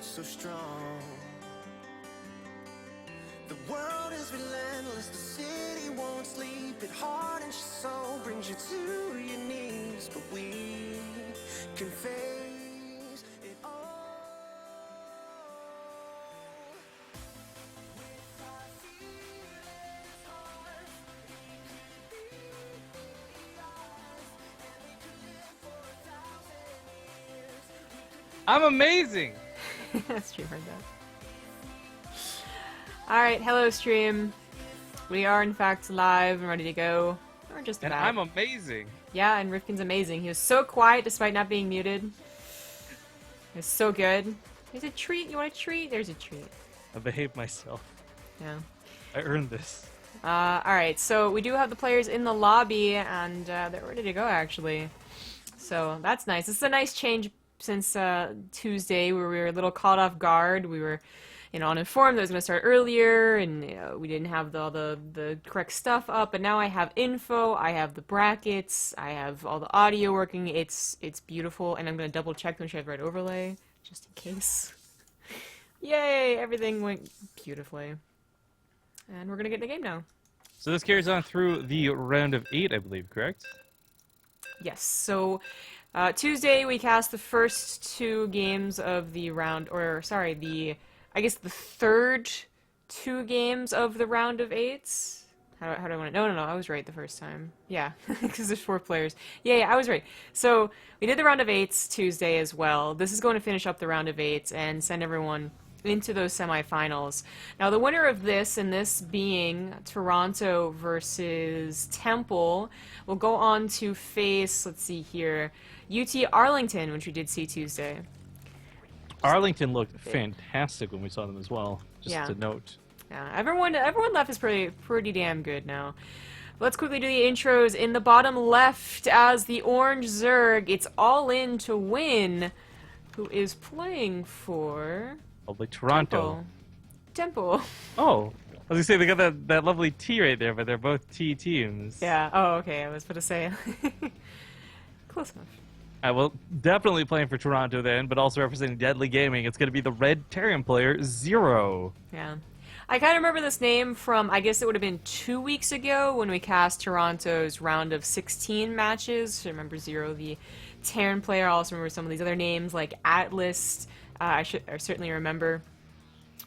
so strong. The world is relentless, the city won't sleep. It hardens your soul, brings you to your knees. But we can face it all. With our fearless hearts, we could be ours, and we could live for 1,000 years. We could be I'm amazing. Stream heard that. Alright, hello stream. We are in fact live and ready to go. Or just And about. I'm amazing. Yeah, and Rifkin's amazing. He was so quiet despite not being muted. He's so good. There's a treat. You want a treat? There's a treat. I behaved myself. Yeah. I earned this. Alright, so we do have the players in the lobby, and they're ready to go, actually. So, that's nice. This is a nice change since Tuesday, where we were a little caught off guard. We were, uninformed that it was going to start earlier, and we didn't have all the correct stuff up, but now I have info, I have the brackets, I have all the audio working. It's beautiful, and I'm going to double check to make sure I have the right overlay, just in case. Yay! Everything went beautifully. And we're going to get in the game now. So this carries on through the round of 8, I believe, correct? Yes, so Tuesday we cast the first 2 games of the round, or sorry, I guess the third 2 games of the round of 8s. How do I want to? No, I was right the first time. Yeah, because there's 4 players. Yeah, I was right. So we did the round of 8s Tuesday as well. This is going to finish up the round of 8s and send everyone into those semifinals. Now the winner of this, and this being Toronto versus Temple, will go on to face, let's see here, UT Arlington, which we did see Tuesday. Arlington looked fantastic when we saw them as well. Just to note. Yeah, everyone left is pretty damn good now. Let's quickly do the intros. In the bottom left, as the Orange Zerg, it's All In to Win, who is playing for Probably Toronto. Temple. Oh, I was gonna say they got that lovely T right there, but they're both T teams. Yeah. Oh, okay. I was about to say. Close enough. I will definitely playing for Toronto then, but also representing Deadly Gaming. It's going to be the Red Terran player, Zero. Yeah. I kind of remember this name from, I guess it would have been 2 weeks ago when we cast Toronto's round of 16 matches. I remember Zero, the Terran player. I also remember some of these other names like Atlas. I certainly remember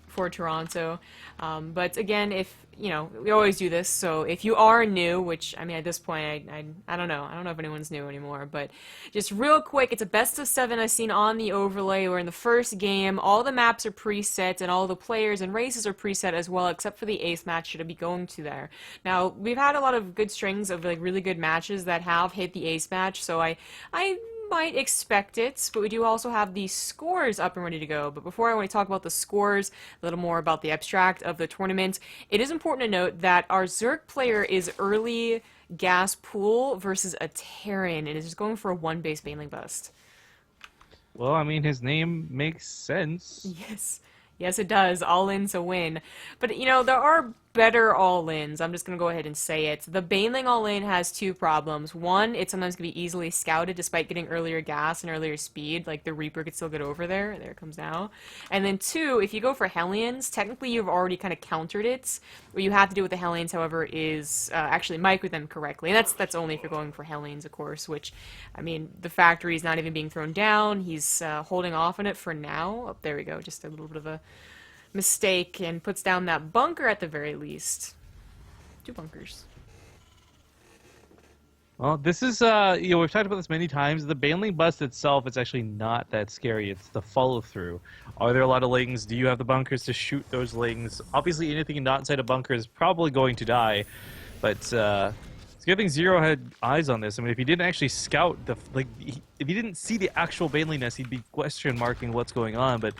for Toronto. But again, if, we always do this, so if you are new, which, I mean, at this point, I don't know. I don't know if anyone's new anymore, but just real quick, it's a best of 7 I've seen on the overlay, where in the first game, all the maps are preset, and all the players and races are preset as well, except for the ace match should be going to there. Now, we've had a lot of good strings of, really good matches that have hit the ace match, so I might expect it, but we do also have the scores up and ready to go. But before I want to talk about the scores, a little more about the abstract of the tournament, it is important to note that our Zerg player is early gas pool versus a Terran, and is just going for a 1 base Baneling bust. Well, I mean, his name makes sense. Yes, it does. All-in to win. But, there are better all-ins. I'm just going to go ahead and say it. The Baneling all-in has 2 problems. One, it sometimes can be easily scouted despite getting earlier gas and earlier speed. Like, the Reaper could still get over there. There it comes now. And then 2, if you go for Hellions, technically you've already kind of countered it. What you have to do with the Hellions, however, is actually mic with them correctly. And that's only if you're going for Hellions, of course, which, I mean, the factory is not even being thrown down. He's holding off on it for now. Oh, there we go. Just a little bit of a mistake, and puts down that bunker at the very least. 2 bunkers. Well, this is, we've talked about this many times. The Baneling bust itself is actually not that scary. It's the follow-through. Are there a lot of lings? Do you have the bunkers to shoot those lings? Obviously, anything not inside a bunker is probably going to die, but it's a good thing Zero had eyes on this. I mean, if he didn't actually scout, if he didn't see the actual Baneling nest, he'd be question marking what's going on, but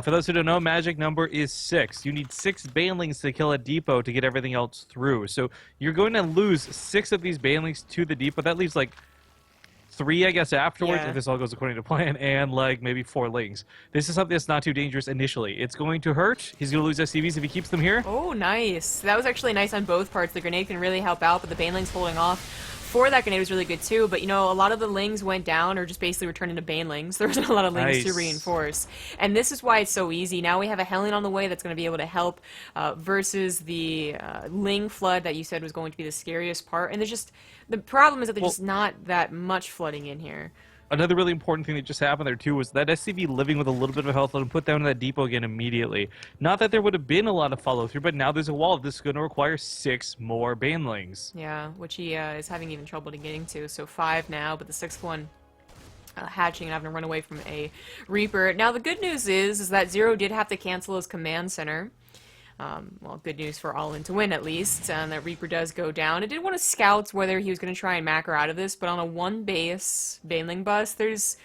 for those who don't know, magic number is 6. You need 6 Banelings to kill a depot to get everything else through. So you're going to lose 6 of these Banelings to the depot. That leaves like 3, I guess, afterwards, if this all goes according to plan, and like maybe 4 lings. This is something that's not too dangerous initially. It's going to hurt. He's going to lose SCVs if he keeps them here. Oh, nice. That was actually nice on both parts. The grenade can really help out, but the Baneling's holding off for that grenade was really good too, but you know, a lot of the lings went down or just basically returned into banelings. There wasn't a lot of lings to Nice. reinforce. And this is why it's so easy. Now we have a Hellion on the way that's going to be able to help versus the ling flood that you said was going to be the scariest part. And there's just, the problem is that there's just not that much flooding in here. Another really important thing that just happened there too was that SCV living with a little bit of health and put down that depot again immediately. Not that there would have been a lot of follow through, but now there's a wall. This is going to require 6 more banelings. Yeah, which he is having even trouble to getting to. So 5 now, but the 6th one hatching and having to run away from a Reaper. Now the good news is that Zero did have to cancel his command center. Well, good news for All In to win, at least. And that Reaper does go down. I did want to scout whether he was going to try and macro out of this, but on a 1-base Baneling bus, there's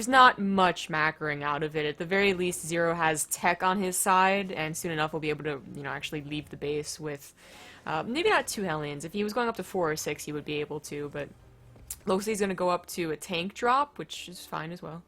not much macroing out of it. At the very least, Zero has tech on his side, and soon enough we'll be able to, you know, actually leave the base with, maybe not 2 Hellions. If he was going up to 4 or 6, he would be able to, but looks like he's going to go up to a tank drop, which is fine as well.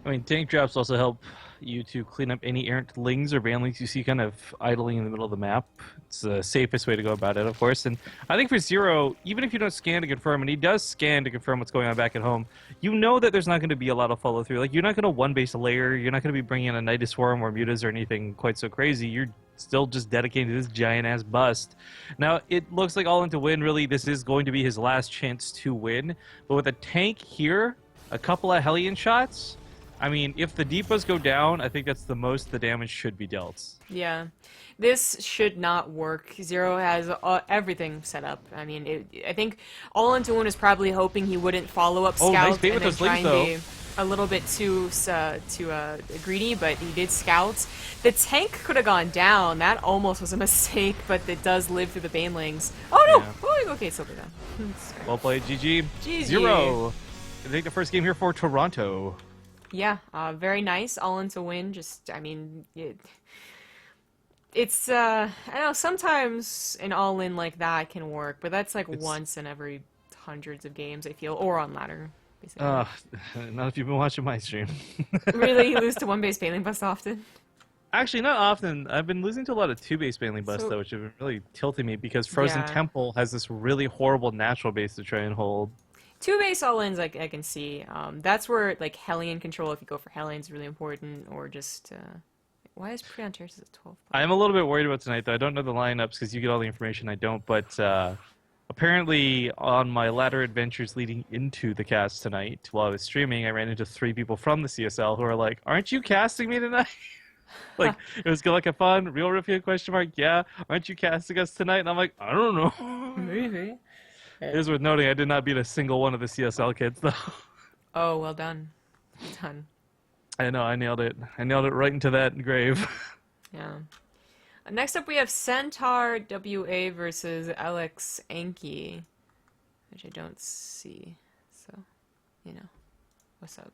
I mean, tank drops also help you to clean up any errant lings or banlings you see kind of idling in the middle of the map. It's the safest way to go about it, of course. And I think for Zero, even if you don't scan to confirm, and he does scan to confirm what's going on back at home, you know that there's not going to be a lot of follow-through. Like, you're not going to one-base layer, you're not going to be bringing in a Nidus Swarm or Mutas or anything quite so crazy. You're still just dedicated to this giant-ass bust. Now, it looks like All In to win, really, this is going to be his last chance to win. But with a tank here, a couple of Hellion shots, I mean, if the depots go down, I think that's the most the damage should be dealt. Yeah. This should not work. Zero has everything set up. I mean, I think All In to win is probably hoping he wouldn't follow up Oh, scout nice bait and with then those try lings, and be a little bit too greedy, but he did scout. The tank could have gone down. That almost was a mistake, but it does live through the banelings. Oh no! Yeah. Oh, okay, it's over down. Well played, GG. GG. Zero. I think the first game here for Toronto. Yeah, very nice. All In to win. Just, I mean, it's, I know, sometimes an All In like that can work, but that's like once in every hundreds of games, I feel, or on ladder, basically. Not if you've been watching my stream. Really? You lose to 1-base Baneling bust often? Actually, not often. I've been losing to a lot of 2-base Baneling busts, though, which have been really tilting me because Frozen Yeah. Temple has this really horrible natural base to try and hold. 2-base All-Ins, I can see. That's where, like, Hellion control, if you go for Hellion, is really important, or just, why is Preon Terraces at 12? I'm a little bit worried about tonight, though. I don't know the lineups because you get all the information. I don't, but apparently on my ladder adventures leading into the cast tonight, while I was streaming, I ran into 3 people from the CSL who are like, "Aren't you casting me tonight?" Like, it was like a fun, real review question mark. Yeah, aren't you casting us tonight? And I'm like, I don't know. Maybe. It is worth noting I did not beat a single one of the CSL kids, though. Oh, well done. Done. I know, I nailed it. I nailed it right into that grave. Yeah. Next up, we have Centaur WA versus Alex Anki, which I don't see. So, you know, what's up?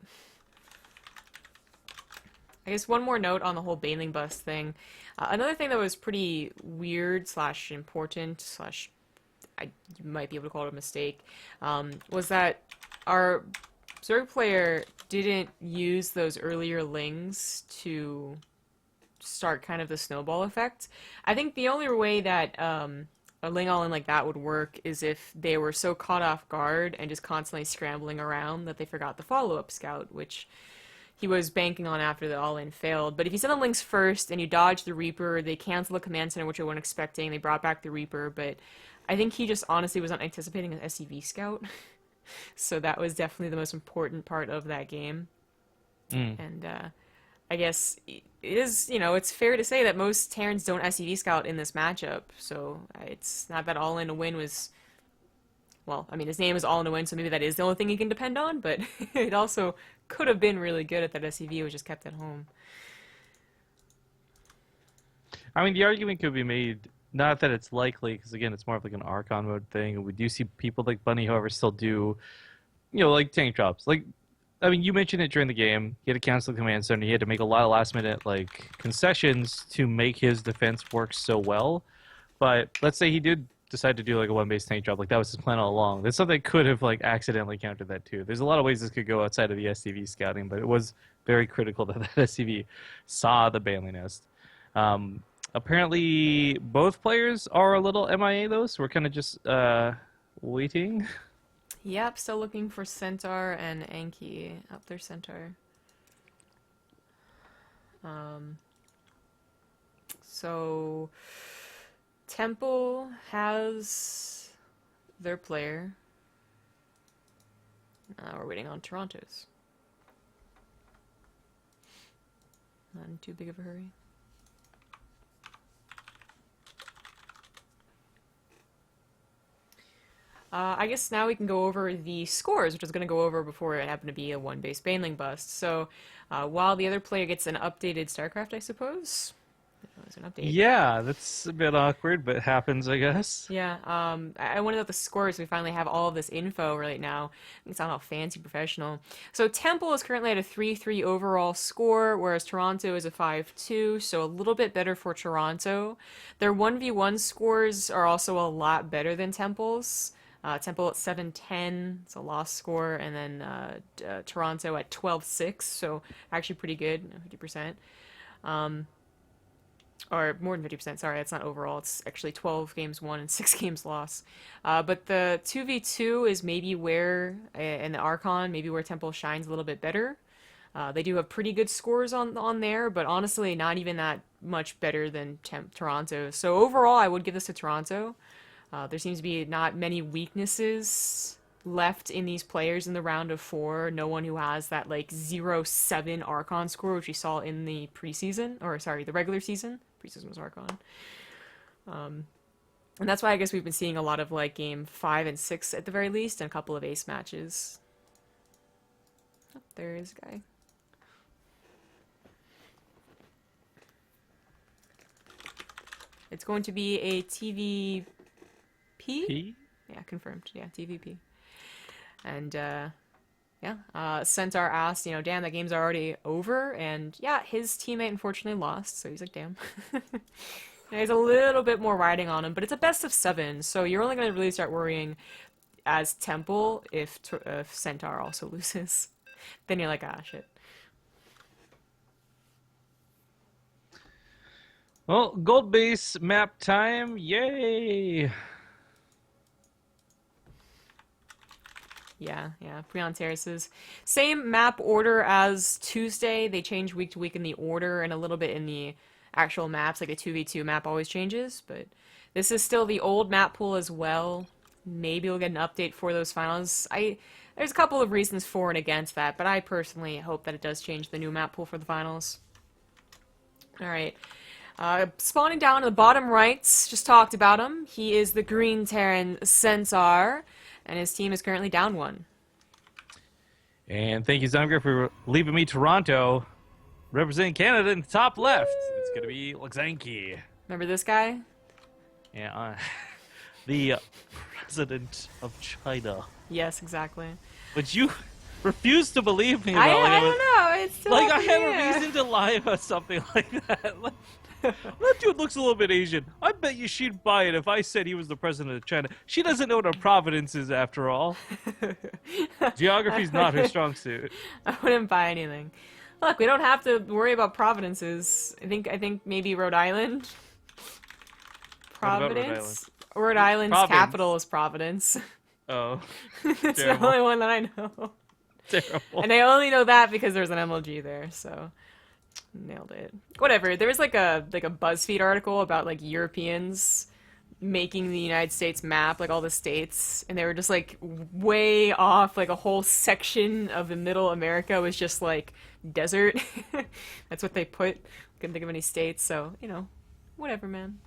I guess one more note on the whole Baneling bus thing. Another thing that was pretty weird / important / you might be able to call it a mistake, was that our Zerg player didn't use those earlier lings to start kind of the snowball effect. I think the only way that a ling all-in like that would work is if they were so caught off guard and just constantly scrambling around that they forgot the follow-up scout, which he was banking on after the all-in failed. But if you send the links first and you dodge the Reaper, they cancel the command center, which I wasn't expecting. They brought back the Reaper, but I think he just honestly was not anticipating an SCV scout. So that was definitely the most important part of that game. And I guess it is, you know, it's fair to say that most Terrans don't SCV scout in this matchup. So it's not that all in to win was, well, I mean, his name is all in to win, so maybe that is the only thing he can depend on, but it also could have been really good if that SCV was just kept at home. I mean, the argument could be made, not that it's likely, because again, it's more of like an Archon mode thing, and we do see people like Bunny, however, still do, you know, like tank drops. Like, I mean, you mentioned it during the game. He had to cancel the command center. He had to make a lot of last-minute like concessions to make his defense work so well. But let's say he did decide to do like a one-base tank drop, like that was his plan all along. That's something that could have like accidentally countered that too. There's a lot of ways this could go outside of the SCV scouting, but it was very critical that that SCV saw the Banley Nest. Apparently, both players are a little MIA though, so we're kind of just waiting. Yep, still looking for Centaur and Anki. Up there, Centaur. So Temple has their player. We're waiting on Toronto's. Not in too big of a hurry. I guess now we can go over the scores, which I was going to go over before it happened to be a one-base Baneling bust. So, while the other player gets an updated Starcraft, I suppose. There's an update. Yeah, that's a bit awkward, but happens, I guess. Yeah, I wanted out the scores. We finally have all of this info right now. It's not all fancy professional. So Temple is currently at a 3-3 overall score, whereas Toronto is a 5-2, so a little bit better for Toronto. Their 1v1 scores are also a lot better than Temple's. Temple at 7-10, it's a loss score, and then Toronto at 12-6, so actually pretty good, 50%. Or more than 50%, sorry, it's not overall, it's actually 12 games won and 6 games lost. But the 2v2 is maybe where, and the Archon, maybe where Temple shines a little bit better. They do have pretty good scores on there, but honestly, not even that much better than Toronto. So overall, I would give this to Toronto. There seems to be not many weaknesses left in these players in the round of 4. No one who has that like 0-7 Archon score, which we saw in the preseason, or sorry, the regular season. Preseason was Archon. And that's why I guess we've been seeing a lot of like game 5 and 6 at the very least, and a couple of ace matches. Oh, there is a guy. It's going to be a TVP? Yeah, confirmed. Yeah, TVP. And, yeah, Centaur asked, damn, that game's already over. And, yeah, his teammate unfortunately lost, so he's like, damn. There's a little bit more riding on him, but it's a best of 7, so you're only going to really start worrying as Temple if Centaur also loses. Then you're like, ah, shit. Well, gold base map time, yay! Yeah, Prion Terraces. Same map order as Tuesday. They change week to week in the order and a little bit in the actual maps. Like the 2v2 map always changes, but this is still the old map pool as well. Maybe we'll get an update for those finals. There's a couple of reasons for and against that, but I personally hope that it does change the new map pool for the finals. Alright. Spawning down in the bottom right, just talked about him. He is the Green Terran Centaur. And his team is currently down 1. And thank you, Zamgar, for leaving me Toronto, representing Canada in the top left. It's going to be Luxanki. Remember this guy? Yeah, the president of China. Yes, exactly. But you refuse to believe me I about don't know. It's still like up I in had the a air. reason to lie about something like that. That dude looks a little bit Asian. I bet you she'd buy it if I said he was the president of China. She doesn't know what a province is, after all. Geography's not her strong suit. I wouldn't buy anything. Look, we don't have to worry about provinces. I think maybe Rhode Island. What about Rhode Providence. Rhode Island's Province. capital is Providence. Oh, It's the terrible. only one that I know. Terrible. And I only know that because there's an MLG there, so nailed it. Whatever. There was like a BuzzFeed article about like Europeans making the United States map, like all the states, and they were just like way off. Like a whole section of the middle America was just like desert. That's what they put. Couldn't think of any states, so whatever, man.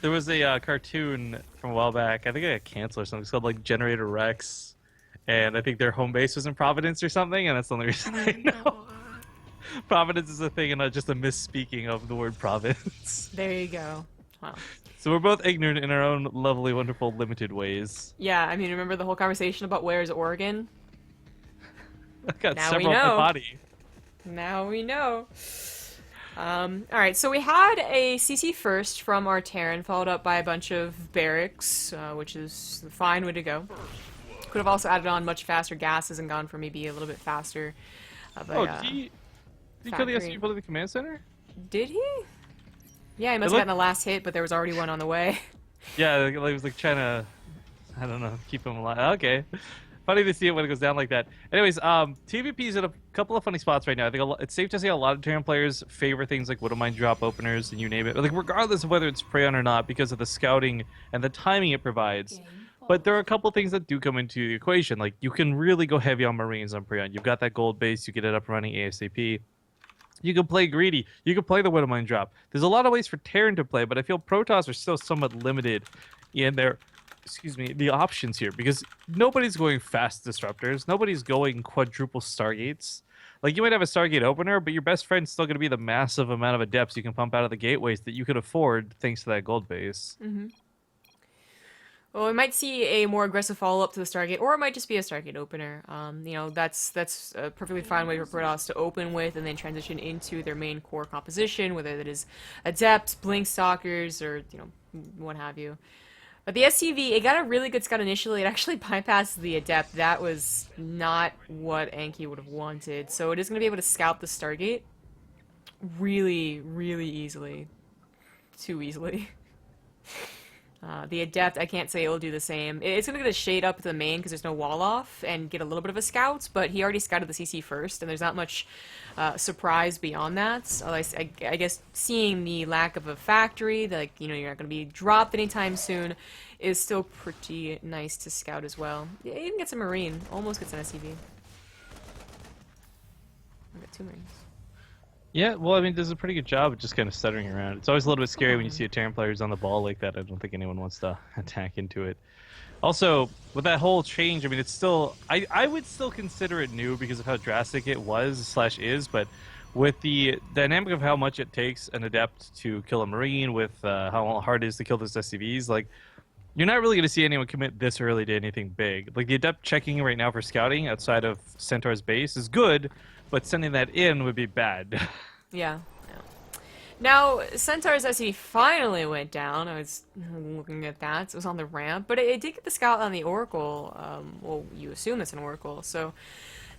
There was a cartoon from a while back. I think it got canceled or something. It's called like Generator Rex, and I think their home base was in Providence or something, and that's the only reason I know. Providence is a thing and not just a misspeaking of the word province. There you go. Wow. So we're both ignorant in our own lovely, wonderful, limited ways. Yeah, I mean, remember the whole conversation about where's Oregon? I got Now we several on my know. body. Now we know. Alright, so we had a CC first from our Terran, followed up by a bunch of barracks, which is the fine way to go. Could have also added on much faster gases and gone for maybe a little bit faster. But, Oh, did he kill the factory. SC2 the command center? Did he? Yeah, he must have gotten the last hit, but there was already one on the way. Yeah, he was like trying to, I don't know, keep him alive. Okay. Funny to see it when it goes down like that. Anyways, TVP's in a couple of funny spots right now. I think it's safe to say a lot of Terran players favor things like Widowmine drop openers and you name it. Like regardless of whether it's Praeon or not, because of the scouting and the timing it provides. But there are a couple things that do come into the equation. Like you can really go heavy on Marines on Praeon. You've got that gold base. You get it up running ASAP. You can play greedy. You can play the Widowmine drop. There's a lot of ways for Terran to play, but I feel Protoss are still somewhat limited in their, the options here because nobody's going fast disruptors. Nobody's going quadruple Stargates. Like you might have a Stargate opener, but your best friend's still going to be the massive amount of adepts you can pump out of the gateways that you could afford thanks to that gold base. Mm-hmm. Well, we might see a more aggressive follow-up to the Stargate, or it might just be a Stargate opener. You know, that's a perfectly fine way for Protoss to open with and then transition into their main core composition, whether that is Adepts, Blink Stalkers, or, you know, what have you. But the SCV, it got a really good scout initially. It actually bypassed the Adept. That was not what Anki would have wanted. So it is going to be able to scout the Stargate really, really easily. Too easily. The Adept, I can't say it'll do the same. It's going to get a shade up to the main because there's no wall off and get a little bit of a scout, but he already scouted the CC first, and there's not much surprise beyond that. I guess seeing the lack of a factory, like, you know, you're not going to be dropped anytime soon, is still pretty nice to scout as well. Yeah, even gets a Marine. Almost gets an SCV. I got 2 Marines. Yeah, well, I mean, does a pretty good job of just kind of stuttering around. It's always a little bit scary when you see a Terran player's on the ball like that. I don't think anyone wants to attack into it. Also, with that whole change, I mean, it's still... I would still consider it new because of how drastic it was / is, but with the dynamic of how much it takes an Adept to kill a Marine, with how hard it is to kill those SCVs, like, you're not really going to see anyone commit this early to anything big. Like, the Adept checking right now for scouting outside of Centaur's base is good, but sending that in would be bad. Yeah. Now, Centaur's SC finally went down. I was looking at that. It was on the ramp, but it did get the scout on the Oracle. Well, you assume it's an Oracle. So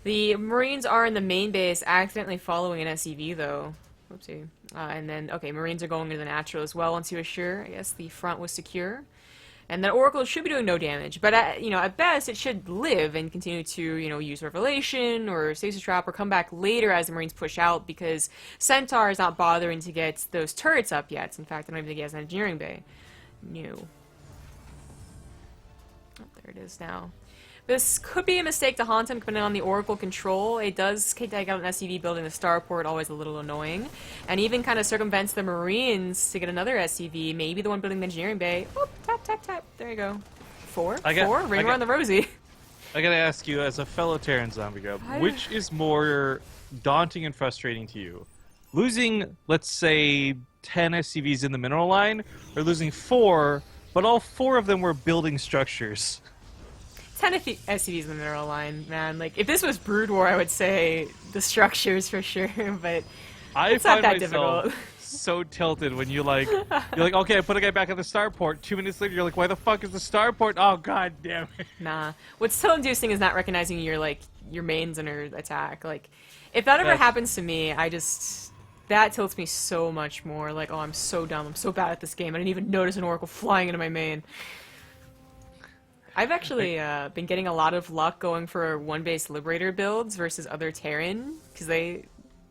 the Marines are in the main base, accidentally following an SCV, though. Oopsie. And then, okay, Marines are going into the natural as well once he was sure. I guess the front was secure. And that Oracle should be doing no damage, but you know, at best, it should live and continue to, you know, use Revelation or Stasis Trap or come back later as the Marines push out because Centaur is not bothering to get those turrets up yet. In fact, I don't even think he has an engineering bay. No. Oh, there it is now. This could be a mistake to haunt him, depending on the Oracle control. It does take out an SCV building the starport, always a little annoying. And even kind of circumvents the Marines to get another SCV, maybe the one building the engineering bay. Oh, tap, tap, tap. There you go. Four? Ring around the rosy. I gotta ask you, as a fellow Terran zombie grub, which is more daunting and frustrating to you? Losing, let's say, 10 SCVs in the mineral line, or losing 4, but all 4 of them were building structures? 10 SCVs in the mineral line, man. Like, if this was Brood War, I would say the structures for sure, but it's not that difficult. So tilted when you're like, okay, I put a guy back at the starport. 2 minutes later, you're like, why the fuck is the starport? Oh, god damn it. Nah. What's so inducing is not recognizing your mains under attack. Like, if that ever happens to me, that tilts me so much more. Like, oh, I'm so dumb. I'm so bad at this game. I didn't even notice an Oracle flying into my main. I've actually been getting a lot of luck going for one-base Liberator builds versus other Terran, because they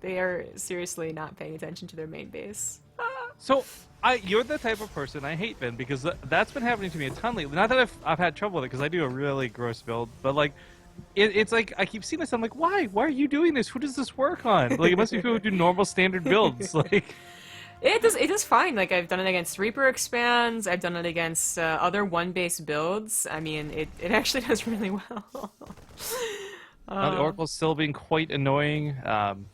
are seriously not paying attention to their main base. So, you're the type of person I hate, Ben, because that's been happening to me a ton lately. Not that I've had trouble with it, because I do a really gross build, but like, it's like, I keep seeing this, I'm like, why? Why are you doing this? Who does this work on? Like, it must be people who do normal standard builds, like... It does fine. Like, I've done it against Reaper expands, I've done it against other one-base builds. I mean, it actually does really well. The Oracle's still being quite annoying.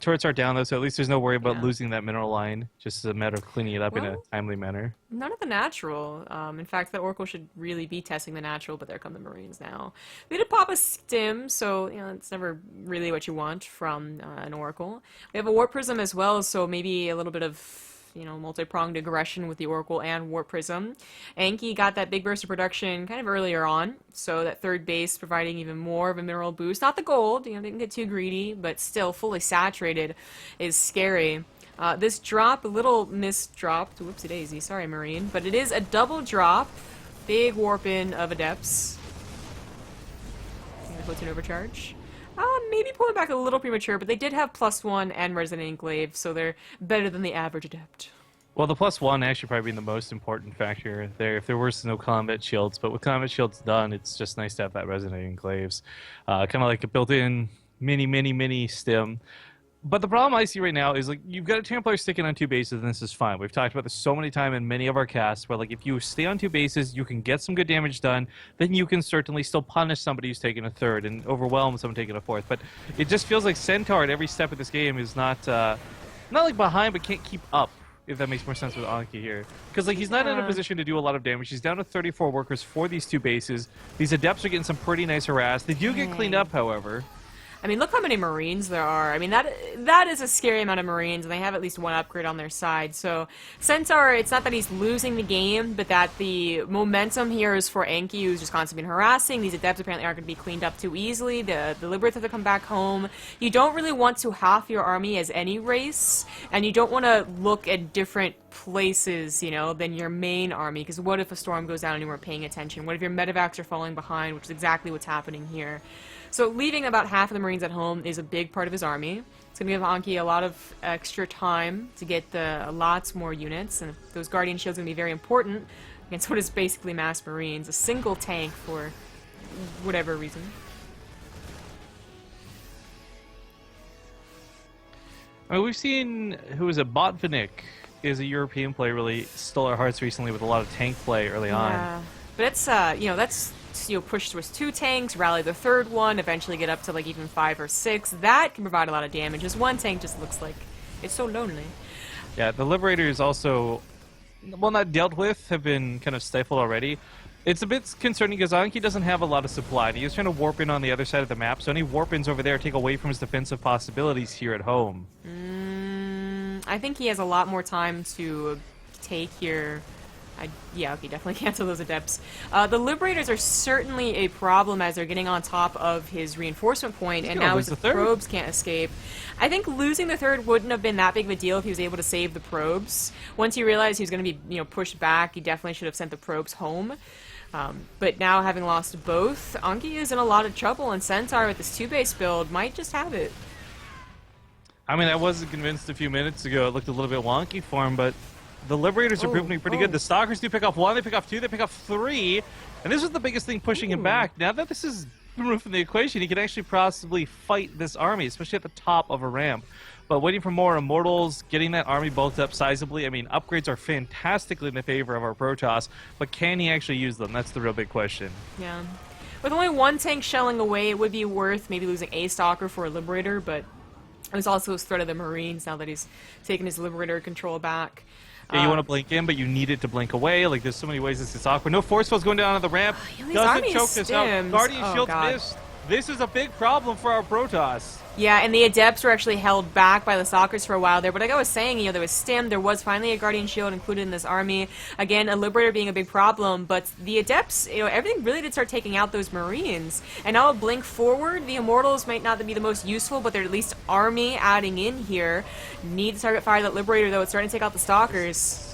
Turrets are down, though, so at least there's no worry about losing that mineral line. Just a matter of cleaning it up in a timely manner. None of the natural. In fact, the Oracle should really be testing the natural, but there come the Marines now. We did pop a stim, so, you know, it's never really what you want from an Oracle. We have a Warp Prism as well, so maybe a little bit of, you know, multi-pronged aggression with the Oracle and Warp Prism. Anki got that big burst of production kind of earlier on, so that third base providing even more of a mineral boost. Not the gold, you know, didn't get too greedy, but still fully saturated is scary. This drop, a little misdropped. Whoopsie daisy, sorry Marine. But it is a double drop. Big warp in of Adepts. Platoon overcharge. Maybe pulling back a little premature, but they did have +1 and Resonant Enclave, so they're better than the average Adept. Well, the +1 actually probably being the most important factor there. If there was no combat shields, but with combat shields done, it's just nice to have that Resonant Enclaves. Kind of like a built-in mini stim. But the problem I see right now is, like, you've got a Terran player sticking on 2 bases, and this is fine. We've talked about this so many times in many of our casts, where, like, if you stay on 2 bases, you can get some good damage done, then you can certainly still punish somebody who's taking a 3rd and overwhelm someone taking a 4th. But it just feels like Centaur at every step of this game is not like behind, but can't keep up, if that makes more sense with Anki here. Because, like, he's not in a position to do a lot of damage. He's down to 34 workers for these 2 bases. These Adepts are getting some pretty nice harass. They do get cleaned up, however. I mean, look how many Marines there are. I mean, that is a scary amount of Marines, and they have at least 1 upgrade on their side. So, Centaur, it's not that he's losing the game, but that the momentum here is for Enki, who's just constantly been harassing. These Adepts apparently aren't going to be cleaned up too easily. The Liberates have to come back home. You don't really want to half your army as any race, and you don't want to look at different places, you know, than your main army, because what if a storm goes down and you weren't paying attention? What if your medevacs are falling behind, which is exactly what's happening here? So leaving about half of the Marines at home is a big part of his army. It's going to give Anki a lot of extra time to get lots more units, and those Guardian Shields are going to be very important against what is basically mass Marines. A single tank for whatever reason. I mean, we've seen, who is it, Botvinnik is a European player, really stole our hearts recently with a lot of tank play early on. But it's, that's, push towards 2 tanks, rally the 3rd one, eventually get up to, like, even 5 or 6. That can provide a lot of damage. This 1 tank just looks like it's so lonely. Yeah, the Liberators also, well, not dealt with, have been kind of stifled already. It's a bit concerning because Anki doesn't have a lot of supply. He is trying to warp in on the other side of the map, so any warp-ins over there take away from his defensive possibilities here at home. I think he has a lot more time to take here. Yeah, okay, definitely cancel those Adepts. The Liberators are certainly a problem as they're getting on top of his reinforcement point, and now his probes can't escape. I think losing the 3rd wouldn't have been that big of a deal if he was able to save the probes. Once he realized he was going to be, pushed back, he definitely should have sent the probes home. But now, having lost both, Anki is in a lot of trouble, and Centaur with this 2-base build might just have it. I mean, I wasn't convinced a few minutes ago. It looked a little bit wonky for him, but the Liberators are proving pretty good. The Stalkers do pick off 1, they pick off 2, they pick off 3, and this was the biggest thing pushing him back. Now that this is removed from the equation, he can actually possibly fight this army, especially at the top of a ramp. But waiting for more Immortals, getting that army bulked up sizably. I mean, upgrades are fantastically in the favor of our Protoss, but can he actually use them? That's the real big question. Yeah. With only 1 tank shelling away, it would be worth maybe losing a Stalker for a Liberator, but there's also his threat of the Marines now that he's taken his Liberator control back. Yeah, you want to blink in, but you need it to blink away. Like, there's so many ways this is awkward. No force fields going down on the ramp. Doesn't choke this out. Guardian Shields missed. This is a big problem for our Protoss. Yeah, and the Adepts were actually held back by the Stalkers for a while there. But like I was saying, there was Stim. There was finally a Guardian Shield included in this army. Again, a Liberator being a big problem. But the Adepts, everything really did start taking out those Marines. And now a blink forward, the Immortals might not be the most useful, but they're at least army adding in here. Need to target fire that Liberator, though. It's starting to take out the Stalkers.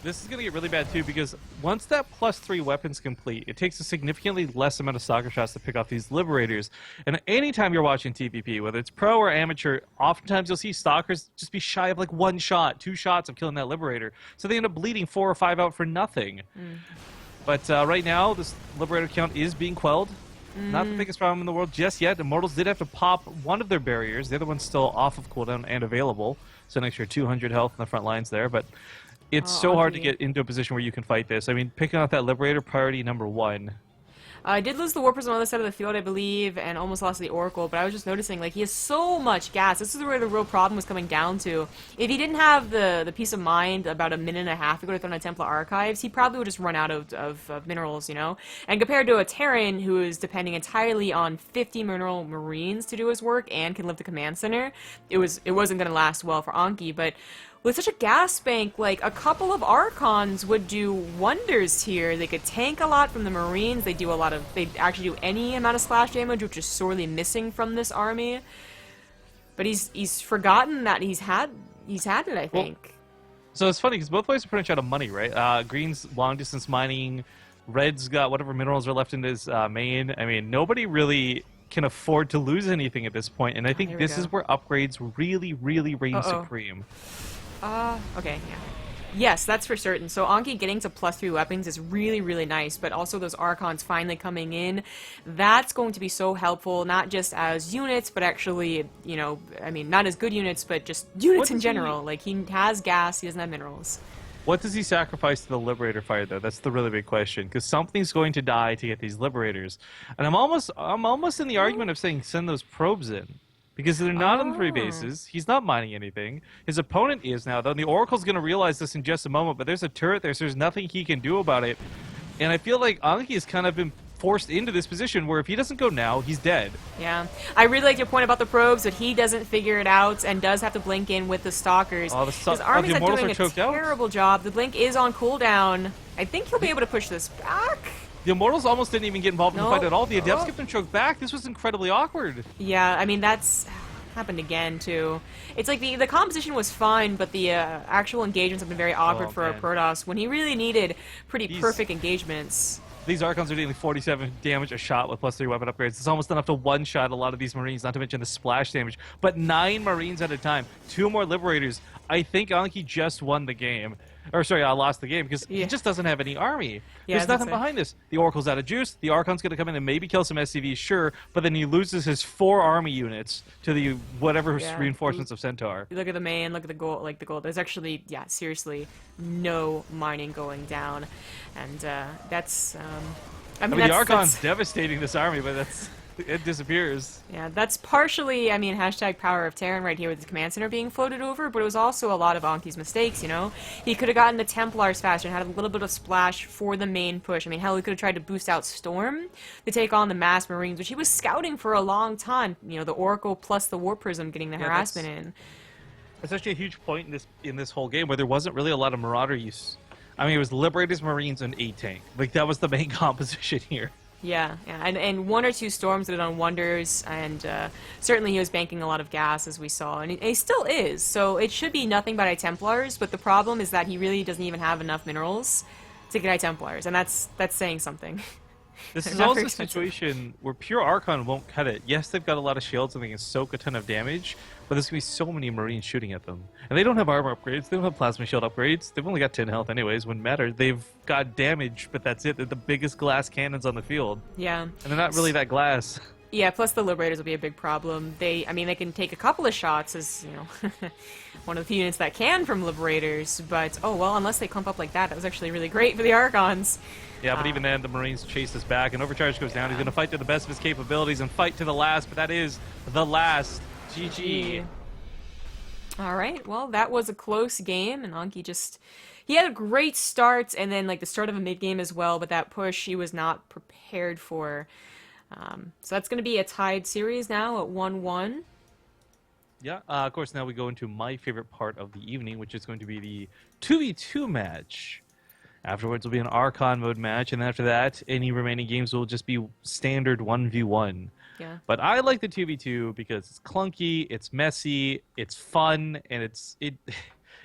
This is going to get really bad, too, because once that +3 weapon's complete, it takes a significantly less amount of Stalker shots to pick off these Liberators. And anytime you're watching TPP, whether it's pro or amateur, oftentimes you'll see Stalkers just be shy of like 1 shot, 2 shots of killing that Liberator. So they end up bleeding 4 or 5 out for nothing. But right now, this Liberator count is being quelled. Not the biggest problem in the world just yet. Immortals did have to pop one of their barriers. The other one's still off of cooldown and available. So an extra 200 health in the front lines there. But it's so hard to get into a position where you can fight this. I mean, picking out that Liberator, priority number 1. I did lose the Warpers on the other side of the field, I believe, and almost lost the Oracle, but I was just noticing, like, he has so much gas. This is where the real problem was coming down to. If he didn't have the peace of mind about a minute and a half ago to throw in Templar Archives, he probably would just run out of minerals, And compared to a Terran who is depending entirely on 50 mineral Marines to do his work and can live the command center, it wasn't going to last well for Anki, but with such a gas bank, like, a couple of Archons would do wonders here. They could tank a lot from the Marines. They actually do any amount of splash damage, which is sorely missing from this army. But he's forgotten that he's had he's had it, I think. So it's funny because both players are pretty much out of money, right? Green's long distance mining, Red's got whatever minerals are left in his main. I mean, nobody really can afford to lose anything at this point, and I think this is where upgrades really, really reign supreme. Okay, yeah. Yes, that's for certain. So Anki getting to +3 weapons is really, really nice, but also those Archons finally coming in, that's going to be so helpful, not just as units, but actually, you know, I mean, not as good units, but just units in general. Like, he has gas, he doesn't have minerals. What does he sacrifice to the Liberator fire, though? That's the really big question, because something's going to die to get these Liberators. And I'm almost in the argument of saying send those probes in. Because they're not on 3 bases. He's not mining anything. His opponent is now, though. And the Oracle's going to realize this in just a moment, but there's a turret there, so there's nothing he can do about it. And I feel like Anki has kind of been forced into this position where if he doesn't go now, he's dead. Yeah. I really like your point about the probes, but he doesn't figure it out and does have to blink in with the Stalkers. His army's not doing a terrible job. The blink is on cooldown. I think he'll be able to push this back. The Immortals almost didn't even get involved in the fight at all. The Adepts kept them choked back. This was incredibly awkward. Yeah, I mean, that's happened again, too. It's like the composition was fine, but the actual engagements have been very awkward for a Protoss when he really needed pretty perfect engagements. These Archons are dealing 47 damage a shot with +3 weapon upgrades. It's almost enough to one-shot a lot of these Marines, not to mention the splash damage. But 9 Marines at a time. 2 more Liberators. I think Anki just won the game. Or, sorry, I lost the game because he just doesn't have any army. There's nothing behind this. The Oracle's out of juice. The Archon's going to come in and maybe kill some SCVs, sure, but then he loses his 4 army units to the whatever reinforcements of Centaur. Look at the main, look at the gold, like the gold. There's actually, seriously, no mining going down. And that's, I mean, the Archon's devastating this army, but it disappears. Yeah, that's partially, I mean, hashtag power of Terran right here with the command center being floated over, but it was also a lot of Anki's mistakes, you know? He could have gotten the Templars faster and had a little bit of splash for the main push. I mean, hell, he could have tried to boost out Storm to take on the mass Marines, which he was scouting for a long time. You know, the Oracle plus the War Prism getting the harassment in. That's actually a huge point in this whole game where there wasn't really a lot of Marauder use. I mean, it was Liberators, Marines, and a tank. Like, that was the main composition here. Yeah, and 1 or 2 storms did it on wonders, and certainly he was banking a lot of gas, as we saw, and he still is, so it should be nothing but Templars, but the problem is that he really doesn't even have enough minerals to get Templars, and that's saying something. This is also a situation where pure Archon won't cut it. Yes, they've got a lot of shields and they can soak a ton of damage, but there's going to be so many Marines shooting at them. And they don't have armor upgrades, they don't have plasma shield upgrades, they've only got 10 health anyways, wouldn't matter. They've got damage, but that's it. They're the biggest glass cannons on the field. Yeah. And they're not really that glass. Yeah, plus the Liberators will be a big problem. I mean, they can take a couple of shots as, you know, one of the few units that can from Liberators, but, oh, well, unless they clump up like that, that was actually really great for the Archons. Yeah, but even then, the Marines chase us back, and Overcharge goes down. He's going to fight to the best of his capabilities and fight to the last, but that is the last. GG. All right, well, that was a close game, and Anki he had a great start, and then, like, the start of a mid-game as well, but that push he was not prepared for. So that's going to be a tied series now at 1-1. Yeah, of course, now we go into my favorite part of the evening, which is going to be the 2v2 match. Afterwards will be an Archon mode match, and after that, any remaining games will just be standard 1v1. Yeah. But I like the 2v2 because it's clunky, it's messy, it's fun, and it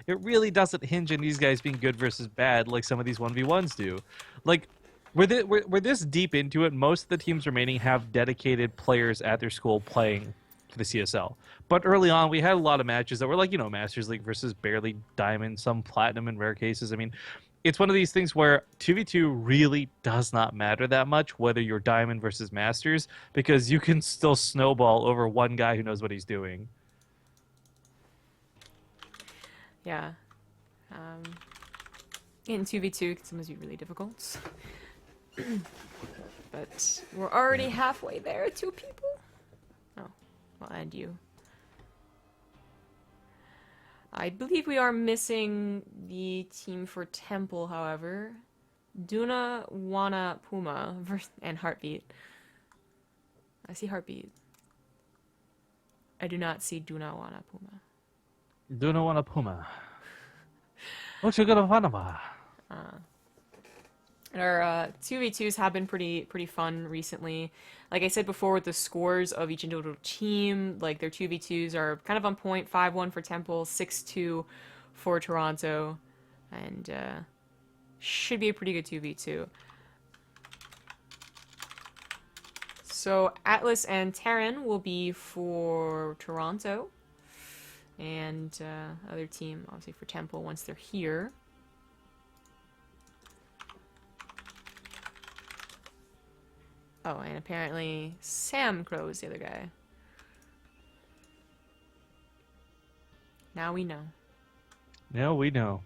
really doesn't hinge on these guys being good versus bad like some of these 1v1s do. Like, we're this deep into it, most of the teams remaining have dedicated players at their school playing for the CSL. But early on, we had a lot of matches that were like, you know, Masters League versus barely Diamond, some Platinum in rare cases. I mean, it's one of these things where 2v2 really does not matter that much, whether you're Diamond versus Masters, because you can still snowball over one guy who knows what he's doing. Yeah. In 2v2, it can sometimes be really difficult. But we're already halfway there, 2 people. Oh, well, and you. I believe we are missing the team for Temple, however. Duna, Wana, Puma, and Heartbeat. I see Heartbeat. I do not see Duna, Wana, Puma. Duna, Wana, Puma. What you gonna Wanaba? Our 2v2s have been pretty fun recently. Like I said before, with the scores of each individual team, like their 2v2s are kind of on point. 5-1 for Temple, 6-2 for Toronto, and should be a pretty good 2v2. So Atlas and Terran will be for Toronto, and other team obviously for Temple once they're here. Oh, and apparently Sam Crow is the other guy. Now we know. Now we know.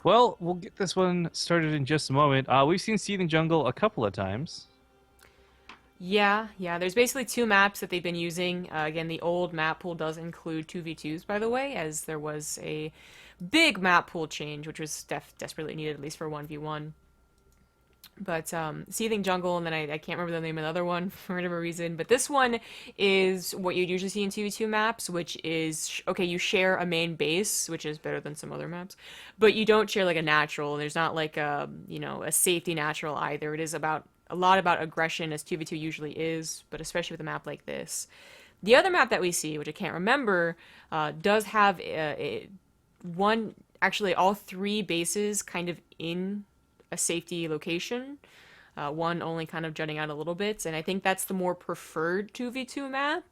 Well, we'll get this one started in just a moment. We've seen Seething Jungle a couple of times. Yeah. There's basically two maps that they've been using. Again, the old map pool does include 2v2s, by the way, as there was a big map pool change, which was desperately needed, at least for 1v1. But Seething Jungle, and then I can't remember the name of the other one for whatever reason. But this one is what you'd usually see in 2v2 maps, which is, okay, you share a main base, which is better than some other maps, but you don't share like a natural. There's not like a, a safety natural either. It is about a lot about aggression, as 2v2 usually is, but especially with a map like this. The other map that we see, which I can't remember, does have actually all three bases kind of in a safety location, one only kind of jutting out a little bit, and I think that's the more preferred 2v2 map.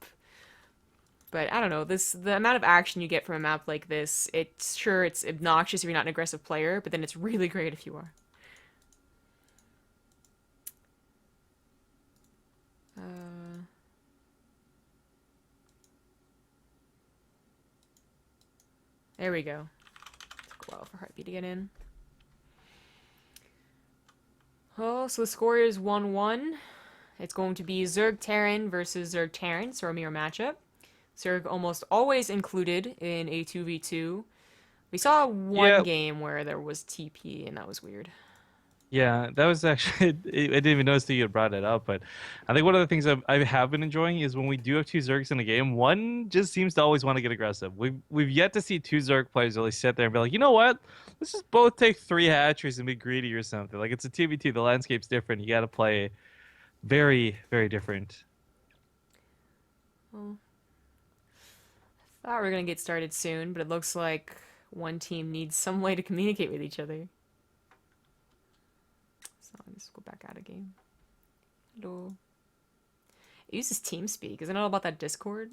But I don't know, the amount of action you get from a map like this, it's obnoxious if you're not an aggressive player, but then it's really great if you are. There we go. Took a while for Heartbeat to get in. Oh, so the score is 1-1. It's going to be Zerg Terran versus Zerg Terran, so a mirror matchup. Zerg almost always included in a 2v2. We saw one game where there was TP, and that was weird. Yeah, that was actually, I didn't even notice that you had brought it up, but I think one of the things I have been enjoying is when we do have two Zergs in a game, one just seems to always want to get aggressive. We've yet to see two Zerg players really sit there and be like, you know what? Let's just both take 3 hatcheries and be greedy or something. Like, it's a 2v2, the landscape's different. You got to play very, very different. Well, I thought we were going to get started soon, but it looks like one team needs some way to communicate with each other. So I'll just go back out of game. Hello. It uses TeamSpeak. Isn't it all about that Discord?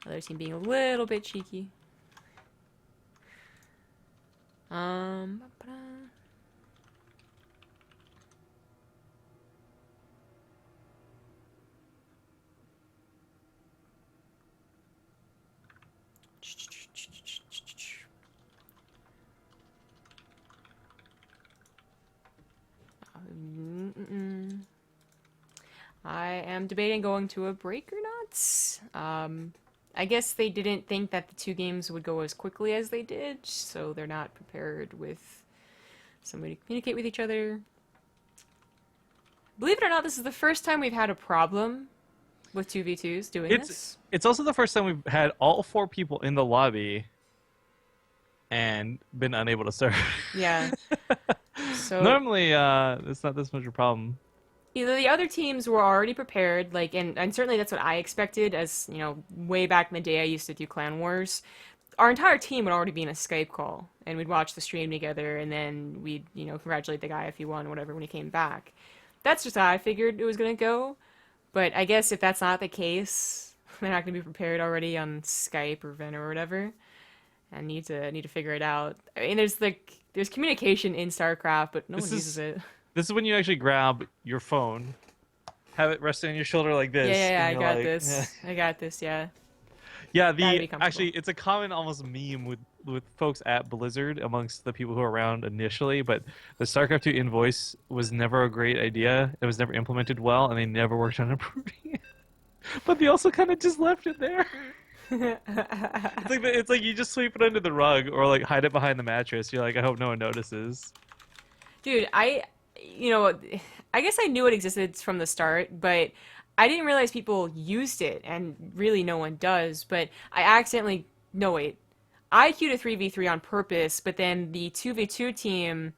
Other team being a little bit cheeky. I am debating going to a break or not. I guess they didn't think that the two games would go as quickly as they did, so they're not prepared with somebody to communicate with each other. Believe it or not, this is the first time we've had a problem with 2v2s doing this. It's also the first time we've had all 4 people in the lobby and been unable to serve. Yeah. So normally, it's not this much a problem. Either the other teams were already prepared, like, and certainly that's what I expected, as, way back in the day I used to do Clan Wars. Our entire team would already be in a Skype call, and we'd watch the stream together, and then we'd, congratulate the guy if he won, whatever, when he came back. That's just how I figured it was going to go, but I guess if that's not the case, they're not going to be prepared already on Skype or Ven or whatever, and need to figure it out. I mean, there's communication in StarCraft, but no one uses it. This is when you actually grab your phone, have it resting on your shoulder like this. Yeah, I got this. Yeah. I got this, yeah. Yeah, actually, it's a common almost meme with folks at Blizzard amongst the people who are around initially, but the StarCraft 2 invoice was never a great idea. It was never implemented well, and they never worked on improving it. But they also kind of just left it there. It's like you just sweep it under the rug or like hide it behind the mattress. You're like, I hope no one notices. Dude, I guess I knew it existed from the start, but I didn't realize people used it, and really no one does, but I accidentally, no wait, I queued a 3v3 on purpose, but then the 2v2 team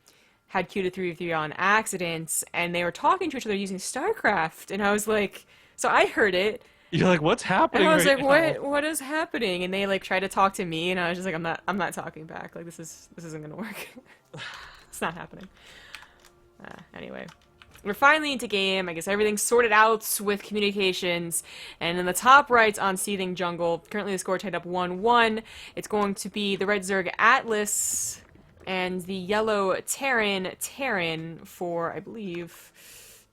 had queued a 3v3 on accident, and they were talking to each other using Starcraft, and I was like, so I heard it, You're like, what's and happening I was right like, now? what is happening? And they like tried to talk to me, and I was just like, I'm not talking back. Like this isn't gonna work. It's not happening. Anyway, we're finally into game. I guess everything's sorted out with communications. And in the top right on Seething Jungle, currently the score tied up 1-1. It's going to be the red Zerg Atlas and the yellow Terran for, I believe,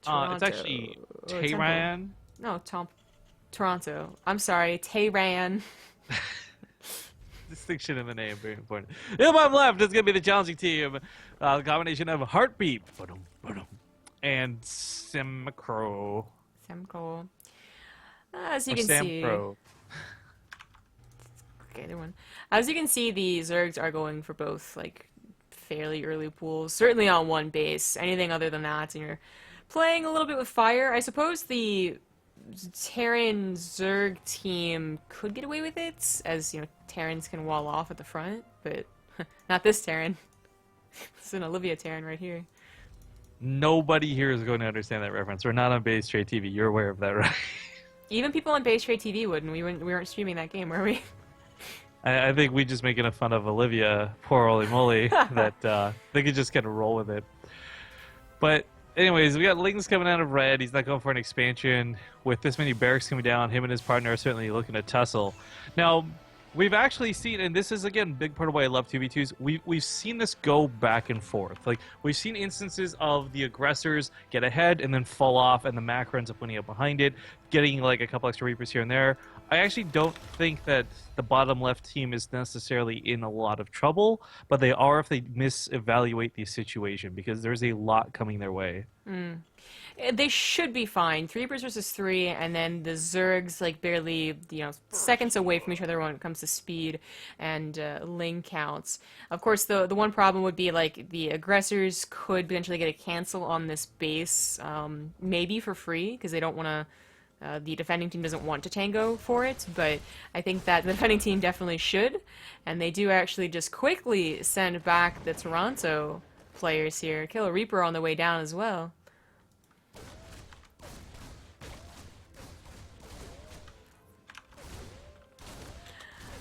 Toronto. It's actually Or Temple. Tehran. No, Toronto. I'm sorry, Tehran. Distinction in the name, very important. In the bottom left is going to be the challenging team. The combination of Heartbeat and Simcro. Semco. As you Or can see, Sampro. okay, other one. As you can see, the Zergs are going for both like fairly early pools. Certainly on one base. Anything other than that, and you're playing a little bit with fire. I suppose the Terran Zerg team could get away with it, as you know, Terrans can wall off at the front, but not this Terran. It's an Olivia Terran right here. Nobody here is going to understand that reference. We're not on Base Trade TV. You're aware of that, right? Even people on Base Trade TV wouldn't. We weren't streaming that game, were we? I think we just making fun of Olivia, poor holy moly, that they could just kind of roll with it. But anyways, we got Lings coming out of red. He's not going for an expansion. With this many barracks coming down, him and his partner are certainly looking to tussle. Now, we've actually seen, and this is, again, a big part of why I love 2v2s, we've seen this go back and forth. Like, we've seen instances of the aggressors get ahead and then fall off, and the macro ends up winning up behind it, getting, like, a couple extra Reapers here and there. I actually don't think that the bottom left team is necessarily in a lot of trouble, but they are if they misevaluate the situation, because there's a lot coming their way. They should be fine. 3 Reapers versus 3, and then the Zergs like barely, seconds away from each other when it comes to speed and ling counts. Of course, the one problem would be like the aggressors could potentially get a cancel on this base, maybe for free because they don't want to. The defending team doesn't want to tango for it, but I think that the defending team definitely should, and they do actually just quickly send back the Toronto players here. Kill a Reaper on the way down as well.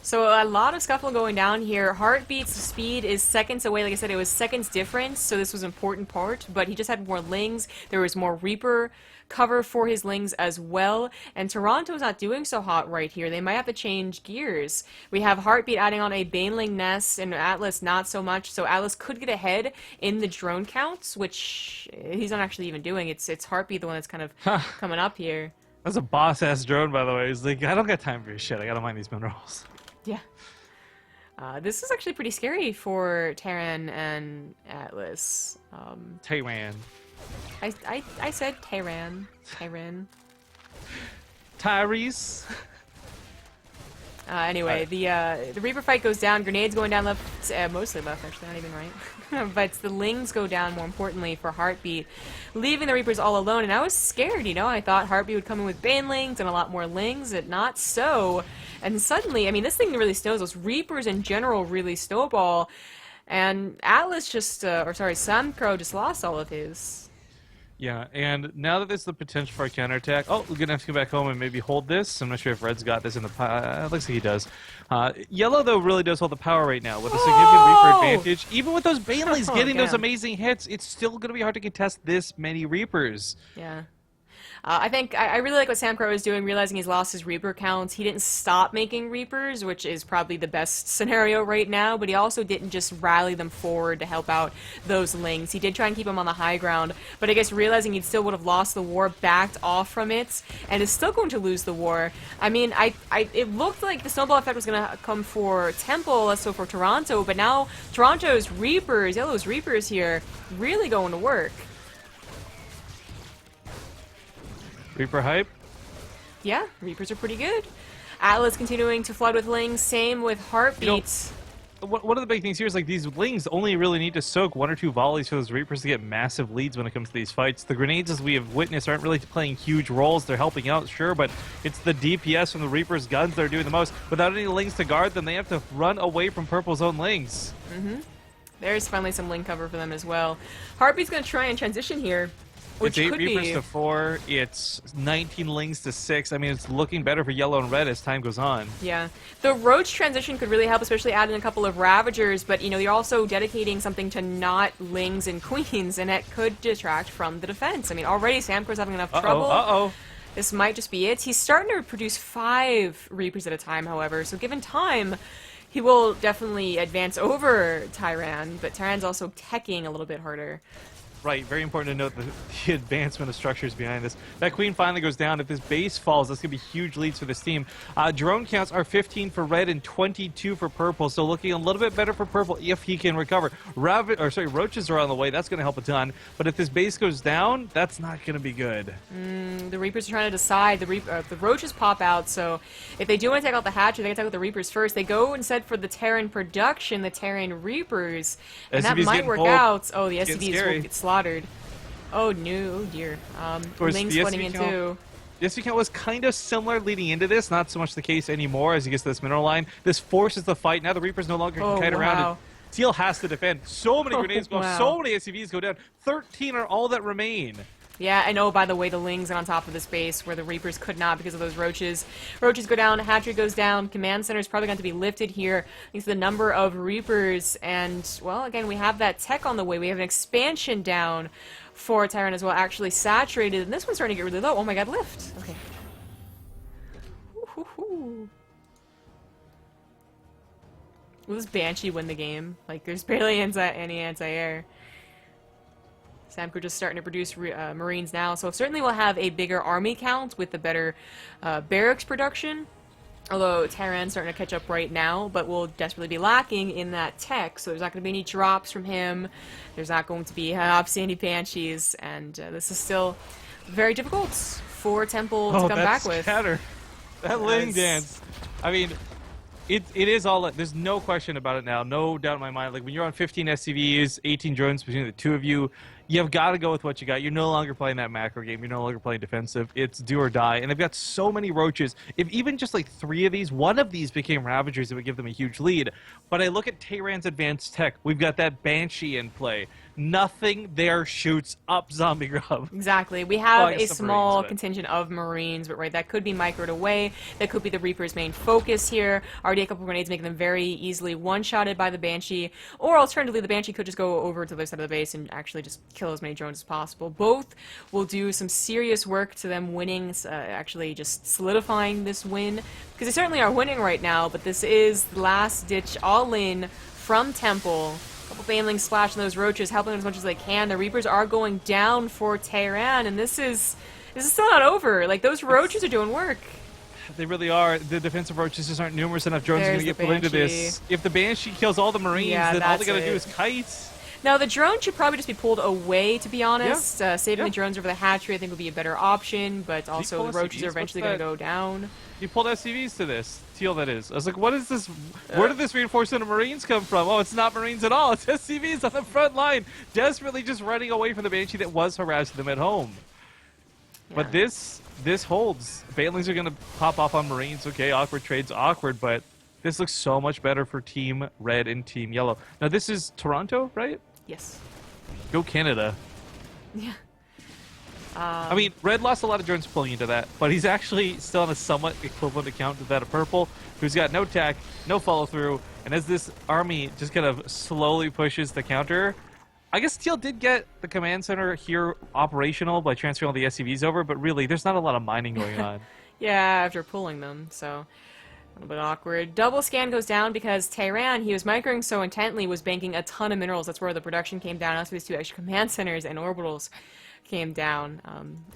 So a lot of scuffle going down here. Heartbeat's speed is seconds away. Like I said, it was seconds difference, so this was an important part. But he just had more Lings. There was more Reaper cover for his Lings as well. And Toronto's not doing so hot right here. They might have to change gears. We have Heartbeat adding on a Baneling Nest, and Atlas not so much. So Atlas could get ahead in the drone counts, which he's not actually even doing. It's Heartbeat the one that's kind of coming up here. That's a boss-ass drone, by the way. He's like, I don't got time for your shit. I gotta mine these minerals. Yeah. This is actually pretty scary for Terran and Atlas. Tehran. I said Terran. Terran. Tyrese. Anyway, the Reaper fight goes down. Grenades going down left, mostly left actually, not even right. But the Lings go down more importantly for Heartbeat, leaving the Reapers all alone. And I was scared, I thought Heartbeat would come in with Banelings and a lot more Lings, but not so. And suddenly, I mean, this thing really snowballs. Reapers in general really snowball. And Atlas just, Samcro just lost all of his. Yeah, and now that there's the potential for a counterattack, we're gonna have to go back home and maybe hold this. I'm not sure if Red's got this in the looks like he does. Yellow, though, really does hold the power right now with a significant Reaper advantage. Even with those Banelings getting those amazing hits, it's still gonna be hard to contest this many Reapers. Yeah. I think I really like what Samcro is doing, realizing he's lost his Reaper counts. He didn't stop making Reapers, which is probably the best scenario right now, but he also didn't just rally them forward to help out those Lings. He did try and keep them on the high ground, but I guess realizing he still would have lost the war, backed off from it, and is still going to lose the war. I mean, it looked like the snowball effect was going to come for Temple, less so for Toronto, but now Toronto's Reapers, Yellow's Reapers here, really going to work. Reaper hype? Yeah, Reapers are pretty good. Atlas continuing to flood with Lings, same with Heartbeat. one of the big things here is like these Lings only really need to soak 1 or 2 volleys for those Reapers to get massive leads when it comes to these fights. The grenades, as we have witnessed, aren't really playing huge roles. They're helping out, sure, but it's the DPS from the Reapers' guns that are doing the most. Without any Lings to guard them, they have to run away from Purple's own Lings. There's finally some Ling cover for them as well. Heartbeat's going to try and transition here. Which It's 8 could Reapers be to 4. It's 19 Lings to 6. I mean, it's looking better for yellow and red as time goes on. Yeah. The Roach transition could really help, especially adding a couple of Ravagers, but, you know, you're also dedicating something to not Lings and Queens, and it could detract from the defense. I mean, already Samcore's having enough trouble. This might just be it. He's starting to produce 5 Reapers at a time, however, so given time, he will definitely advance over Tyran, but Tyran's also teching a little bit harder. Right, very important to note the advancement of structures behind this. That Queen finally goes down. If this base falls, that's going to be huge leads for this team. Drone counts are 15 for red and 22 for purple, so looking a little bit better for purple if he can recover. Roaches are on the way. That's going to help a ton. But if this base goes down, that's not going to be good. The Reapers are trying to decide. The Roaches pop out, so if they do want to take out the Hatcher, they can take out the Reapers first. They go instead for the Terran production, the Terran Reapers, and that might work out. Oh, the SCVs will get slaughtered. Oh no, dear. Ling's splitting in two. The SV count was kind of similar leading into this, not so much the case anymore as he gets to this mineral line. This forces the fight. Now the Reapers no longer can kite around it. Teal has to defend. So many grenades go off, so many SCVs go down. 13 are all that remain. Yeah, I know, by the way, the Lings are on top of this base where the Reapers could not because of those Roaches. Roaches go down, Hatchery goes down, Command Center is probably going to be lifted here thanks to the number of Reapers. And, well, again, we have that tech on the way. We have an expansion down for Tyrant as well, actually saturated. And this one's starting to get really low. Oh my god, lift. Okay. Will this Banshee win the game? Like, there's barely any anti-air. Samco just starting to produce Marines now, so certainly we'll have a bigger army count with the better barracks production. Although Terran's starting to catch up right now, but will desperately be lacking in that tech, so there's not going to be any drops from him. There's not going to be obviously any Banshees, and this is still very difficult for Temple to come back with. Scatter. That Ling dance. I mean, it is all. There's no question about it now. No doubt in my mind. Like when you're on 15 SCVs, 18 drones between the two of you, you've got to go with what you got. You're no longer playing that macro game. You're no longer playing defensive. It's do or die. And they've got so many Roaches. If even just like 3 of these, 1 of these became Ravagers, it would give them a huge lead. But I look at Tehran's advanced tech. We've got that Banshee in play. Nothing there shoots up Zombie Grub. Exactly. We have a small contingent of Marines, but right, that could be microed away. That could be the Reaper's main focus here. Already a couple grenades making them very easily one-shotted by the Banshee. Or alternatively, the Banshee could just go over to the other side of the base and actually just kill as many drones as possible. Both will do some serious work to them winning, actually just solidifying this win. Because they certainly are winning right now, but this is last-ditch all-in from Temple. Couple Banelings splashing those Roaches, helping them as much as they can. The Reapers are going down for Tehran, and this is still not over. Like, those Roaches are doing work. They really are. The defensive Roaches just aren't numerous enough. Drones are going to get pulled into this. If the Banshee kills all the Marines, then all they got to do is kite. Now, the drone should probably just be pulled away, to be honest. Saving the drones over the hatchery, I think, would be a better option, but also the Roaches are eventually going to go down. You pulled SCVs to this. Teal, that is. I was like, what is this? Where did this reinforcement of Marines come from? Oh, it's not Marines at all. It's SCVs on the front line, desperately just running away from the Banshee that was harassing them at home. Yeah. But this holds. Banelings are going to pop off on Marines. Okay, awkward trades, awkward, but this looks so much better for Team Red and Team Yellow. Now, this is Toronto, right? Yes. Go Canada. Yeah. I mean, Red lost a lot of drones pulling into that, but he's actually still on a somewhat equivalent account to that of Purple, who's got no tech, no follow-through, and as this army just kind of slowly pushes the counter, I guess Teal did get the command center here operational by transferring all the SCVs over, but really, there's not a lot of mining going on. Yeah, after pulling them, so a little bit awkward. Double scan goes down because Tehran, he was microing so intently, was banking a ton of minerals. That's where the production came down. That's where these 2 extra command centers and orbitals came down.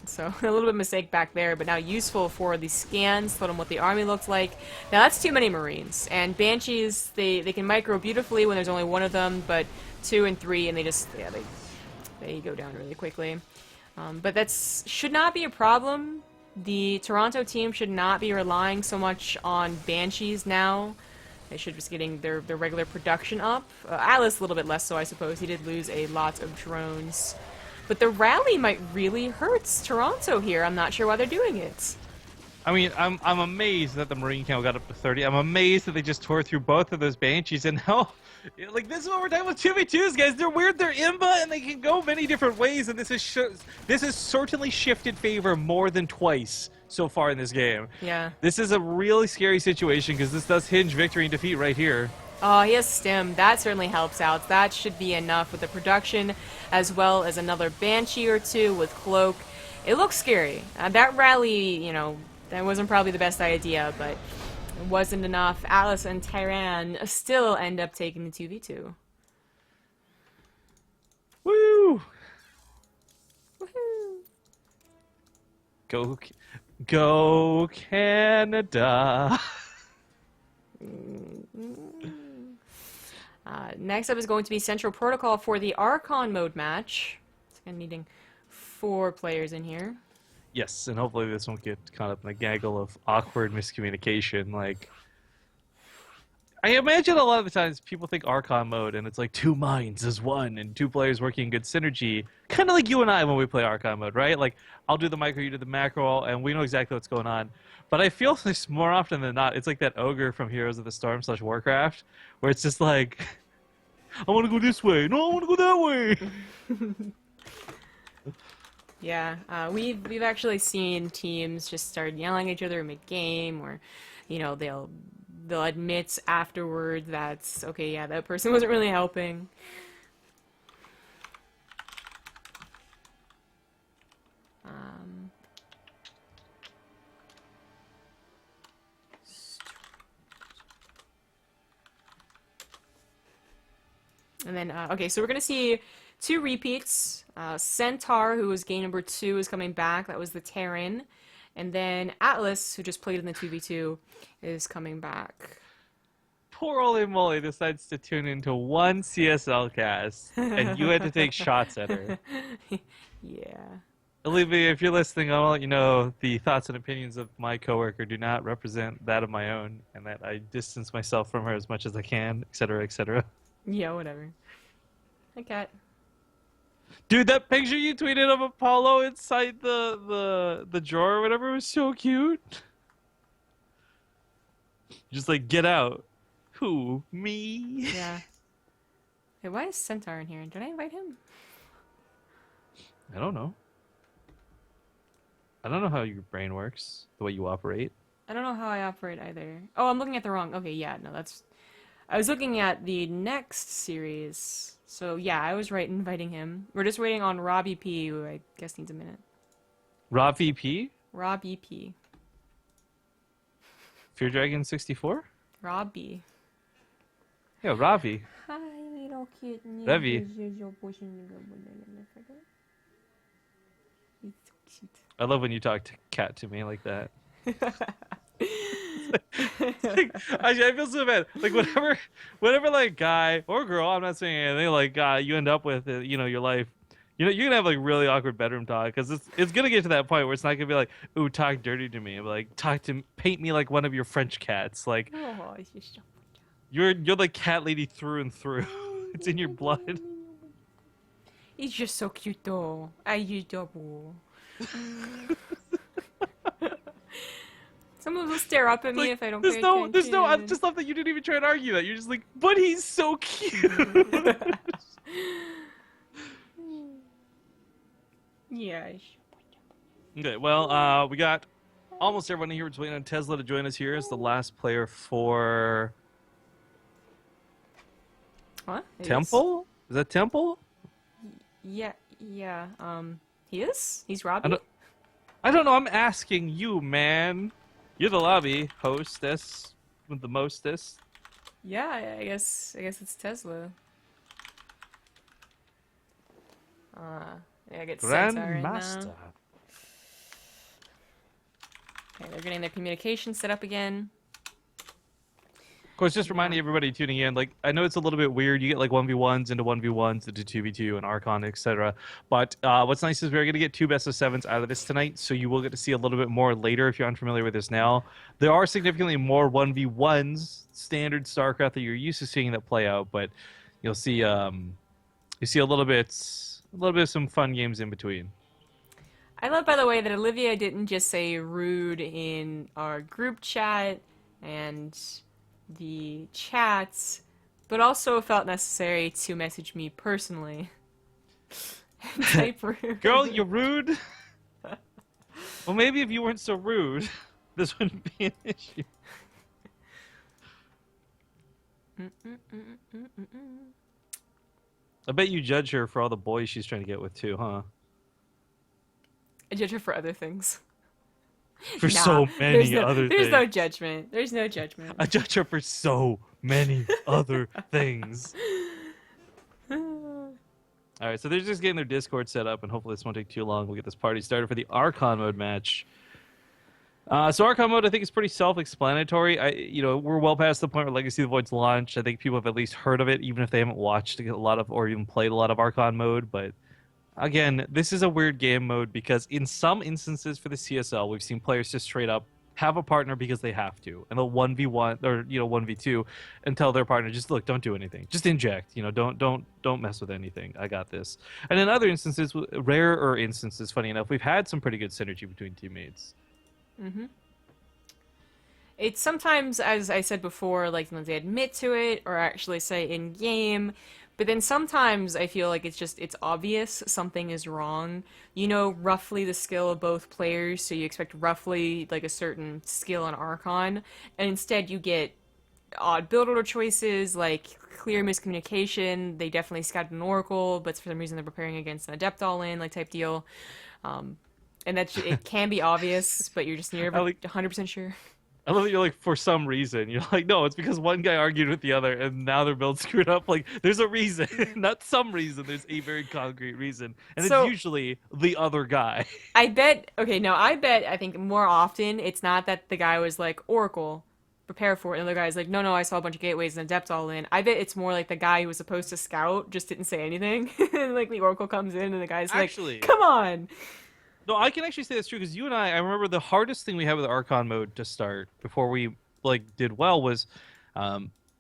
So a little bit of mistake back there, but now useful for the scans, told them what the army looked like. Now that's too many Marines, and Banshees, they can micro beautifully when there's only 1 of them, but 2 and 3, and they just, yeah, they go down really quickly. But that's should not be a problem. The Toronto team should not be relying so much on Banshees now They should just getting their regular production up. Atlas a little bit less so, I suppose. He did lose a lot of drones. But the rally might really hurt Toronto here. I'm not sure why they're doing it. I mean, I'm amazed that the Marine count got up to 30. I'm amazed that they just tore through both of those Banshees, and now, like, this is what we're talking about 2v2s, guys. They're weird, they're imba, and they can go many different ways, and this has certainly shifted favor more than twice so far in this game. Yeah. This is a really scary situation, because this does hinge victory and defeat right here. Oh, he has Stim. That certainly helps out. That should be enough with the production, as well as another Banshee or two with Cloak. It looks scary. That rally, you know, that wasn't probably the best idea, but it wasn't enough. Atlas and Tyran still end up taking the 2v2. Woo! Woohoo! Go Canada! Next up is going to be Central Protocol for the Archon mode match. It's kind of needing 4 players in here. Yes, and hopefully this won't get caught up in a gaggle of awkward miscommunication. Like, I imagine a lot of the times people think Archon mode, and it's like 2 minds as one, and 2 players working in good synergy. Kind of like you and I when we play Archon mode, right? Like, I'll do the micro, you do the macro, and we know exactly what's going on. But I feel this more often than not, it's like that ogre from Heroes of the Storm / Warcraft, where it's just like, I want to go this way. No, I want to go that way. Yeah, we've actually seen teams just start yelling at each other mid-game, or, you know, they'll admit afterwards that's okay. Yeah, that person wasn't really helping. And then okay, so we're gonna see 2 repeats. Centaur, who was game number 2, is coming back. That was the Terran. And then Atlas, who just played in the 2v2, is coming back. Poor Holy Moly decides to tune into one CSL cast, and you had to take shots at her. Yeah. Olivia, if you're listening, I'll let you know the thoughts and opinions of my coworker do not represent that of my own, and that I distance myself from her as much as I can, etc., etc. Yeah, whatever. Hi, Cat. Dude, that picture you tweeted of Apollo inside the drawer or whatever was so cute. Just like, get out. Who? Me? Yeah. Hey, why is Centaur in here? Did I invite him? I don't know. I don't know how your brain works, the way you operate. I don't know how I operate either. Oh, I'm looking at the wrong... Okay, yeah, no, that's... I was looking at the next series. So, yeah, I was right inviting him. We're just waiting on Rob EP, who I guess needs a minute. Rob VP? Rob EP. Fear Dragon 64? Rob B. Yeah, Ravi. Hi, little cute. Ravi. He's so cute. I love when you talk to cat to me like that. I feel so bad. Like whatever, like guy or girl, I'm not saying anything, like you end up with, you know, your life. You know, you're gonna have like really awkward bedroom talk, because it's gonna get to that point where it's not gonna be like, ooh, talk dirty to me, but like paint me like one of your French cats. Like Oh, it's just so you're like cat lady through and through. It's in your blood. He's just so cute, though. I just double. Someone will stare up at me Like, if I don't there's pay no, attention. I just love that you didn't even try to argue that. You're just like, but he's so cute. Yeah. Okay, well, we got almost everyone here. We're just waiting on Tesla to join us here as the last player for What? Temple. Is that Temple? Yeah. He is? He's Robbie? I don't know. I'm asking you, man. You're the lobby hostess with the mostest. Yeah, I guess it's Tesla. Yeah, I get Centaur in now. Grandmaster. Okay, they're getting their communication set up again. Of course, just reminding everybody tuning in, like, I know it's a little bit weird. You get like 1v1s into 1v1s into 2v2 and Archon, etc. But what's nice is we're going to get 2 best of 7s out of this tonight, so you will get to see a little bit more later if you're unfamiliar with this now. There are significantly more 1v1s, standard StarCraft, that you're used to seeing that play out, but you'll see a little bit of some fun games in between. I love, by the way, that Olivia didn't just say rude in our group chat and the chats, but also felt necessary to message me personally. Type rude. Girl, you're rude. Well, maybe if you weren't so rude, this wouldn't be an issue. I bet you judge her for all the boys she's trying to get with too, huh? I judge her for other things. For so many other things. There's no judgment. There's no judgment. I judge her for so many other things. Alright, so they're just getting their Discord set up, and hopefully this won't take too long. We'll get this party started for the Archon mode match. So Archon mode, I think, is pretty self-explanatory. We're well past the point where Legacy of the Void's launched. I think people have at least heard of it, even if they haven't watched a lot of or even played a lot of Archon mode, but again, this is a weird game mode because in some instances for the CSL, we've seen players just straight up have a partner because they have to, and they'll 1v1 or 1v2 and tell their partner, just look, don't do anything, just inject, don't mess with anything. I got this. And in other instances, rarer instances, funny enough, we've had some pretty good synergy between teammates. Mm-hmm. It's sometimes, as I said before, like they admit to it or actually say in game. But then sometimes I feel like it's obvious something is wrong. You know roughly the skill of both players, so you expect roughly like a certain skill on Archon, and instead you get odd build order choices, like clear miscommunication. They definitely scouted an Oracle, but for some reason they're preparing against an Adept all-in, like type deal. And it can be obvious, but you're just never 100% sure. I love that you're like, for some reason. You're like, no, it's because one guy argued with the other, and now their build screwed up. Like, there's a reason. Not some reason. There's a very concrete reason. And it's usually the other guy. I think more often it's not that the guy was like, Oracle, prepare for it. And the other guy's like, no, I saw a bunch of gateways and Adept all in. I bet it's more like the guy who was supposed to scout just didn't say anything. And like the Oracle comes in, and the guy's like, come on. No, I can actually say that's true, because you and I remember the hardest thing we had with Archon mode to start before we did well was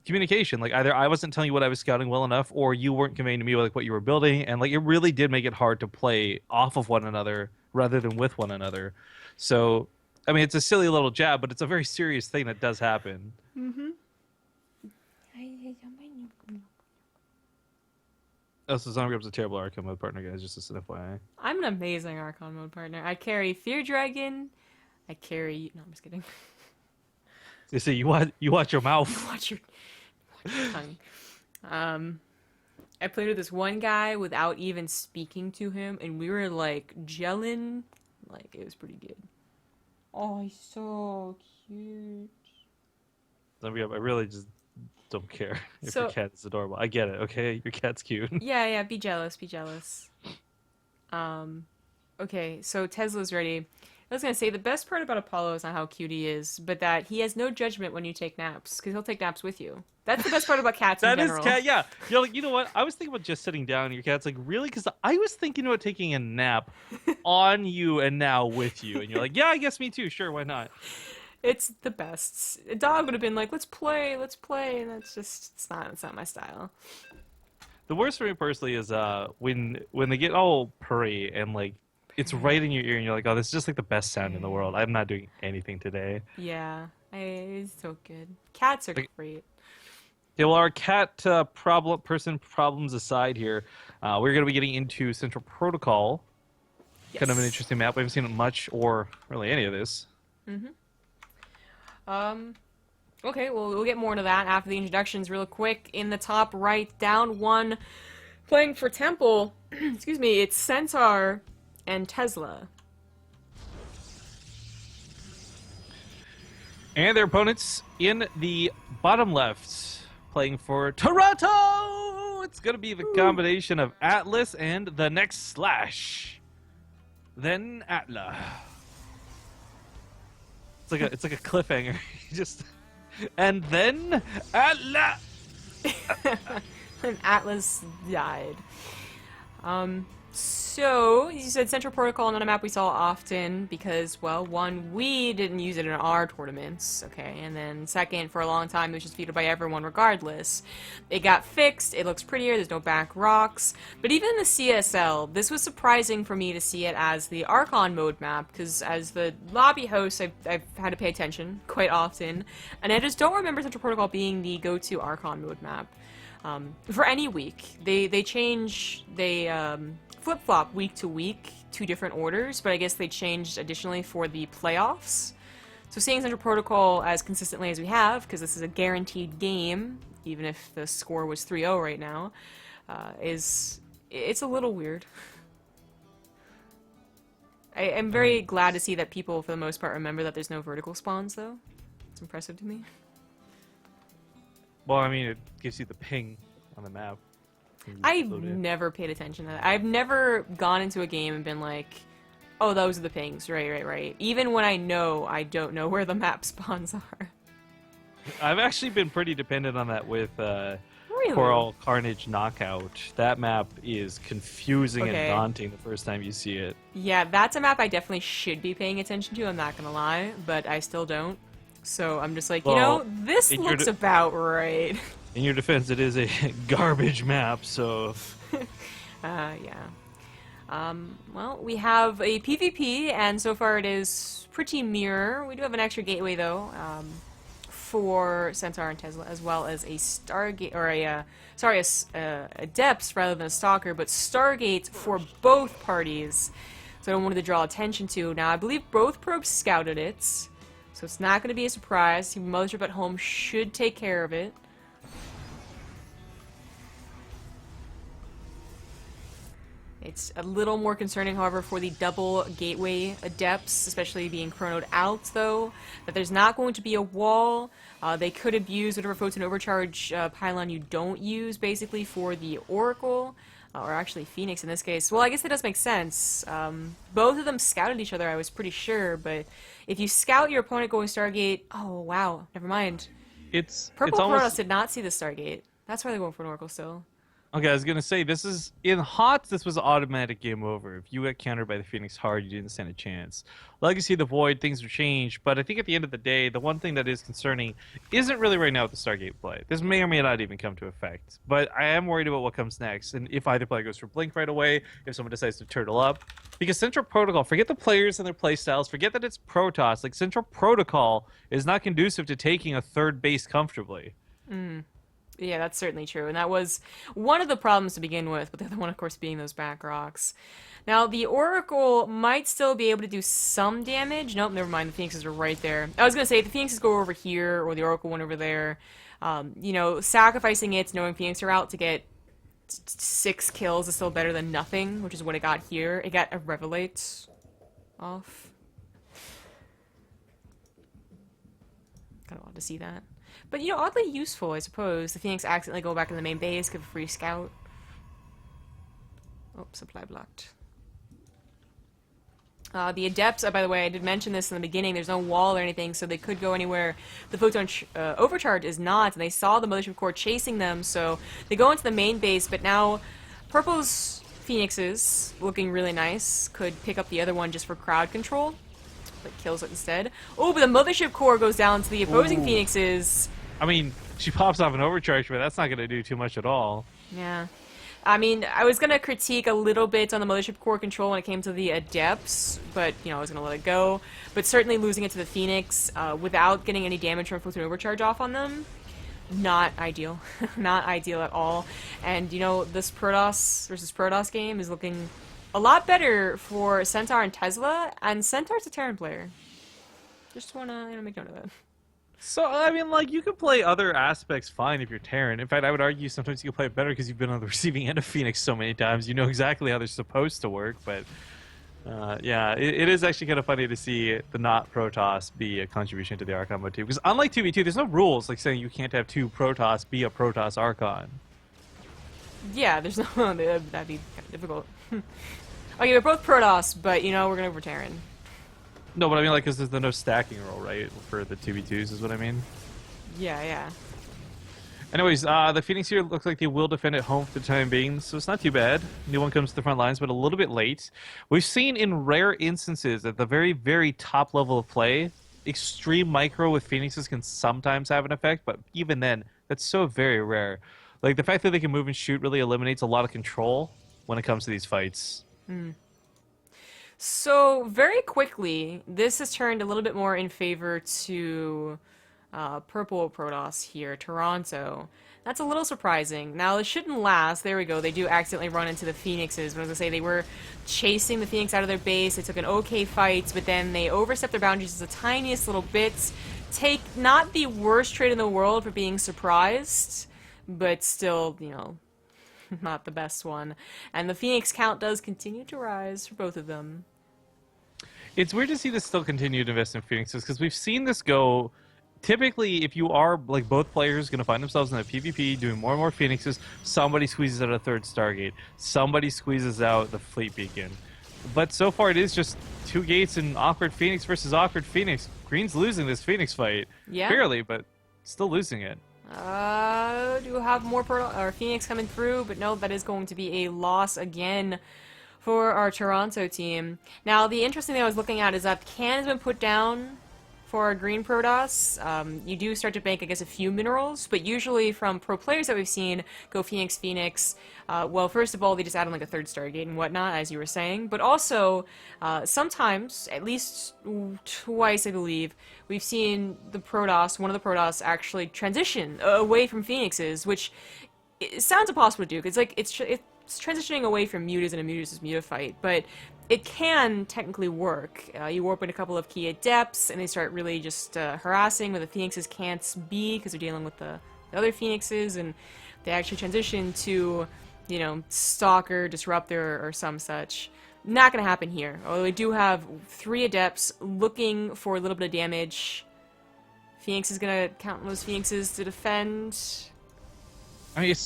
communication. Like, either I wasn't telling you what I was scouting well enough, or you weren't conveying to me what you were building, and it really did make it hard to play off of one another rather than with one another. So, I mean, it's a silly little jab, but it's a very serious thing that does happen. Mm-hmm. Oh, so Zombie Grub's a terrible Archon mode partner, guys, just an FYI. I'm an amazing Archon mode partner. I carry Fear Dragon. No, I'm just kidding. You see, you watch your mouth. Watch your tongue. I played with this one guy without even speaking to him, and we were like gelling. Like, it was pretty good. Oh, he's so cute. Zombie Grub, I really just don't care if your cat is adorable. I get it, okay? Your cat's cute. Yeah, be jealous. Okay, so Tesla's ready. I was gonna say, the best part about Apollo is not how cute he is, but that he has no judgment when you take naps, because he'll take naps with you. That's the best part about cats in general. That is cat, yeah. You're like, you know what? I was thinking about just sitting down, and your cat's like, really? Because I was thinking about taking a nap on you and now with you. And you're like, yeah, I guess me too. Sure, why not? It's the best. A dog would have been like, let's play, and it's not my style. The worst for me personally is when they get all purry and like it's right in your ear, and you're like, oh, this is just like the best sound in the world. I'm not doing anything today. Yeah, it's so good. Cats are great. Yeah, well, our cat problems aside here, we're going to be getting into Central Protocol. Yes. Kind of an interesting map. We haven't seen much or really any of this. Mm-hmm. Okay, well, we'll get more into that after the introductions real quick. In the top right, down one, playing for Temple, excuse me, it's Centaur and Tesla. And their opponents in the bottom left, playing for Toronto! It's going to be the combination of Atlas and the next Slash. Then Atla. It's like a cliffhanger. And then And Atlas died. So, you said Central Protocol, not a map we saw often because, well, one, we didn't use it in our tournaments, okay, and then second, for a long time, it was just viewed by everyone regardless. It got fixed, it looks prettier, there's no back rocks, but even in the CSL, this was surprising for me to see it as the Archon mode map, because as the lobby host, I've had to pay attention quite often, and I just don't remember Central Protocol being the go-to Archon mode map. For any week. They flip-flop week to week, 2 different orders, but I guess they changed additionally for the playoffs. So seeing Central Protocol as consistently as we have, because this is a guaranteed game, even if the score was 3-0 right now, it's a little weird. I'm very glad to see that people, for the most part, remember that there's no vertical spawns, though. It's impressive to me. well, I mean, it gives you the ping on the map. I've never paid attention to that. I've never gone into a game and been like, oh, those are the pings. Right. Even when I know, I don't know where the map spawns are. I've actually been pretty dependent on that with Really? Coral Carnage Knockout. That map is confusing Okay. and daunting the first time you see it. Yeah, that's a map I definitely should be paying attention to, I'm not gonna lie, but I still don't. So I'm just like, Well, this in your looks about right. In your defense, it is a garbage map, so... Yeah. Well, we have a PvP, and so far it is pretty mirror. We do have an extra gateway, though, for Centaur and Tesla, as well as a Stargate, or a Depths rather than a Stalker, but Stargate for both parties. So I wanted to draw attention to. Now, I believe both probes scouted it, so it's not going to be a surprise. Team Mothership at home should take care of it. It's a little more concerning, however, for the double gateway adepts, especially being chronoed out, though, that there's not going to be a wall. They could abuse whatever photon overcharge pylon you don't use, basically, for the Oracle, or actually Phoenix in this case. Well, I guess that does make sense. Both of them scouted each other, I was pretty sure, but if you scout your opponent going Stargate... Oh, wow, never mind. Purple Protoss did not see the Stargate. That's why they're going for an Oracle still. Okay, I was gonna say, this is... In HOTS, this was automatic game over. If you got countered by the Phoenix hard, you didn't stand a chance. Legacy of the Void, things have changed, but I think at the end of the day, the one thing that is concerning isn't really right now with the Stargate play. This may or may not even come to effect, but I am worried about what comes next, and if either player goes for Blink right away, if someone decides to turtle up. Because Central Protocol, forget the players and their playstyles, forget that it's Protoss, like, Central Protocol is not conducive to taking a third base comfortably. Yeah, that's certainly true, and that was one of the problems to begin with, but the other one, of course, being those back rocks. Now, the Oracle might still be able to do some damage. Nope, never mind, the Phoenixes are right there. I was going to say, if the Phoenixes go over here, or the Oracle went over there, sacrificing it, knowing Phoenix are out to get 6 kills is still better than nothing, which is what it got here. It got a Revelate off. Kind of odd to see that. But, oddly useful, I suppose. The Phoenix accidentally go back to the main base, give a free scout. Oh, supply blocked. The Adepts, by the way, I did mention this in the beginning, there's no wall or anything, so they could go anywhere. The Photon Overcharge is not, and they saw the Mothership Core chasing them, so they go into the main base, but now Purple's Phoenixes, looking really nice, could pick up the other one just for crowd control. But kills it instead. Oh, but the Mothership Core goes down to the opposing Phoenixes. I mean, she pops off an overcharge, but that's not going to do too much at all. Yeah. I mean, I was going to critique a little bit on the Mothership Core control when it came to the Adepts, but, I was going to let it go. But certainly losing it to the Phoenix without getting any damage from Photon Overcharge off on them, not ideal. Not ideal at all. And, this Protoss versus Protoss game is looking a lot better for Centaur and Tesla, and Centaur's a Terran player. Just want to make note of that. So, I mean, you can play other aspects fine if you're Terran. In fact, I would argue sometimes you can play it better because you've been on the receiving end of Phoenix so many times. You know exactly how they're supposed to work, but... yeah, it is actually kind of funny to see the not Protoss be a contribution to the Archon mode too. Because unlike 2v2, there's no rules like saying you can't have 2 Protoss be a Protoss Archon. Yeah, there's no... that'd be kind of difficult. Okay, we're both Protoss, but, we're going to over Terran. No, but I mean, because there's no stacking rule, right, for the 2v2s is what I mean. Yeah, yeah. Anyways, the Phoenix here looks like they will defend at home for the time being, so it's not too bad. New one comes to the front lines, but a little bit late. We've seen in rare instances at the very, very top level of play, extreme micro with Phoenixes can sometimes have an effect, but even then, that's so very rare. Like, the fact that they can move and shoot really eliminates a lot of control when it comes to these fights. So, very quickly, this has turned a little bit more in favor to Purple Protoss here, Toronto. That's a little surprising. Now, this shouldn't last. There we go. They do accidentally run into the Phoenixes. But as I say, they were chasing the Phoenix out of their base. They took an okay fight, but then they overstepped their boundaries just the tiniest little bit. Take not the worst trade in the world for being surprised, but still, you know, not the best one. And the Phoenix count does continue to rise for both of them. It's weird to see this still continue to invest in Phoenixes, because we've seen this go. Typically, if you are, like, both players going to find themselves in a PvP doing more and more Phoenixes, somebody squeezes out a third Stargate. Somebody squeezes out the Fleet Beacon. But so far, it is just two gates and awkward Phoenix versus awkward Phoenix. Green's losing this Phoenix fight. Yeah. Barely, but still losing it. Do have more Phoenix coming through, but no, that is going to be a loss again for our Toronto team. Now, the interesting thing I was looking at is that the can has been put down for our green Protoss. You do start to bank, I guess, a few minerals, but usually from pro players that we've seen go Phoenix, Phoenix, well, first of all, they just add on like a third Stargate and whatnot, as you were saying, but also, sometimes, at least twice, I believe, we've seen the Protoss, one of the Protoss, actually transition away from Phoenixes, which it sounds impossible to do, because like, it's transitioning away from mutas in a mutas muta fight, but it can technically work. You warp in a couple of key adepts, and they start really just harassing where the Phoenixes can't be, because they're dealing with the other Phoenixes, and they actually transition to, you know, Stalker, Disruptor, or some such. Not gonna happen here. Although we do have 3 adepts looking for a little bit of damage. Phoenix is gonna count on those Phoenixes to defend. I mean,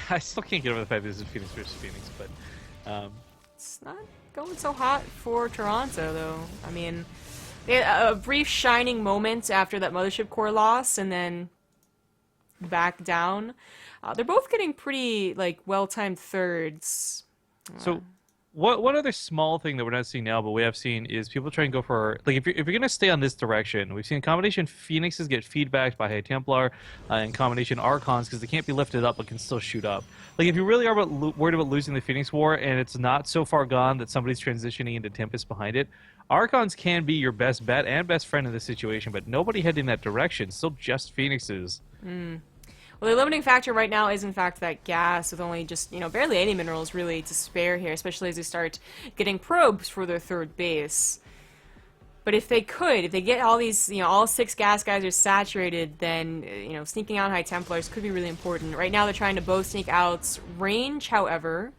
I still can't get over the fact that this is Phoenix versus Phoenix, but It's not going so hot for Toronto, though. I mean, they had a brief shining moment after that Mothership Core loss, and then back down. They're both getting pretty, like, well-timed thirds. So, one other small thing that we're not seeing now, but we have seen, is people try and go for, like, if you're going to stay on this direction, we've seen combination Phoenixes get feedbacked by High Templar, and combination Archons, because they can't be lifted up but can still shoot up. Like, if you really are worried about losing the Phoenix War, and it's not so far gone that somebody's transitioning into Tempest behind it, Archons can be your best bet and best friend in this situation, but nobody heading that direction, still just Phoenixes. Well, the limiting factor right now is, in fact, that gas, with only just, you know, barely any minerals, really, to spare here, especially as they start getting probes for their third base. But if they get all these, you know, all 6 gas guys are saturated, then, you know, sneaking out High Templars could be really important. Right now, they're trying to both sneak out range, however,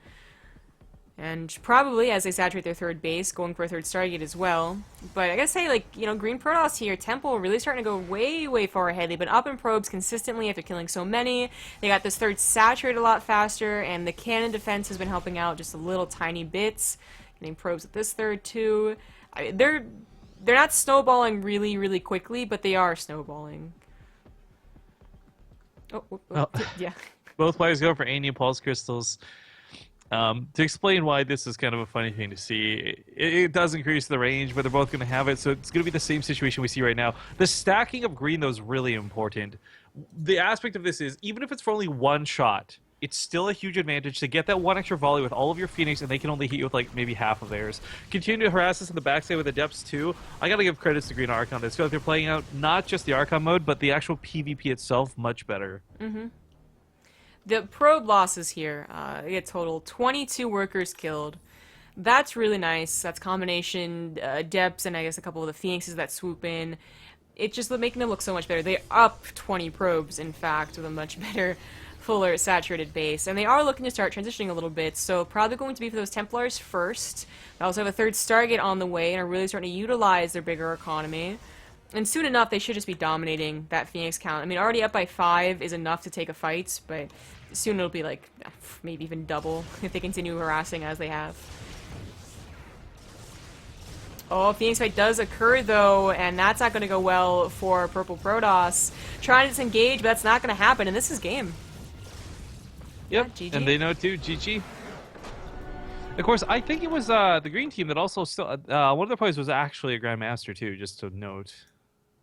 and probably, as they saturate their third base, going for a third Stargate as well. But I gotta say, like, you know, Green Protoss here, Temple really starting to go way, way far ahead. They've been up in probes consistently after killing so many. They got this third saturated a lot faster, and the cannon defense has been helping out just a little tiny bits. Getting probes at this third, too. I mean, they're not snowballing really, really quickly, but they are snowballing. Yeah. Both players go for Ania Pulse Crystals. To explain why this is kind of a funny thing to see, it does increase the range, but they're both going to have it, so it's going to be the same situation we see right now. The stacking of green, though, is really important. The aspect of this is, even if it's for only one shot, it's still a huge advantage to get that one extra volley with all of your Phoenix, and they can only hit you with, like, maybe half of theirs. Continue to harass us in the backside with the depths, too. I gotta give credits to Green Archon. I feel like they're playing out not just the Archon mode, but the actual PvP itself much better. The probe losses here, they get total 22 workers killed. That's really nice. That's combination depths and I guess a couple of the Phoenixes that swoop in. It's just making them look so much better. They up 20 probes, in fact, with a much better, fuller, saturated base. And they are looking to start transitioning a little bit, so probably going to be for those Templars first. They also have a third Stargate on the way and are really starting to utilize their bigger economy. And soon enough, they should just be dominating that Phoenix count. I mean, already up by 5 is enough to take a fight, but soon it'll be like, maybe even double if they continue harassing as they have. Oh, Phoenix fight does occur though, and that's not going to go well for Purple Protoss. Trying to disengage, but that's not going to happen, and this is game. Yep, Yeah, GG. and they know too. GG. Of course, I think it was the green team that also still one of their players was actually a grandmaster too. Just to note,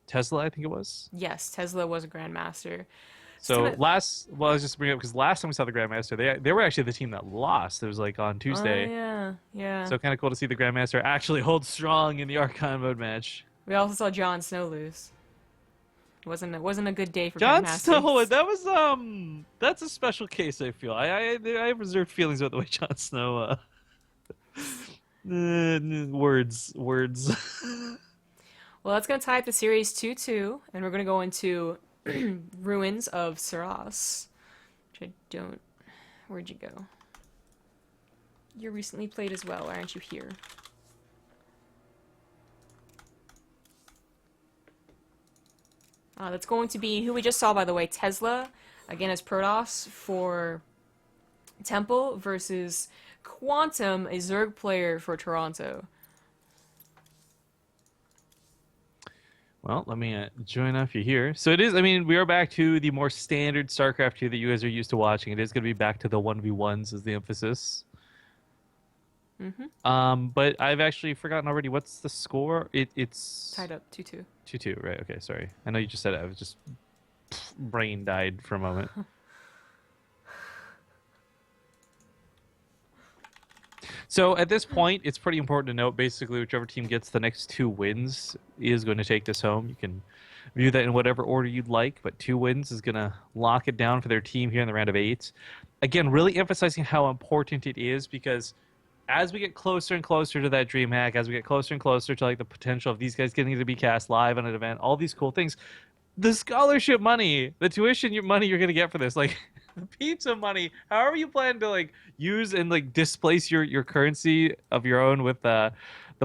Tesla, I think it was. Yes, Tesla was a Grandmaster. So last, well, I was just bringing up because last time we saw the grandmaster, they were actually the team that lost. It was like on Tuesday. Oh, yeah, yeah. So kind of cool to see the grandmaster actually hold strong in the Archon mode match. We also saw Jon Snow lose. It wasn't a good day for Jon Grandmasters. Snow, that was that's a special case. I feel I have reserved feelings about the way Jon Snow. Words. Well, that's going to tie up the series 2-2, and we're going to go into Ruins of Saras. Which I don't... Where'd you go? You recently played as well, aren't you here? That's going to be who we just saw, by the way, Tesla, again as Protoss for Temple versus Quantum, a Zerg player for Toronto. Well, let me join off you here. So it is, I mean, we are back to the more standard StarCraft 2 that you guys are used to watching. It is going to be back to the 1v1s as the emphasis. But I've actually forgotten already. What's the score? It's Tied up 2-2. 2-2, right? Okay, sorry. I know you just said it. I was just brain died for a moment. So at this point, it's pretty important to note, basically, whichever team gets the next 2 wins is going to take this home. You can view that in whatever order you'd like, but 2 wins is going to lock it down for their team here in the round of 8. Again, really emphasizing how important it is, because as we get closer and closer to that dream hack, as we get closer and closer to like the potential of these guys getting to be cast live on an event, all these cool things, the scholarship money, the tuition money you're going to get for this, like the pizza money, however you plan to like use and like displace your currency of your own with the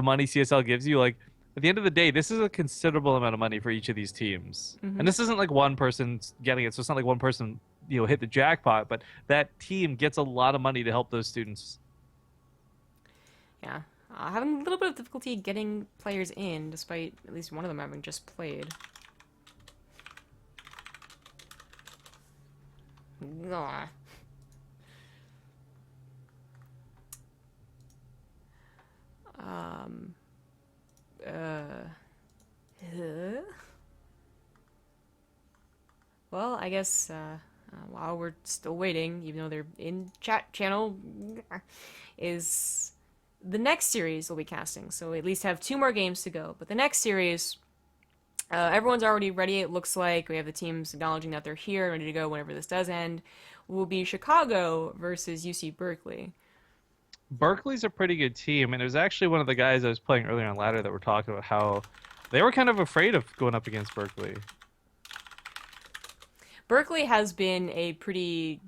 money CSL gives you, like at the end of the day, this is a considerable amount of money for each of these teams. And this isn't like one person getting it, so it's not like one person, hit the jackpot, but that team gets a lot of money to help those students. Yeah. Having a little bit of difficulty getting players in, despite at least one of them having just played. Ugh. Well, I guess while we're still waiting, even though they're in chat channel, is the next series we'll be casting. So we at least have 2 more games to go. But the next series, everyone's already ready, it looks like. We have the teams acknowledging that they're here, ready to go whenever this does end. Will be Chicago versus UC Berkeley. Berkeley's a pretty good team, and it was actually one of the guys I was playing earlier on ladder that were talking about how they were kind of afraid of going up against Berkeley. Berkeley has been a pretty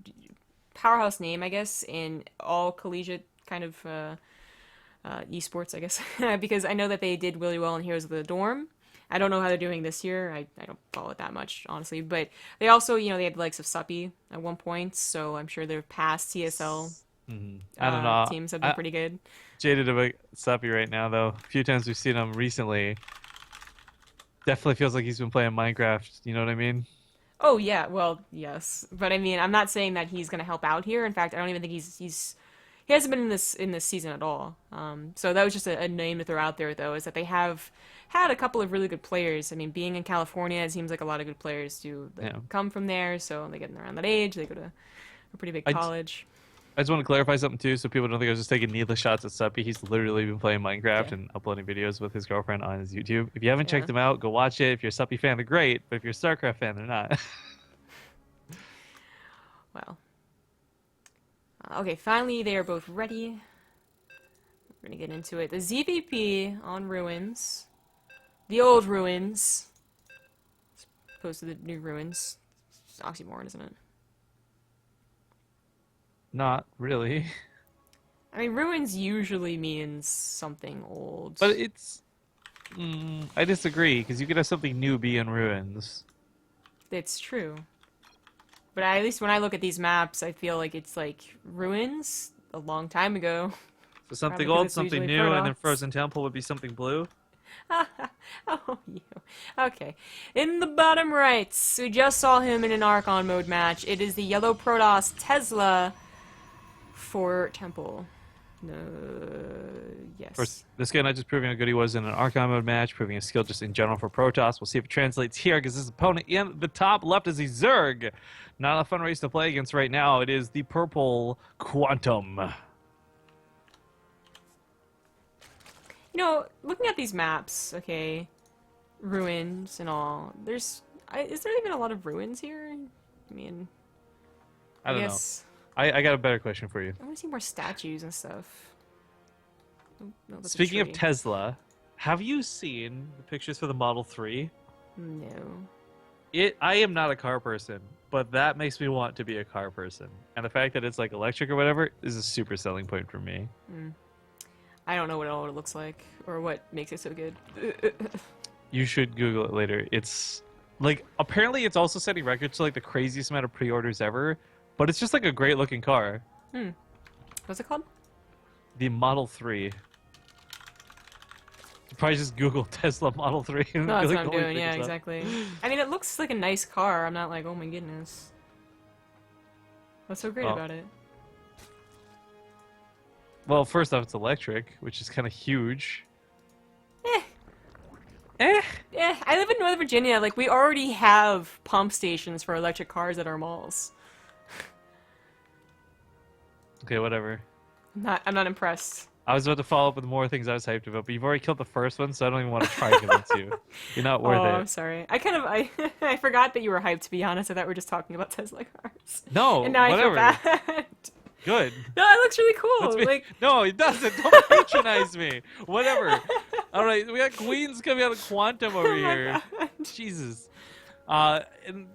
powerhouse name, I guess, in all collegiate kind of esports, I guess, because I know that they did really well in Heroes of the Dorm. I don't know how they're doing this year. I don't follow it that much, honestly. But they also, they had the likes of Suppy at one point, so I'm sure their past CSL I don't know. teams have been pretty good. Jaded about Suppy right now, though. A few times we've seen him recently. Definitely feels like he's been playing Minecraft. You know what I mean? Oh yeah, well yes, but I mean I'm not saying that he's gonna help out here. In fact, I don't even think he hasn't been in this season at all. So that was just a name to throw out there, though, is that they have had a couple of really good players. I mean, being in California, it seems like a lot of good players do come from there. So they get around that age, they go to a pretty big college. I just want to clarify something too, so people don't think I was just taking needless shots at Suppy. He's literally been playing Minecraft and uploading videos with his girlfriend on his YouTube. If you haven't checked him out, go watch it. If you're a Suppy fan, they're great. But if you're a StarCraft fan, they're not. Well. Okay, finally they are both ready. We're gonna get into it. The ZVP on Ruins. The old Ruins. As opposed to the new Ruins. It's an oxymoron, isn't it? Not really. I mean, Ruins usually means something old. But it's... I disagree, because you could have something new be in Ruins. It's true. But at least when I look at these maps, I feel like it's like Ruins a long time ago. So something Probably 'cause old, it's something usually new, and then Protoss. Frozen Temple would be something blue. Oh, you. Okay. In the bottom right, we just saw him in an Archon mode match. It is the yellow Protoss Tesla for Temple. First, Yes. this guy not just proving how good he was in an Archon mode match, proving his skill just in general for Protoss. We'll see if it translates here, because his opponent in the top left is a Zerg. Not a fun race to play against right now. It is the purple Quantum. You know, looking at these maps, okay, ruins and all, is there even a lot of ruins here? I mean, I don't guess know. I got a better question for you. I want to see more statues and stuff. Oh, no, that's a Speaking of tree. Tesla, have you seen the pictures for the Model 3? No. I am not a car person, but that makes me want to be a car person. And the fact that it's like electric or whatever is a super selling point for me. I don't know what all it looks like or what makes it so good. You should Google it later. It's like, apparently it's also setting records to like the craziest amount of pre-orders ever, but it's just like a great looking car. What's it called? The Model 3. You probably just Google Tesla Model 3. And No, that's be what like, I'm "Holy doing. shit, Yeah, it's up." exactly. I mean, it looks like a nice car. I'm not like, oh my goodness. What's so great Well, about it? Well, first off, it's electric, which is kind of huge. Yeah, I live in Northern Virginia. Like, we already have pump stations for electric cars at our malls. Okay, whatever. I'm not impressed. I was about to follow up with more things I was hyped about, but you've already killed the first one, so I don't even want to try to convince you. You're not worth Oh, I'm it. sorry. I forgot that you were hyped, to be honest. I thought we were just talking about Tesla cars. No, And now whatever. I feel bad. Good. No, it looks really cool. Like, No, it doesn't. Don't patronize me. Whatever. All right, we got queens coming out of Quantum over oh my here. God. Jesus. And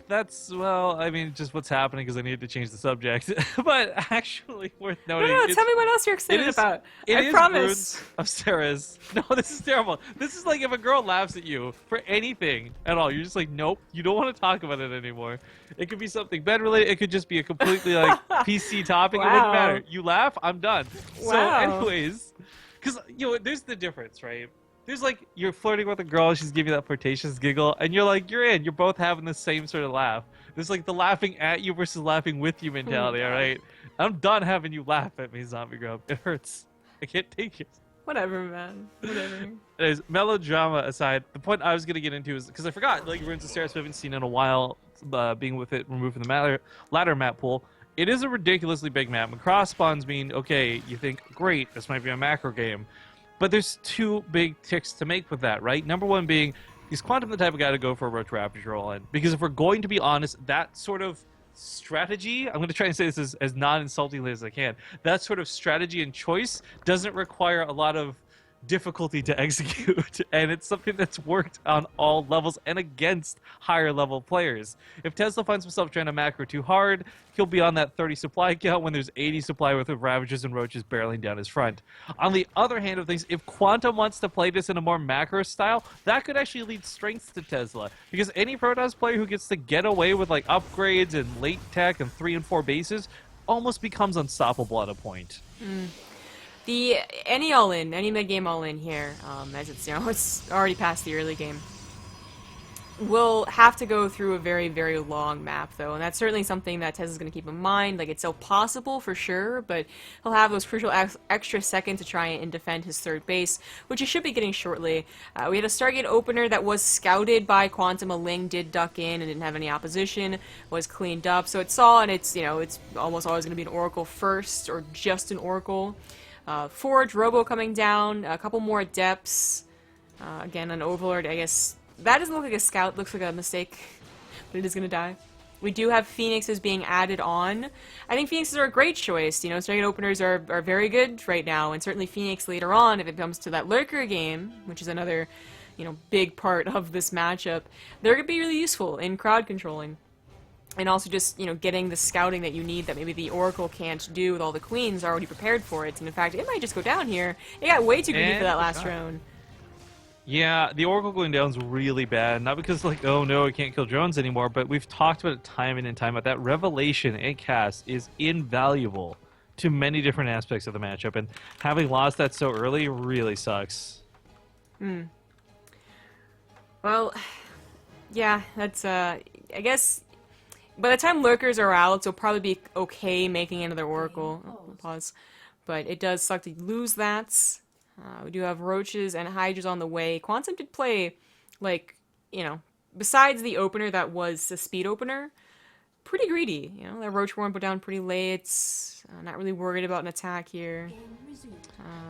that's, well, I mean, just what's happening because I needed to change the subject. But actually worth No, noting. no, it's- tell me what else you're excited about. I is promise. runes of Sarah's. No, this is terrible. This is like if a girl laughs at you for anything at all, you're just like, nope, you don't want to talk about it anymore. It could be something bed related. It could just be a completely like PC topic. It wouldn't Wow. matter. You laugh, I'm done. So, Wow. anyways, because there's the difference, right? There's like you're flirting with a girl, she's giving you that flirtatious giggle, and you're like, you're in. You're both having the same sort of laugh. There's like the laughing at you versus laughing with you mentality. All right, I'm done having you laugh at me, Zombie Grub. It hurts. I can't take it. Whatever, man. Whatever. Anyways, melodrama aside, the point I was gonna get into is because I forgot, like Runes of Sarah's we haven't seen in a while, being with it removed from the ladder map pool. It is a ridiculously big map. And cross spawns mean, okay, you think, great, this might be a macro game. But there's two big ticks to make with that, right? Number one being, is Quantum the type of guy to go for a Roach Ravager all in? Because if we're going to be honest, that sort of strategy, I'm going to try and say this as non-insultingly as I can, that sort of strategy and choice doesn't require a lot of difficulty to execute, and it's something that's worked on all levels and against higher level players. If Tesla finds himself trying to macro too hard, he'll be on that 30 supply count when there's 80 supply worth of Ravagers and Roaches barreling down his front. On the other hand of things, if Quantum wants to play this in a more macro style, that could actually lead strengths to Tesla, because any Protoss player who gets to get away with like upgrades and late tech and 3 and 4 bases almost becomes unstoppable at a point. Any mid game all in here, as it's it's already past the early game. We'll have to go through a very, very long map though, and that's certainly something that Tesla's going to keep in mind. Like, it's still possible for sure, but he'll have those crucial extra seconds to try and defend his third base, which he should be getting shortly. We had a Stargate opener that was scouted by Quantum. A Ling did duck in and didn't have any opposition, was cleaned up, so it saw, and it's it's almost always going to be an Oracle first or just an Oracle. Forge, Robo coming down, a couple more Depths, again an Overlord. I guess that doesn't look like a scout, looks like a mistake, but it is going to die. We do have Phoenixes being added on. I think Phoenixes are a great choice. Stargate openers are very good right now, and certainly Phoenix later on, if it comes to that Lurker game, which is another big part of this matchup, they're going to be really useful in crowd controlling. And also just, getting the scouting that you need that maybe the Oracle can't do with all the queens already prepared for it. And in fact, it might just go down here. It got way too greedy for that last round. Yeah, the Oracle going down is really bad. Not because, like, oh no, I can't kill drones anymore, but we've talked about it time in and time out. That Revelation and cast is invaluable to many different aspects of the matchup, and having lost that so early really sucks. Well, yeah, that's, I guess, by the time Lurkers are out, it'll probably be okay making another Oracle. Oh, pause. But it does suck to lose that. We do have Roaches and Hydras on the way. Quantum did play, like, you know, besides the opener that was a speed opener, pretty greedy. You know, that Roach Worm put down pretty late. Not really worried about an attack here.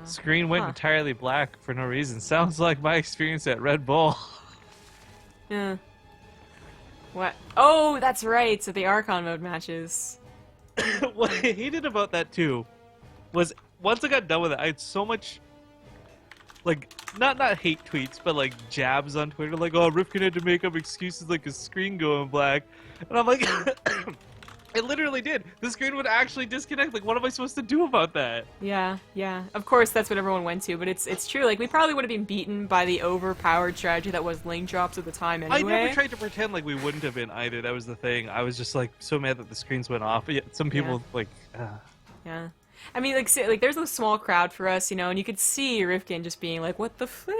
Screen went entirely black for no reason. Sounds like my experience at Red Bull. Yeah. What? Oh, that's right. So the Archon mode matches. What I hated about that too was once I got done with it, I had so much, like, not hate tweets, but like jabs on Twitter, like, oh, Rifkin had to make up excuses like his screen going black, and I'm like, it literally did. The screen would actually disconnect. Like, what am I supposed to do about that? Yeah, yeah. Of course, that's what everyone went to, but it's true. Like, we probably would have been beaten by the overpowered strategy that was link drops at the time anyway. I never tried to pretend like we wouldn't have been either. That was the thing. I was just like so mad that the screens went off. But yeah, some people like. Yeah. I mean, like there's a small crowd for us, you know, and you could see Rifkin just being like, "What the fuck?"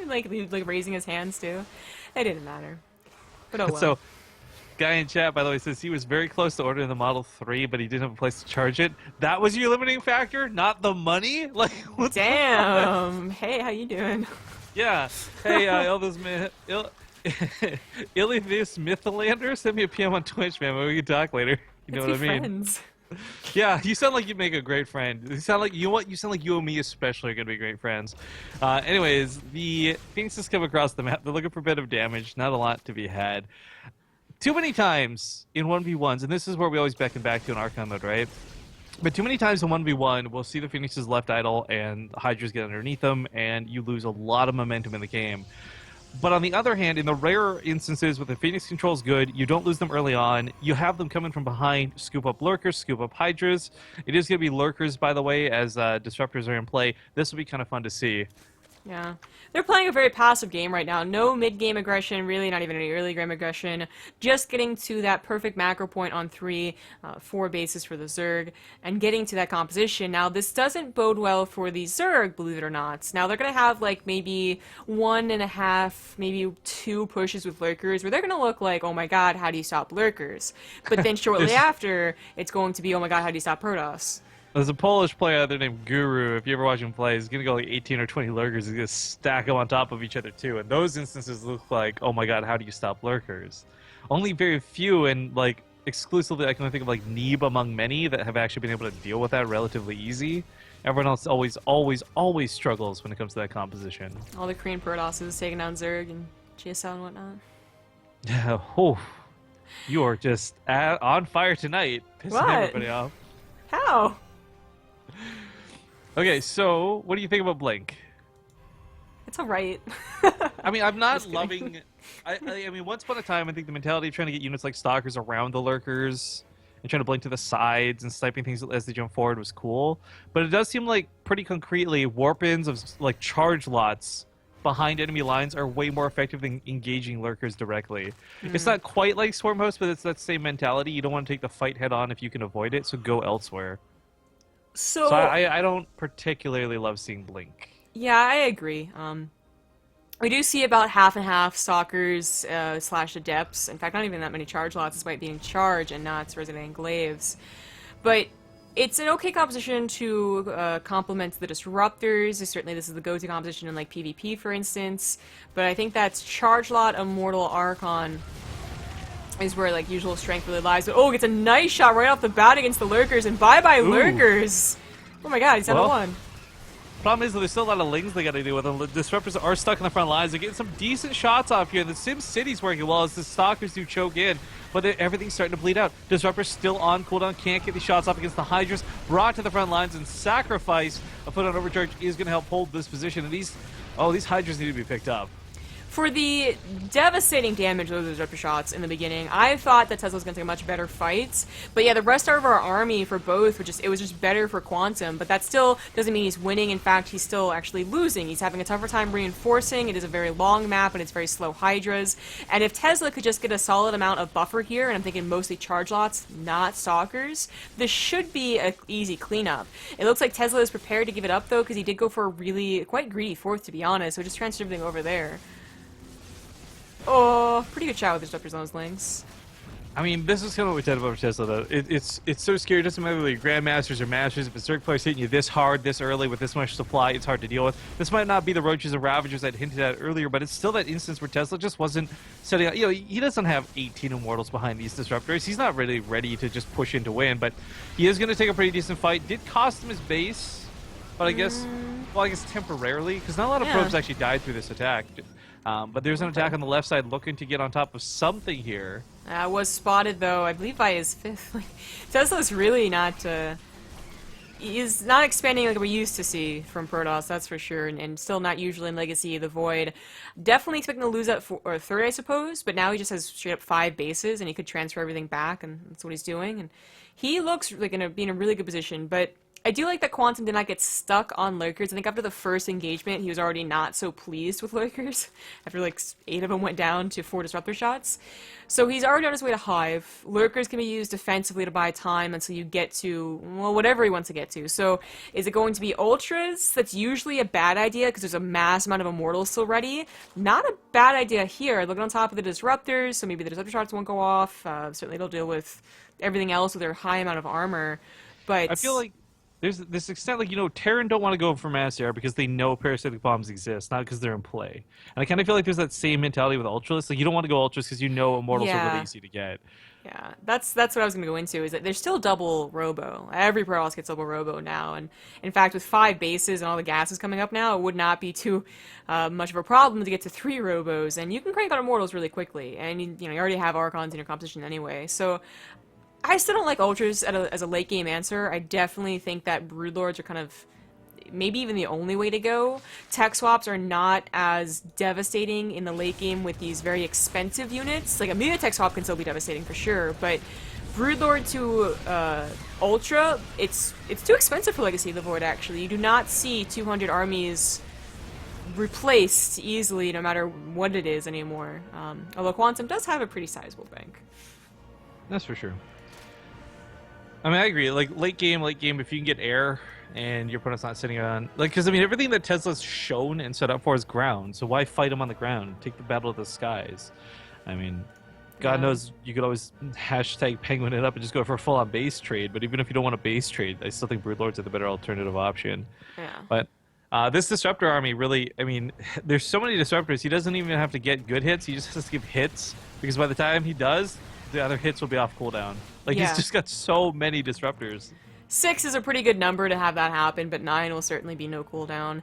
Like raising his hands too. It didn't matter. But oh well. So, guy in chat, by the way, says he was very close to ordering the Model 3, but he didn't have a place to charge it. That was your limiting factor, not the money. Like, what's damn. Hey, how you doing? Yeah. Hey, Ilithus Mythalander, send me a PM on Twitch, man. We can talk later. You know what I mean? Friends. Yeah, you sound like you'd make a great friend. You sound like you sound like you and me especially are gonna be great friends. Anyways, the Phoenixes come across the map. They're looking for a bit of damage. Not a lot to be had. Too many times in 1v1s, and this is where we always beckon back to an Archon mode, right? But too many times in 1v1, we'll see the Phoenixes left idle and the Hydras get underneath them, and you lose a lot of momentum in the game. But on the other hand, in the rare instances where the Phoenix control is good, you don't lose them early on. You have them coming from behind, scoop up Lurkers, scoop up Hydras. It is going to be Lurkers, by the way, as Disruptors are in play. This will be kind of fun to see. Yeah. They're playing a very passive game right now. No mid-game aggression, really not even any early-game aggression. Just getting to that perfect macro point on 3, 4 bases for the Zerg, and getting to that composition. Now, this doesn't bode well for the Zerg, believe it or not. Now, they're going to have, like, maybe 1.5, maybe 2 pushes with Lurkers, where they're going to look like, oh my god, how do you stop Lurkers? But then shortly after, it's going to be, oh my god, how do you stop Protoss? There's a Polish player out there named Guru. If you ever watch him play, he's going to go like 18 or 20 Lurkers. He's going to stack them on top of each other, too. And those instances look like, oh my god, how do you stop Lurkers? Only very few, and like exclusively, I can only think of like Neeb among many that have actually been able to deal with that relatively easy. Everyone else always struggles when it comes to that composition. All the Korean Protosses taking down Zerg and GSL and whatnot. Yeah, you are just on fire tonight, pissing everybody off. How? Okay, so what do you think about Blink? It's alright. I mean, I'm not loving... I mean, once upon a time, I think the mentality of trying to get units like Stalkers around the Lurkers and trying to blink to the sides and sniping things as they jump forward was cool. But it does seem like, pretty concretely, warp-ins of, like, charge lots behind enemy lines are way more effective than engaging Lurkers directly. It's not quite like Swarm Host, but it's that same mentality. You don't want to take the fight head-on if you can avoid it, so go elsewhere. So I don't particularly love seeing Blink. Yeah, I agree. We do see about half and half Stalkers slash Adepts. In fact, not even that many charge lots, despite being charge and not resident enclaves. But it's an okay composition to complement the Disruptors. Certainly this is the go-to composition in like PvP, for instance. But I think that's Charge Lot, Immortal, Archon is where like usual strength really lies. But oh, gets a nice shot right off the bat against the Lurkers, and bye-bye Lurkers! Oh my god, he's down to 1. Problem is that there's still a lot of lings they gotta deal with. The Disruptors are stuck in the front lines. They're getting some decent shots off here. The Sim City's working well as the Stalkers do choke in, but everything's starting to bleed out. Disruptors still on cooldown, can't get these shots off against the Hydras. Brought to the front lines, and Sacrifice, a foot on overcharge, is gonna help hold this position. And these Hydras need to be picked up. For the devastating damage of those disruptor shots in the beginning, I thought that Tesla was going to take a much better fight. But yeah, the rest of our army for both, it was just better for Quantum. But that still doesn't mean he's winning. In fact, he's still actually losing. He's having a tougher time reinforcing. It is a very long map, and it's very slow Hydras. And if Tesla could just get a solid amount of buffer here, and I'm thinking mostly charge lots, not stalkers, this should be an easy cleanup. It looks like Tesla is prepared to give it up, though, because he did go for a really quite greedy fourth, to be honest. So just transfer everything over there. Oh, pretty good shot with disruptors on those links. I mean, this is kind of what we said about Tesla, though. It's so scary. It doesn't matter whether you're Grandmasters or Masters. If a Zerg player's hitting you this hard, this early, with this much supply, it's hard to deal with. This might not be the Roaches and Ravagers I'd hinted at earlier, but it's still that instance where Tesla just wasn't setting up. You know, he doesn't have 18 Immortals behind these Disruptors. He's not really ready to just push in to win, but he is going to take a pretty decent fight. Did cost him his base, but I guess, well, I guess temporarily, because not a lot of probes actually died through this attack. But there's an attack on the left side looking to get on top of something here. Was spotted, though, I believe by his fifth. Tesla's really not... he's not expanding like we used to see from Protoss, that's for sure, and still not usually in Legacy of the Void. Definitely expecting to lose that third, I suppose, but now he just has straight up 5 bases, and he could transfer everything back, and that's what he's doing. And he looks like going to be in a really good position, but I do like that Quantum did not get stuck on Lurkers. I think after the first engagement, he was already not so pleased with Lurkers. After like 8 of them went down to 4 disruptor shots. So he's already on his way to Hive. Lurkers can be used defensively to buy time until you get to, well, whatever he wants to get to. So is it going to be Ultras? That's usually a bad idea because there's a mass amount of Immortals still ready. Not a bad idea here. Looking on top of the Disruptors, so maybe the Disruptor shots won't go off. Certainly they'll deal with everything else with their high amount of armor. But I feel like there's this extent, like, you know, Terran don't want to go for Mass Air because they know parasitic bombs exist, not because they're in play. And I kind of feel like there's that same mentality with Ultras. Like, you don't want to go Ultras because you know Immortals are really easy to get. Yeah, that's what I was going to go into, is that there's still double Robo. Every Protoss gets double Robo now, and in fact, with 5 bases and all the gases coming up now, it would not be too much of a problem to get to 3 Robos, and you can crank out Immortals really quickly, and you know, you already have Archons in your composition anyway, so I still don't like Ultras as a late game answer. I definitely think that Broodlords are kind of maybe even the only way to go. Tech swaps are not as devastating in the late game with these very expensive units. Like a Mega Tech swap can still be devastating for sure, but Broodlord to Ultra, it's too expensive for Legacy of the Void, actually. You do not see 200 armies replaced easily, no matter what it is anymore. Although Quantum does have a pretty sizable bank. That's for sure. I mean, I agree. Like, late game, if you can get air and your opponent's not sitting on... Like, because, I mean, everything that Tesla's shown and set up for is ground, so why fight him on the ground? Take the battle of the skies. I mean, God knows you could always hashtag penguin it up and just go for a full-on base trade, but even if you don't want a base trade, I still think Broodlords are the better alternative option. Yeah. But this Disruptor army really... I mean, there's so many Disruptors, he doesn't even have to get good hits, he just has to give hits, because by the time he does, the other hits will be off cooldown. Like, he's just got so many Disruptors. 6 is a pretty good number to have that happen, but 9 will certainly be no cooldown.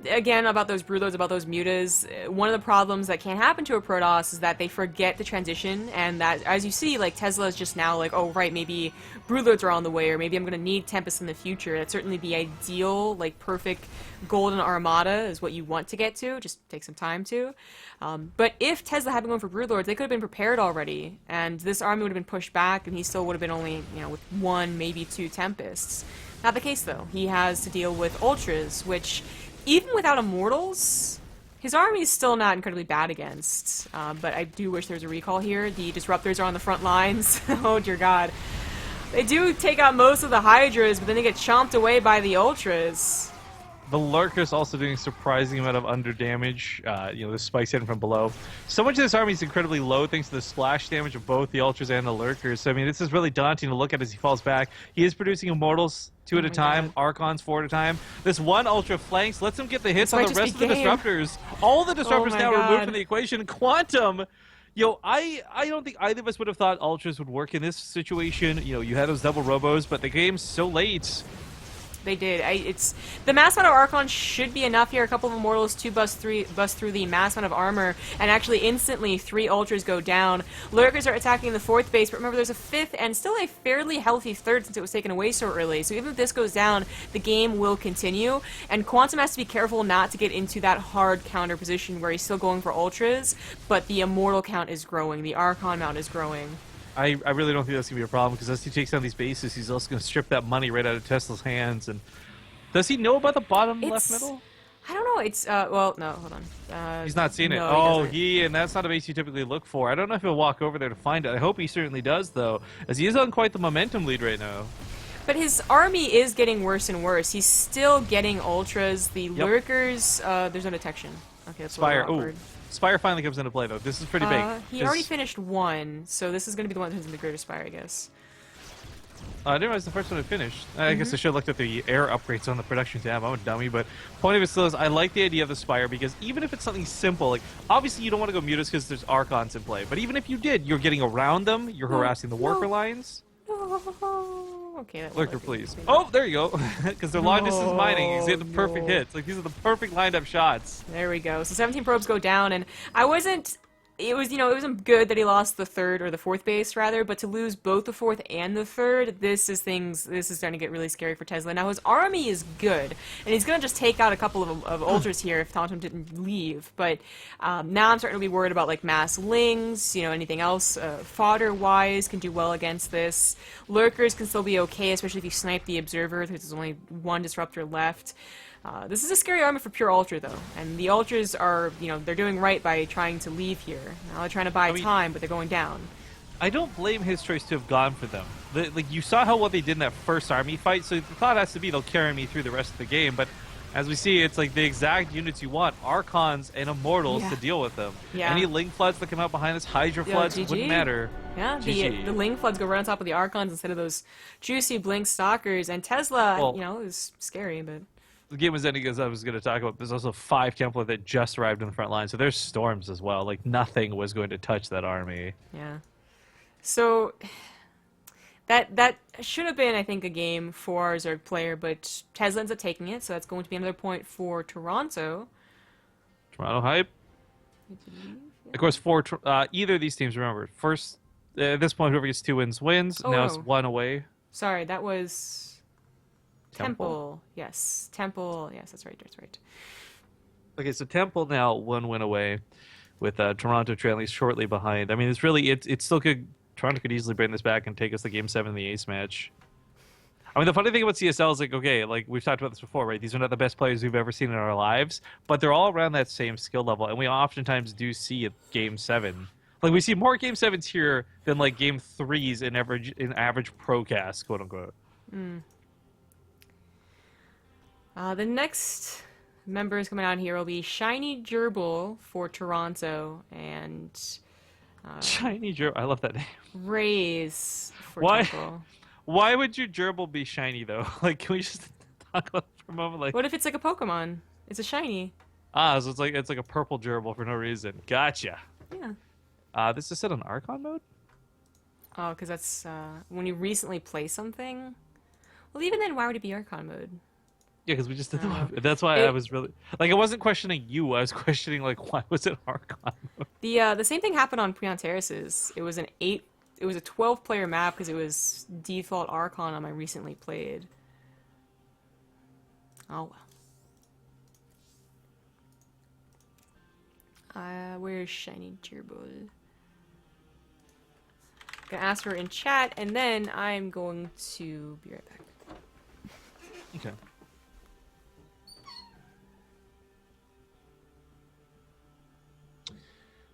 Again, about those Broodlords, about those Mutas, one of the problems that can happen to a Protoss is that they forget the transition, and that, as you see, like, Tesla is just now like, oh, right, maybe Broodlords are on the way, or maybe I'm going to need Tempest in the future. That's certainly the ideal, like, perfect golden armada is what you want to get to, just take some time to. But if Tesla had been going for Broodlords, they could have been prepared already, and this army would have been pushed back, and he still would have been only, you know, with 1, maybe 2 Tempests. Not the case, though. He has to deal with Ultras, which, even without Immortals, his army is still not incredibly bad against. But I do wish there was a recall here. The Disruptors are on the front lines. Oh, dear God. They do take out most of the Hydras, but then they get chomped away by the Ultras. The Lurkers also doing a surprising amount of under damage. You know, the spikes hitting from below. So much of this army is incredibly low thanks to the splash damage of both the Ultras and the Lurkers. So, I mean, this is really daunting to look at as he falls back. He is producing Immortals 2 at a time, Archons 4 at a time. This one Ultra flanks lets him get the hits on the rest of the Disruptors. All the Disruptors now removed from the equation. Quantum! Yo, I don't think either of us would have thought Ultras would work in this situation. You know, you had those double Robos, but the game's so late. They did. It's the mass amount of Archons should be enough here. A couple of Immortals, 2 bust through the mass amount of armor, and actually instantly 3 Ultras go down. Lurkers are attacking the 4th base, but remember there's a 5th and still a fairly healthy 3rd since it was taken away so early. So even if this goes down, the game will continue, and Quantum has to be careful not to get into that hard counter position where he's still going for Ultras, but the Immortal count is growing, the Archon amount is growing. I really don't think that's going to be a problem, because as he takes down these bases, he's also going to strip that money right out of Tesla's hands. And does he know about the bottom left middle? I don't know. It's, well, no, hold on. He's not seen it. No, and that's not a base you typically look for. I don't know if he'll walk over there to find it. I hope he certainly does, though, as he is on quite the momentum lead right now. But his army is getting worse and worse. He's still getting Ultras. The Lurkers, there's no detection. Okay, that's Spire. a little awkward. Spire finally comes into play, though. This is pretty big. He already finished 1, so this is going to be the one that turns into the Greater Spire, I guess. I didn't realize the first one had finished. I guess I should have looked at the air upgrades on the production tab. I'm a dummy, but point of it still is I like the idea of the Spire, because even if it's something simple, like obviously you don't want to go Mutas because there's Archons in play, but even if you did, you're getting around them, you're harassing the Worker lines. Okay, that Lurker, please. Oh, there you go. Because they're long distance mining. He's hitting the perfect hits. Like, these are the perfect lined up shots. There we go. So 17 probes go down, and I wasn't... It was, it wasn't good that he lost the 3rd, or the 4th base, rather, but to lose both the 4th and the 3rd, this is starting to get really scary for Tesla. Now, his army is good, and he's going to just take out a couple of Ultras here if Tauntum didn't leave, but now I'm starting to be worried about, like, mass lings, anything else fodder-wise can do well against this. Lurkers can still be okay, especially if you snipe the Observer, because there's only 1 Disruptor left. This is a scary army for pure Ultra, though, and the Ultras are, they're doing right by trying to leave here. Now they're trying to buy time, but they're going down. I don't blame his choice to have gone for them. Like, you saw how well they did in that first army fight, so the thought has to be they'll carry me through the rest of the game, but as we see, it's like the exact units you want, Archons and Immortals, to deal with them. Yeah. Any Ling Floods that come out behind us, Hydra Floods, wouldn't matter. Yeah, the Ling Floods go right on top of the Archons instead of those juicy Blink Stalkers, and Tesla, is scary, but... The game was ending as I was going to talk about. There's also 5 Templar that just arrived in the front line, so there's storms as well. Like, nothing was going to touch that army. Yeah. So, that should have been, I think, a game for our Zerg player, but Tesla ends up taking it, so that's going to be another point for Toronto. Toronto hype. Of course, for either of these teams, remember, first, at this point, whoever gets 2 wins wins. Now it's 1 away. Sorry, that was... Temple. Yes. Temple. Yes, that's right. That's right. Okay, so Temple now 1 win away, with Toronto trailing shortly behind. I mean, it's really it still could Toronto could easily bring this back and take us to Game 7 in the Ace match. I mean, the funny thing about CSL is like, okay, like we've talked about this before, right? These are not the best players we've ever seen in our lives, but they're all around that same skill level, and we oftentimes do see at Game 7. Like, we see more Game 7s here than like Game 3s in average procast, quote unquote. The next members coming out here will be Shiny Gerbil for Toronto and Shiny Gerbil, I love that name. Raise for Why? Temple. Why would your gerbil be shiny though? Like, can we just talk about it for a moment? Like, What if it's like a Pokemon? It's a shiny. So it's like a purple gerbil for no reason. Gotcha. Yeah. This is set on Archon mode. Oh, because that's when you recently play something. Well, even then, why would it be Archon mode? Yeah, because we just did the. That's why I was really like I wasn't questioning you. I was questioning like why was it Archon mode? The same thing happened on Prion Terraces. It was an 8. It was a 12-player map because it was default Archon on my recently played. Oh well. Where's Shiny Gerbil? Gonna ask her in chat, and then I'm going to be right back. Okay.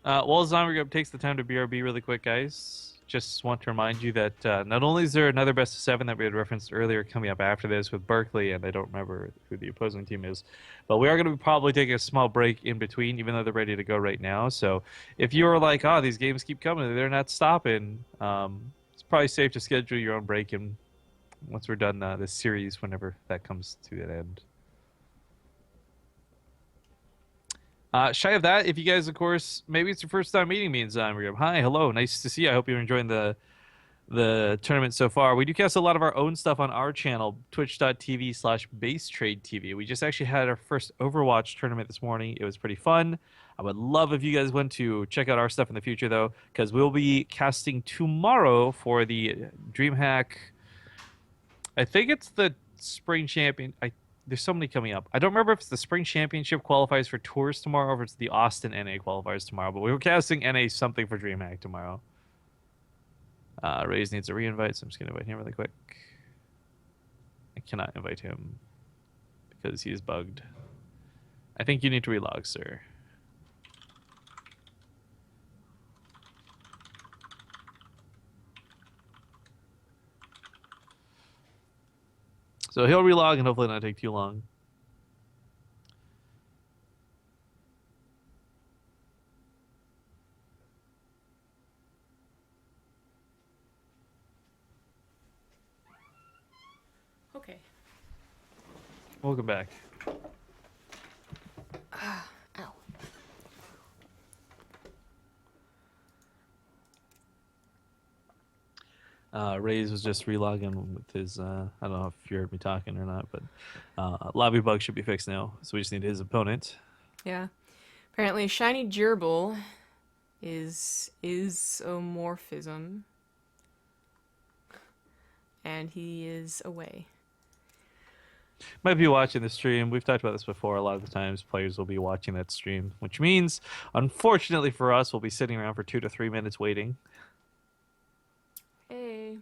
While Zombie Group takes the time to BRB really quick, guys, just want to remind you that not only is there another best of 7 that we had referenced earlier coming up after this with Berkeley, and I don't remember who the opposing team is, but we are going to be probably taking a small break in between, even though they're ready to go right now. So if you're like, oh, these games keep coming, they're not stopping, it's probably safe to schedule your own break and once we're done this series, whenever that comes to an end. Shy of that, if you guys, of course, maybe it's your first time meeting me in Zombie Group. Hi, hello, nice to see you. I hope you're enjoying the the tournament so far. We do cast a lot of our own stuff on our channel, twitch.tv/basetradeTV. We just actually had our first Overwatch tournament this morning. It was pretty fun. I would love if you guys went to check out our stuff in the future, though, because we'll be casting tomorrow for the DreamHack. I think it's the Spring Champion. There's so many coming up. I don't remember if it's the Spring Championship qualifiers for tours tomorrow or if it's the Austin NA qualifiers tomorrow, but we were casting NA something for DreamHack tomorrow. Raze needs a re-invite, so I'm just going to invite him really quick. I cannot invite him because he is bugged. I think you need to relog, sir. So he'll relog and hopefully not take too long. Okay. Welcome back. Ow. Raze was just relogging with his, I don't know if you heard me talking or not, but lobby bug should be fixed now, so we just need his opponent. Yeah. Apparently, Shiny Gerbil is isomorphism, and he is away. Might be watching the stream. We've talked about this before. A lot of the times players will be watching that stream, which means, unfortunately for us, we'll be sitting around for 2 to 3 minutes waiting. Hey.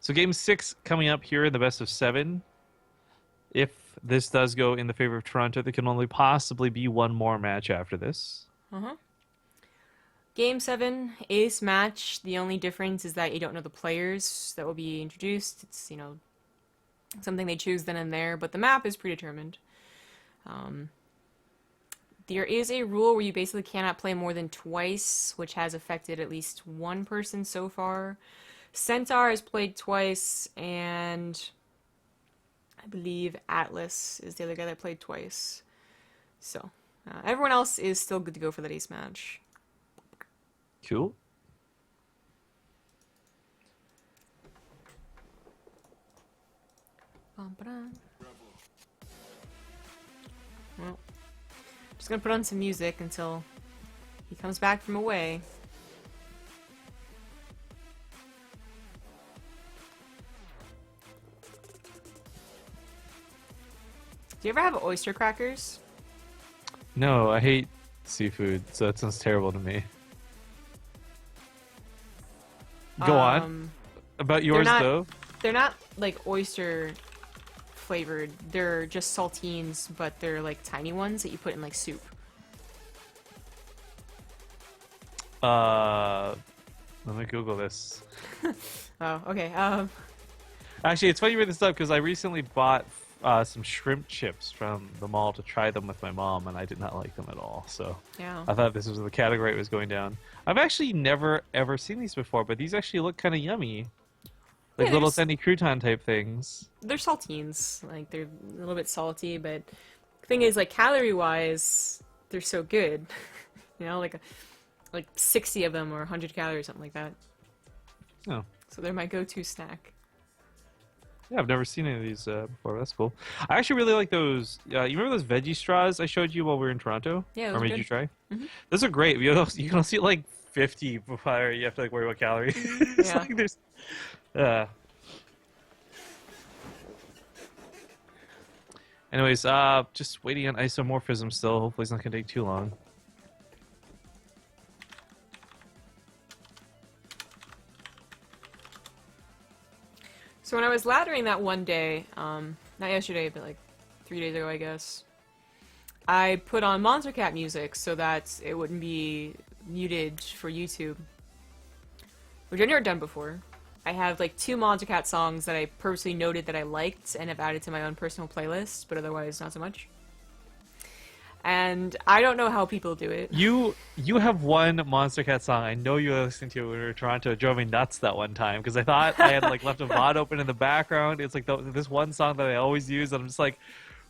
So game 6 coming up here in the best of 7. If this does go in the favor of Toronto, there can only possibly be one more match after this. Game 7, ace match. The only difference is that you don't know the players that will be introduced. It's, something they choose then and there, but the map is predetermined. There is a rule where you basically cannot play more than twice, which has affected at least one person so far. Centaur has played twice, and I believe Atlas is the other guy that played twice. So, everyone else is still good to go for that ace match. Cool. Well, just gonna put on some music until he comes back from away. Do you ever have oyster crackers? No, I hate seafood, so that sounds terrible to me. Go on. About yours, though? They're not like oyster flavored. They're just saltines, but they're like tiny ones that you put in like soup. Let me Google this. Oh, okay. Actually, it's funny you bring this up because I recently bought some shrimp chips from the mall to try them with my mom, and I did not like them at all. So Yeah. I thought this was the category it was going down. I've actually never ever seen these before, but these actually look kind of yummy, like Yeah, little they're tiny crouton type things. They're saltines. Like they're a little bit salty, but the thing is, like calorie wise, they're so good. Like 60 of them or 100 calories, something like that. Oh. So they're my go-to snack. Yeah, I've never seen any of these before. That's cool. I actually really like those. You remember those veggie straws I showed you while we were in Toronto? Yeah, or those are made good. you try? Mhm. Those are great. You can see like 50 before you have to like worry about calories. It's Yeah. like there's. Anyways, just waiting on isomorphism still. Hopefully it's not gonna take too long. So when I was laddering that one day, not yesterday, but like 3 days ago, I guess, I put on Monster Cat music so that it wouldn't be muted for YouTube, which I've never done before. I have like 2 Monster Cat songs that I purposely noted that I liked and have added to my own personal playlist, but otherwise not so much. And I don't know how people do it. You have one Monster Cat song I know you were listening to when we were in Toronto. It drove me nuts that one time because I thought I had like left a VOD open in the background. It's like this one song that I always use, and I'm just like,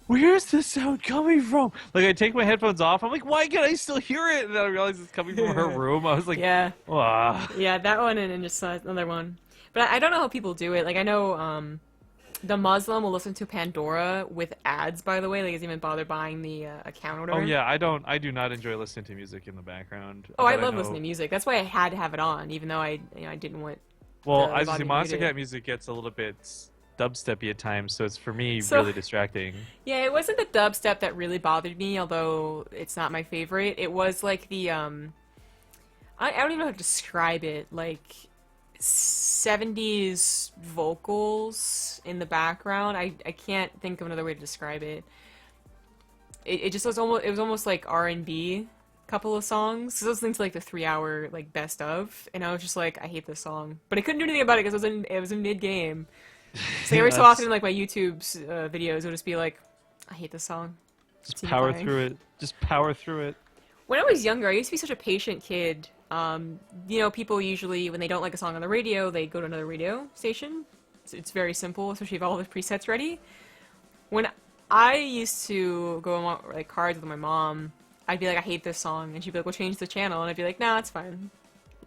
where's this sound coming from? Like, I take my headphones off. I'm like, why can I still hear it? And then I realize it's coming from her room. I was like, Yeah. ah. Yeah, that one and just another one. But I don't know how people do it. Like, I know the Muslim will listen to Pandora with ads, by the way. Like, doesn't even bother buying the account or Oh whatever. yeah, I do not enjoy listening to music in the background. Oh, I but love know- listening to music. That's why I had to have it on, even though I didn't want Well, the as you see, volume Monster muted. Cat music gets a little bit dubsteppy at times, so it's for me So- really distracting. Yeah, it wasn't the dubstep that really bothered me, although it's not my favorite. It was like the I don't even know how to describe it. Like 70s vocals in the background. I can't think of another way to describe it. It just was almost like R&B couple of songs. So those things like the 3-hour like best of, and I was just like, I hate this song, but I couldn't do anything about it because it was in mid game. So every so That's- often, like my YouTube's videos would just be like, I hate this song. Just Continue power playing. through it. Just power through it. When I was younger, I used to be such a patient kid. You know, people usually, when they don't like a song on the radio, they go to another radio station. It's very simple, especially if all the presets ready. When I used to go on like cards with my mom, I'd be like, I hate this song, and she'd be like, well, change the channel, and I'd be like, nah, it's fine.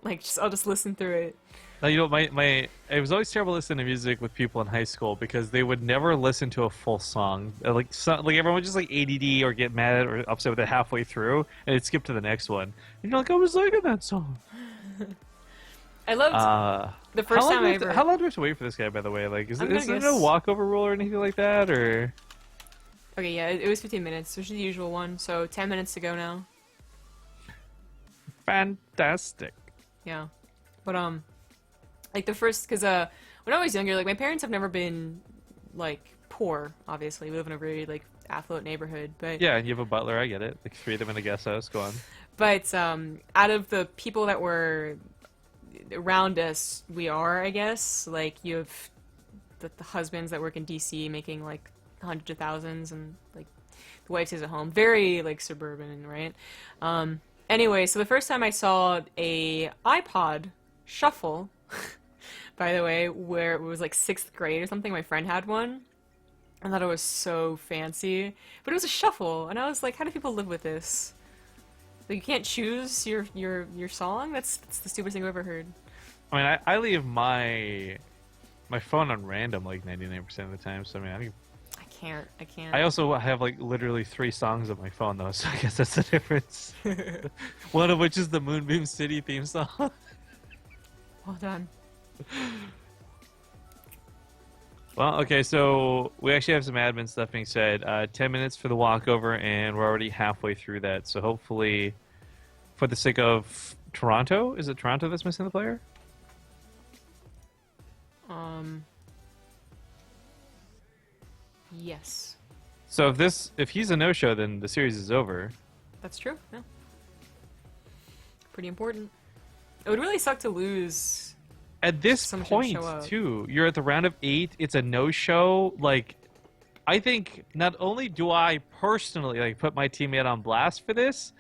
Like, I'll just listen through it. Now, you know, it was always terrible listening to music with people in high school because they would never listen to a full song. Like everyone would just like ADD or get mad or upset with it halfway through, and it'd skip to the next one. And you're like, I was liking that song. I loved the first time I ever. How long do we have to wait for this guy, by the way? Like, is I'm there gonna no guess- walkover rule or anything like that, or? Okay, yeah, it was 15 minutes, which is the usual one. So 10 minutes to go now. Fantastic. Yeah, but like the first, because when I was younger, like my parents have never been like poor. Obviously, we live in a very like affluent neighborhood, but Yeah, and you have a butler. I get it. Like 3 of them in a guest house. Go on. but out of the people that were around us, we are, I guess, like you have the husbands that work in DC making like hundreds of thousands, and like the wife stays at home, very like suburban, right? Anyway, so the first time I saw a iPod Shuffle, by the way, where it was like 6th grade or something, my friend had one. I thought it was so fancy, but it was a shuffle, and I was like, how do people live with this? Like, you can't choose your song? That's the stupidest thing I've ever heard. I mean, I leave my phone on random like 99% of the time. So I mean, I can't. I also have like literally 3 songs on my phone though, so I guess that's the difference. One of which is the Moonbeam City theme song. Well done. Well, okay, so we actually have some admin stuff being said. 10 minutes for the walkover, and we're already halfway through that. So hopefully, for the sake of Toronto, is it Toronto that's missing the player? Yes. So if he's a no-show, then the series is over. That's true, yeah. Pretty important. It would really suck to lose. At this Someone should point, show up. too, you're at the round of 8. It's a no-show. Like, I think not only do I personally like put my teammate on blast for this,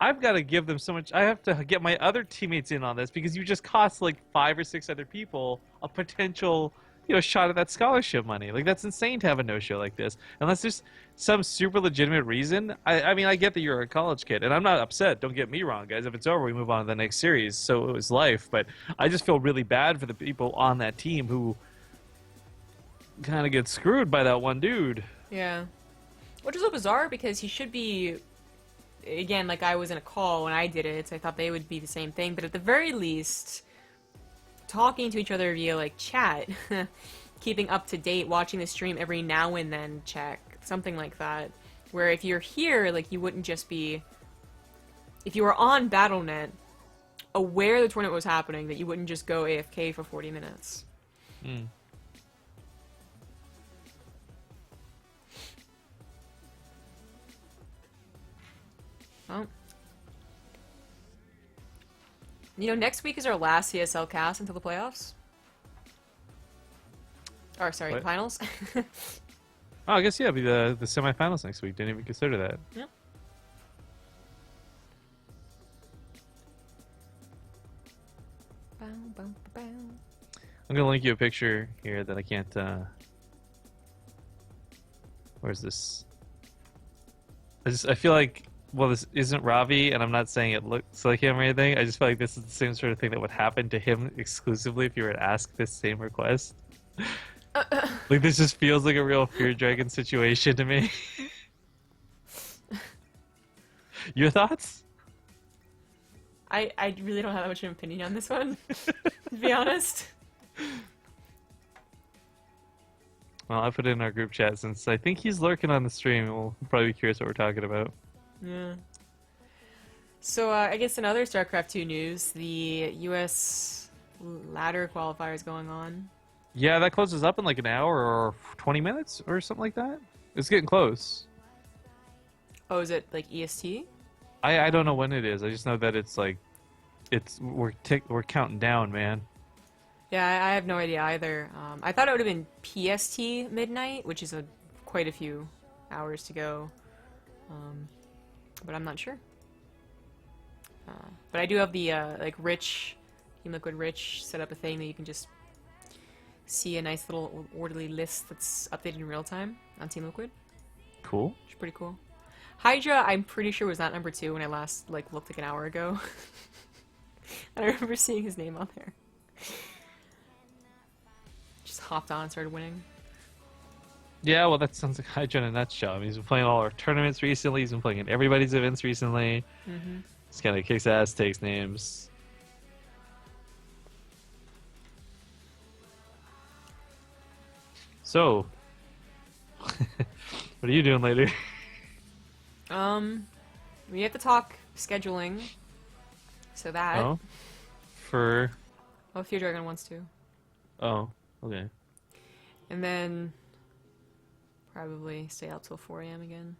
I've got to give them so much. I have to get my other teammates in on this because you just cost like 5 or 6 other people a potential, shot at that scholarship money. Like, that's insane to have a no-show like this. Unless there's some super legitimate reason. I mean, I get that you're a college kid, and I'm not upset. Don't get me wrong, guys. If it's over, we move on to the next series. So it was life. But I just feel really bad for the people on that team who kind of get screwed by that one dude. Yeah. Which is so bizarre because he should be, again, like I was in a call when I did it, so I thought they would be the same thing. But at the very least, talking to each other via like chat, keeping up to date, watching the stream every now and then, check something like that. Where if you're here, like you wouldn't just be, if you were on BattleNet, aware the tournament was happening, that you wouldn't just go AFK for 40 minutes. Mm. Well, next week is our last CSL cast until the playoffs. Or, sorry, What? finals. Oh, I guess, yeah, it'll be the semifinals next week. Didn't even consider that. Yep. I'm going to link you a picture here that I can't... Where's this? I feel like, well, this isn't Ravi, and I'm not saying it looks like him or anything. I just feel like this is the same sort of thing that would happen to him exclusively if you were to ask this same request. Like, this just feels like a real Fear Dragon situation to me. Your thoughts? I really don't have that much of an opinion on this one, to be honest. Well, I put it in our group chat since I think he's lurking on the stream. We'll probably be curious what we're talking about. Yeah. So, I guess in other StarCraft 2 news, the US ladder qualifier is going on. Yeah, that closes up in like an hour or 20 minutes or something like that. It's getting close. Oh, is it like EST? I don't know when it is. I just know that it's like we're counting down, man. Yeah, I have no idea either. I thought it would have been PST midnight, which is quite a few hours to go. But I'm not sure. But I do have the like Team Liquid Rich set up a thing that you can just see a nice little orderly list that's updated in real time on Team Liquid. Cool. Which is pretty cool. Hydra, I'm pretty sure was not number 2 when I last looked like an hour ago. And I remember seeing his name on there. Just hopped on and started winning. Yeah, well, that sounds like Hydra in a nutshell. I mean, he's been playing all our tournaments recently. He's been playing in everybody's events recently. Mm-hmm. He's kind of kicks ass, takes names. So, what are you doing later? We have to talk scheduling. So that. Oh, for. Oh, Fear Dragon wants to. Oh, okay. And then probably stay out till 4 a.m. again.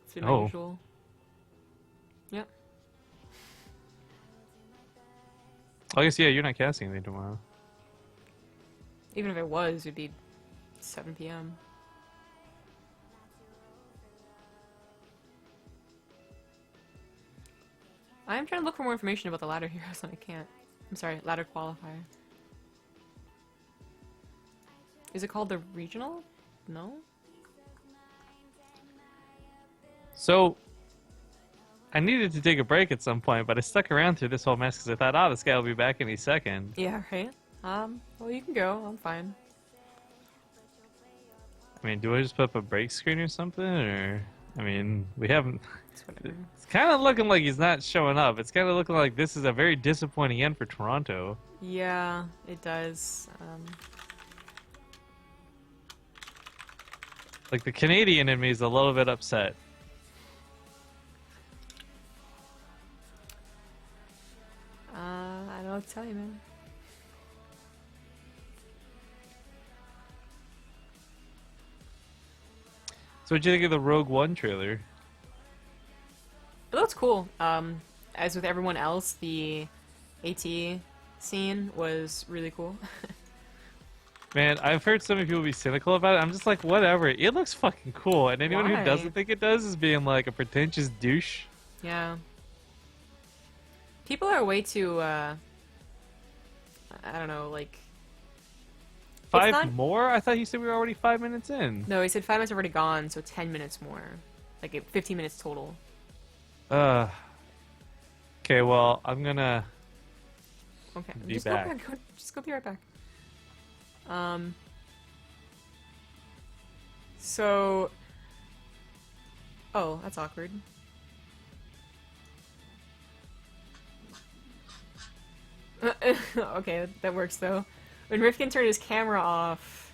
It's been my usual. Yep. I guess, yeah, you're not casting anything tomorrow. Even if it was, it'd be 7 p.m. I'm trying to look for more information about the ladder heroes and I can't. I'm sorry, ladder qualifier. Is it called the regional? No? So, I needed to take a break at some point, but I stuck around through this whole mess because I thought, oh, this guy will be back any second. Yeah, right? Well, you can go. I'm fine. I mean, do I just put up a break screen or something? Or, I mean, we haven't... It's kind of looking like he's not showing up. It's kind of looking like this is a very disappointing end for Toronto. Yeah, it does. Like, the Canadian in me is a little bit upset. I don't know what to tell you, man. So what'd you think of the Rogue One trailer? It looks cool. As with everyone else, the AT scene was really cool. Man, I've heard so many people be cynical about it. I'm just like, whatever. It looks fucking cool. And anyone Why? who doesn't think it does is being like a pretentious douche. Yeah. People are way too, I don't know, like... Five more? I thought you said we were already 5 minutes in. No, he said 5 minutes already gone, so 10 minutes more. Like, 15 minutes total. Okay, well, I'm gonna... Okay, Be just back. go back. Just go be right back. So... Oh, that's awkward. Okay, that works though. When Rifkin turned his camera off,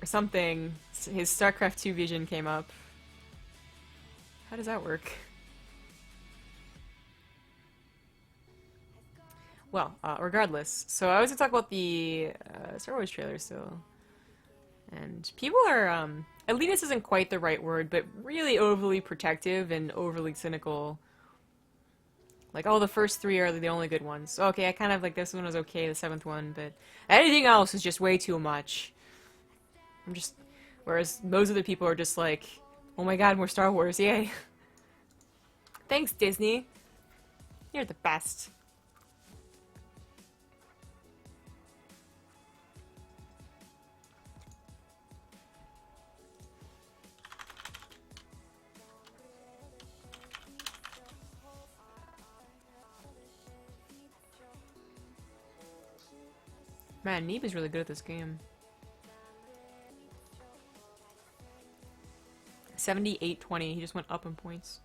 or something, his StarCraft 2 vision came up. How does that work? Well, regardless. So I was gonna talk about the Star Wars trailer still. And people are, elitist isn't quite the right word, but really overly protective and overly cynical. Like, oh, the first 3 are the only good ones. Okay, I kind of like this one was okay, the 7th one, but anything else is just way too much. Whereas most other people are just like, oh my god, more Star Wars, yay. Thanks, Disney. You're the best. Man, Neeb is really good at this game. 78-20. He just went up in points.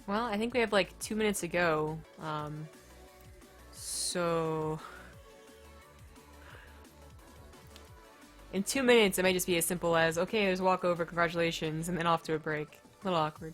Well, I think we have like 2 minutes to go. So in 2 minutes, it might just be as simple as, okay, there's a walkover, congratulations, and then off to a break. A little awkward.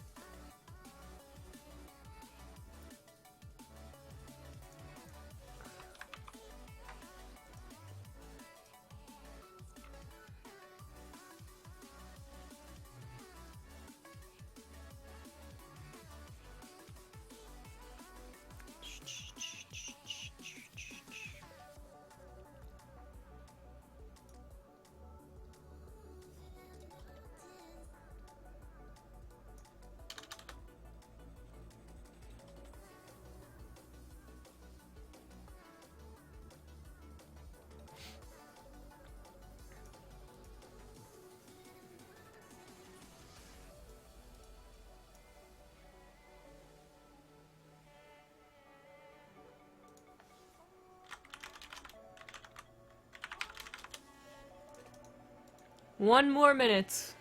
One more minute.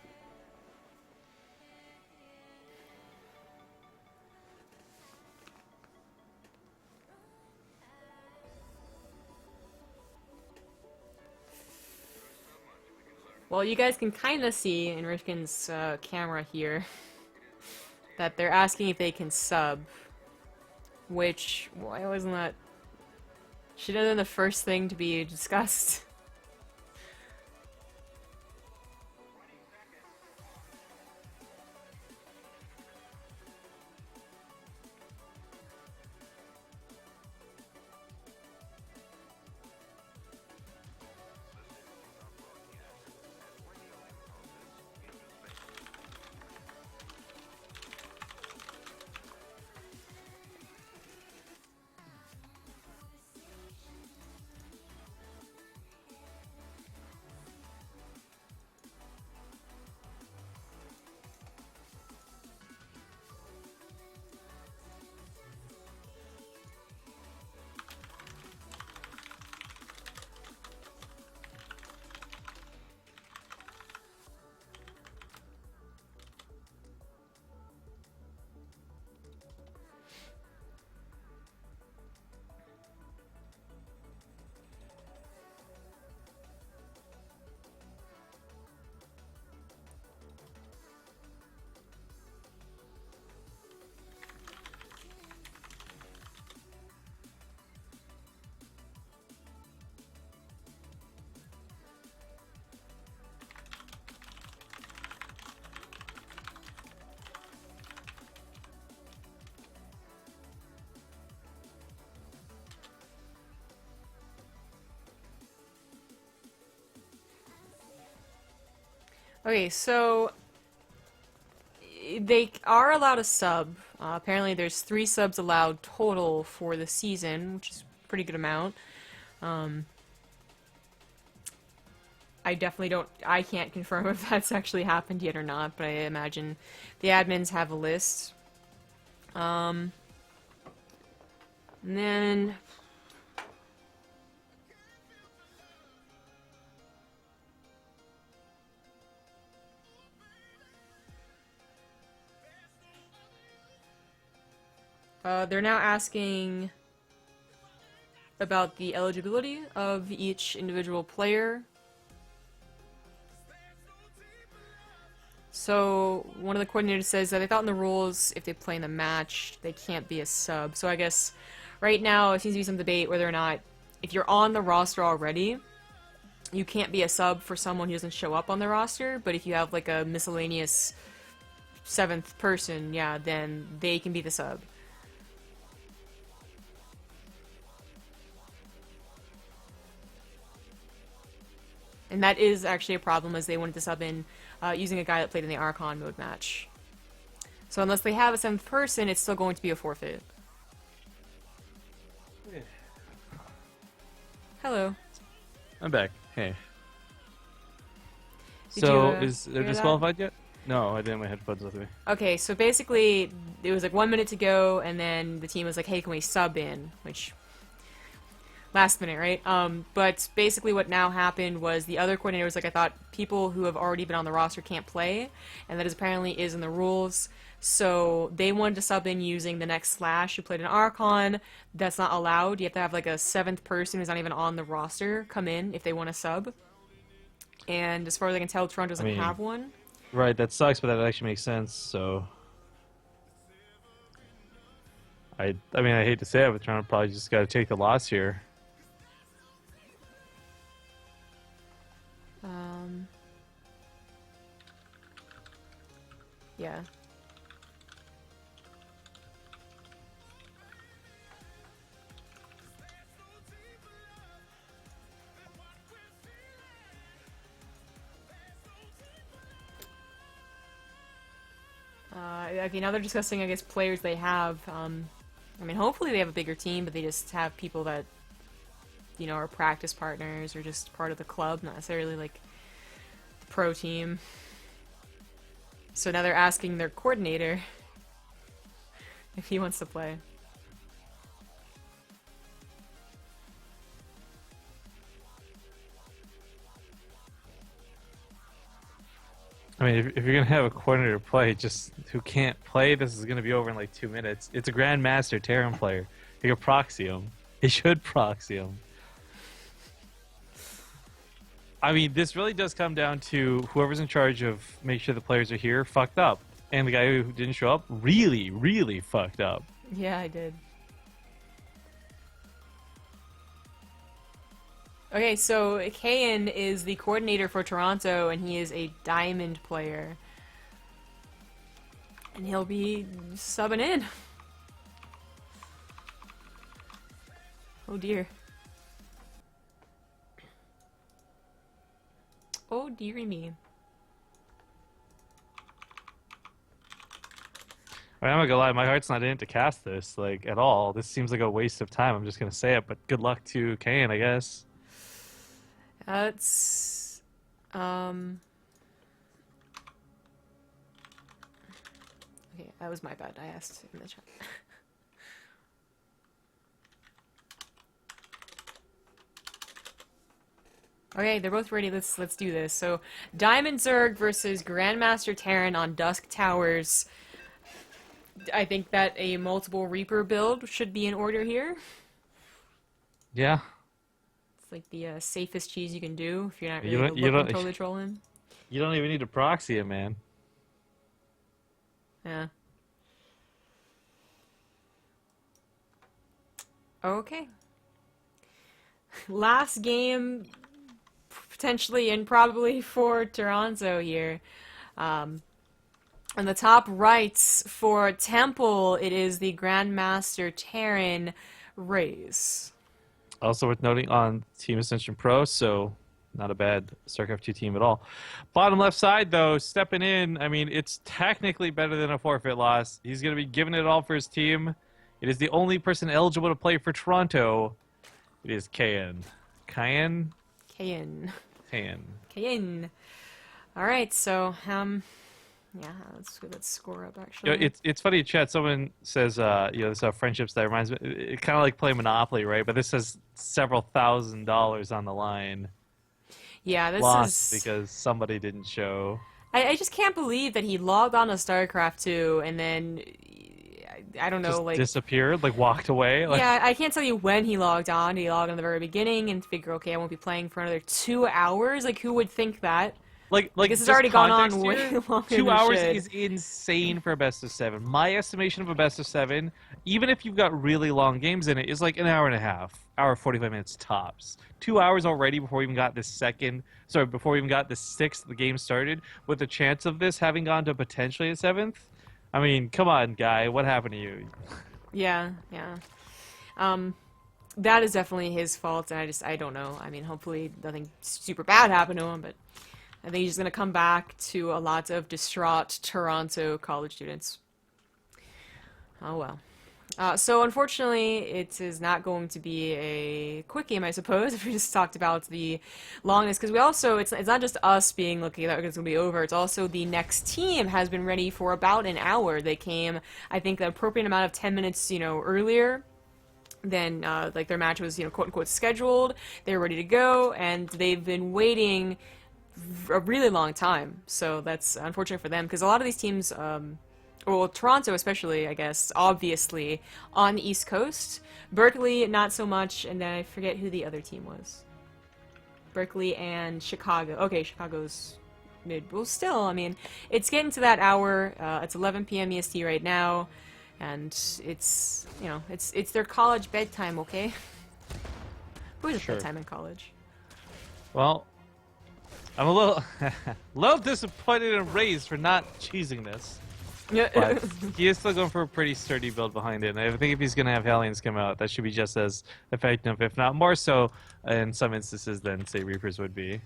Well, you guys can kind of see in Rifkin's camera here that they're asking if they can sub. Which, why wasn't that? Should have been the first thing to be discussed. Okay, so they are allowed a sub. Apparently there's 3 subs allowed total for the season, which is a pretty good amount. I definitely I can't confirm if that's actually happened yet or not, but I imagine the admins have a list. And then They're now asking about the eligibility of each individual player. So one of the coordinators says that they thought in the rules, if they play in the match, they can't be a sub. So I guess right now it seems to be some debate whether or not, if you're on the roster already, you can't be a sub for someone who doesn't show up on the roster, but if you have like a miscellaneous 7th person, yeah, then they can be the sub. And that is actually a problem, as they wanted to sub in using a guy that played in the Archon mode match. So unless they have a 7th person, it's still going to be a forfeit. Yeah. Hello. I'm back. Hey. Did So, you, is they're hear that? disqualified yet? No, I didn't have my headphones with me. Okay, so basically, it was like 1 minute to go, and then the team was like, hey, can we sub in? Which, last minute, right? But basically what now happened was the other coordinator was like, I thought people who have already been on the roster can't play, and that is apparently is in the rules. So they wanted to sub in using the next Slash who played an Archon. That's not allowed. You have to have like a 7th person who's not even on the roster come in if they want to sub. And as far as I can tell, Toronto doesn't have one. Right, that sucks, but that actually makes sense, so... I mean, I hate to say it, but Toronto probably just got to take the loss here. Yeah. I mean, now they're discussing, I guess, players they have. I mean, hopefully they have a bigger team, but they just have people that, you know, are practice partners or just part of the club, not necessarily, like, the pro team. So now they're asking their coordinator if he wants to play. I mean, if you're going to have a coordinator play, just who can't play, this is going to be over in like 2 minutes. It's a Grandmaster Terran player. He could proxy him. He should proxy him. I mean, this really does come down to whoever's in charge of make sure the players are here fucked up. And the guy who didn't show up really, really fucked up. Yeah, I did. Okay, so Kayan is the coordinator for Toronto, and he is a diamond player. And he'll be subbing in. Oh dear. Oh dearie me. I mean, I'm not gonna lie, my heart's not in it to cast this, like, at all. This seems like a waste of time, I'm just gonna say it, but good luck to Kane, I guess. That's... Okay, that was my bad. I asked in the chat. Okay, they're both ready. Let's do this. So, Diamond Zerg versus Grandmaster Terran on Dusk Towers. I think that a multiple Reaper build should be in order here. Yeah. It's like the safest cheese you can do if you're not You really don't- totally trolling. You don't even need to proxy it, man. Yeah. Okay. Last game, potentially and probably for Toronto here. On the top right for Temple, it is the Grandmaster Terran Raze. Also worth noting on Team Ascension Pro, so not a bad StarCraft 2 team at all. Bottom left side, though, stepping in, I mean, it's technically better than a forfeit loss. He's going to be giving it all for his team. It is the only person eligible to play for Toronto. It is Kayan. Kayan? Kayan. Kayan. Kayan. Alright, so, yeah, let's score up, actually. You know, it's funny, chat. Someone says, you know, this friendships that reminds me. It kind of like playing Monopoly, right? But this has several $1,000s on the line. Yeah, this Lost is... because somebody didn't show. I just can't believe that he logged on to StarCraft 2 and then I don't know, Just like disappeared, like walked away. Like, yeah, I can't tell you when he logged on. Did he log on at the very beginning and figure, okay, I won't be playing for another 2 hours? Like, who would think that? Like this has just already gone on context way here, longer 2 than it hours should. is insane for a best of 7. My estimation of a best of 7, even if you've got really long games in it, is like an hour and a half, hour 45 minutes tops. 2 hours already before we even got before we even got the 6th the game started, with the chance of this having gone to potentially a 7th. I mean, come on, guy, what happened to you? Yeah, yeah. That is definitely his fault, and I don't know. I mean, hopefully nothing super bad happened to him, but I think he's just gonna come back to a lot of distraught Toronto college students. Oh well. So unfortunately, it is not going to be a quick game, I suppose. If we just talked about the longness, because we also it's not just us being looking at it's going to be over. It's also the next team has been ready for about an hour. They came, I think, the appropriate amount of 10 minutes, earlier than like their match was, quote unquote scheduled. They were ready to go, and they've been waiting a really long time. So that's unfortunate for them because a lot of these teams. Well, Toronto especially, I guess, obviously, on the East Coast. Berkeley, not so much, and then I forget who the other team was. Berkeley and Chicago. Okay, Chicago's mid. Well, still, I mean, it's getting to that hour. It's 11 p.m. EST right now, and it's, it's their college bedtime, okay? Who is Sure. bedtime in college? Well, I'm a little, little disappointed in Rays for not cheesing this. But he is still going for a pretty sturdy build behind it. And I think if he's going to have Hellions come out, that should be just as effective, if not more so, in some instances than, say, Reapers would be.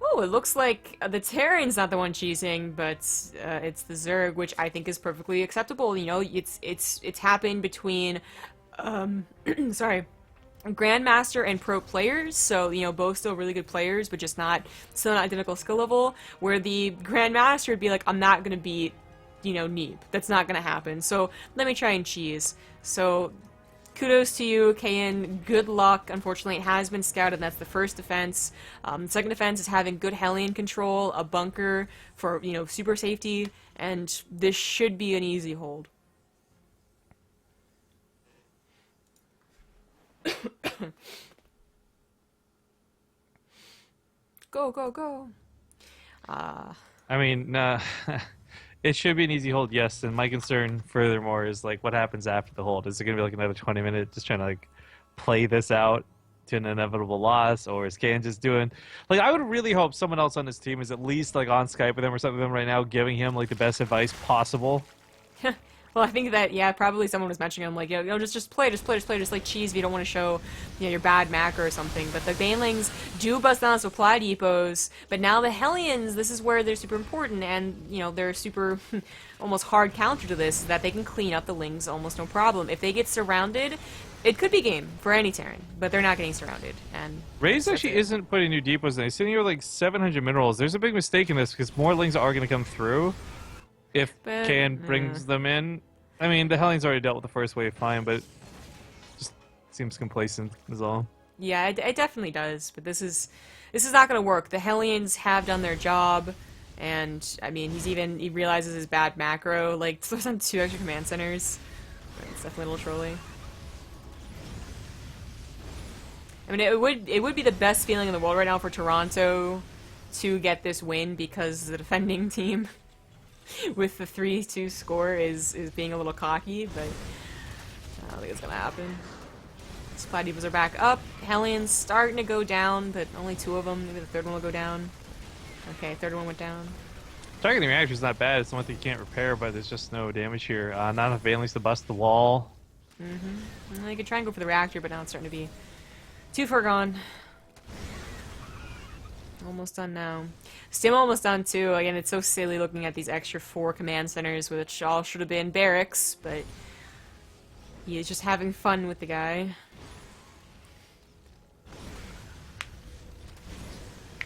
Oh, it looks like the Terran's not the one cheesing, but it's the Zerg, which I think is perfectly acceptable. It's happened between, sorry, Grandmaster and pro players, so both still really good players, but just still not identical skill level. Where the Grandmaster would be like, I'm not gonna beat, Neeb. That's not gonna happen. So let me try and cheese. So kudos to you, KN. Good luck. Unfortunately, it has been scouted. And that's the first defense. The second defense is having good Hellion control, a bunker for super safety, and this should be an easy hold. Go, go, go. I mean, it should be an easy hold, yes. And my concern, furthermore, is like what happens after the hold. Is it going to be like another 20 minutes just trying to like play this out to an inevitable loss, or is Kan just doing like I would really hope someone else on his team is at least like on Skype with him or something with him right now, giving him like the best advice possible. Well, I think that, yeah, probably someone was mentioning him, like, just play, just like cheese if you don't want to show, your bad macro or something. But the Banelings do bust down supply depots, but now the Hellions, this is where they're super important, and, they're super, almost hard counter to this, that they can clean up the Lings almost no problem. If they get surrounded, it could be game for any Terran, but they're not getting surrounded. And Raze actually isn't putting new depots in. He's sitting here with like 700 minerals. There's a big mistake in this because more Lings are going to come through. If Kan brings them in. I mean, the Hellions already dealt with the first wave fine, but just seems complacent is all. Yeah, it definitely does, but this is not going to work. The Hellions have done their job, and, I mean, he realizes his bad macro, like, throws on 2 extra command centers. It's definitely a little trolly. I mean, it would be the best feeling in the world right now for Toronto to get this win because the defending team with the 3-2 score is being a little cocky, but I don't think it's gonna happen. Supply depots are back up. Hellions starting to go down, but only 2 of them. Maybe the 3rd one will go down. Okay, 3rd one went down. Targeting reactor is not bad. It's the one thing you can't repair, but there's just no damage here. Not enough Valence to bust the wall. Well, you could try and go for the reactor, but now it's starting to be too far gone. Almost done now. Stim almost done too. Again, it's so silly looking at these extra 4 command centers, which all should have been barracks, but he is just having fun with the guy.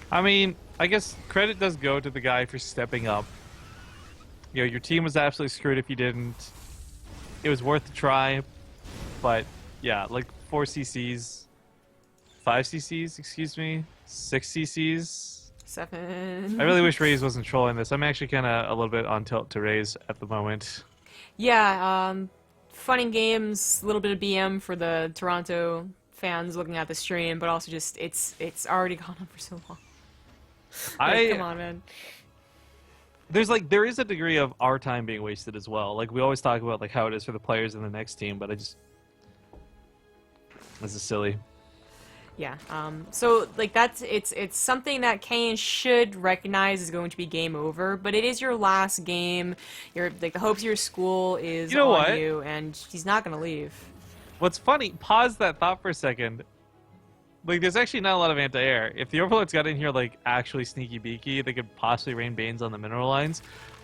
I mean, I guess credit does go to the guy for stepping up. Your team was absolutely screwed if you didn't. It was worth a try, but yeah, like 4 CCs, 5 CCs, excuse me, 6 CCs. 7. I really wish Raze wasn't trolling this. I'm actually kind of a little bit on tilt to Raze at the moment. Yeah, fun and games, a little bit of BM for the Toronto fans looking at the stream, but also just it's already gone on for so long. Like, come on, man. There is a degree of our time being wasted as well. Like we always talk about like how it is for the players in the next team, but this is silly. Yeah. So like it's something that Kane should recognize is going to be game over, but it is your last game. Your like the hopes of your school is on you, and he's not gonna leave. What's funny? Pause that thought for a second. Like, there's actually not a lot of anti-air. If the Overlords got in here like actually sneaky beaky, they could possibly rain Banes on the mineral lines.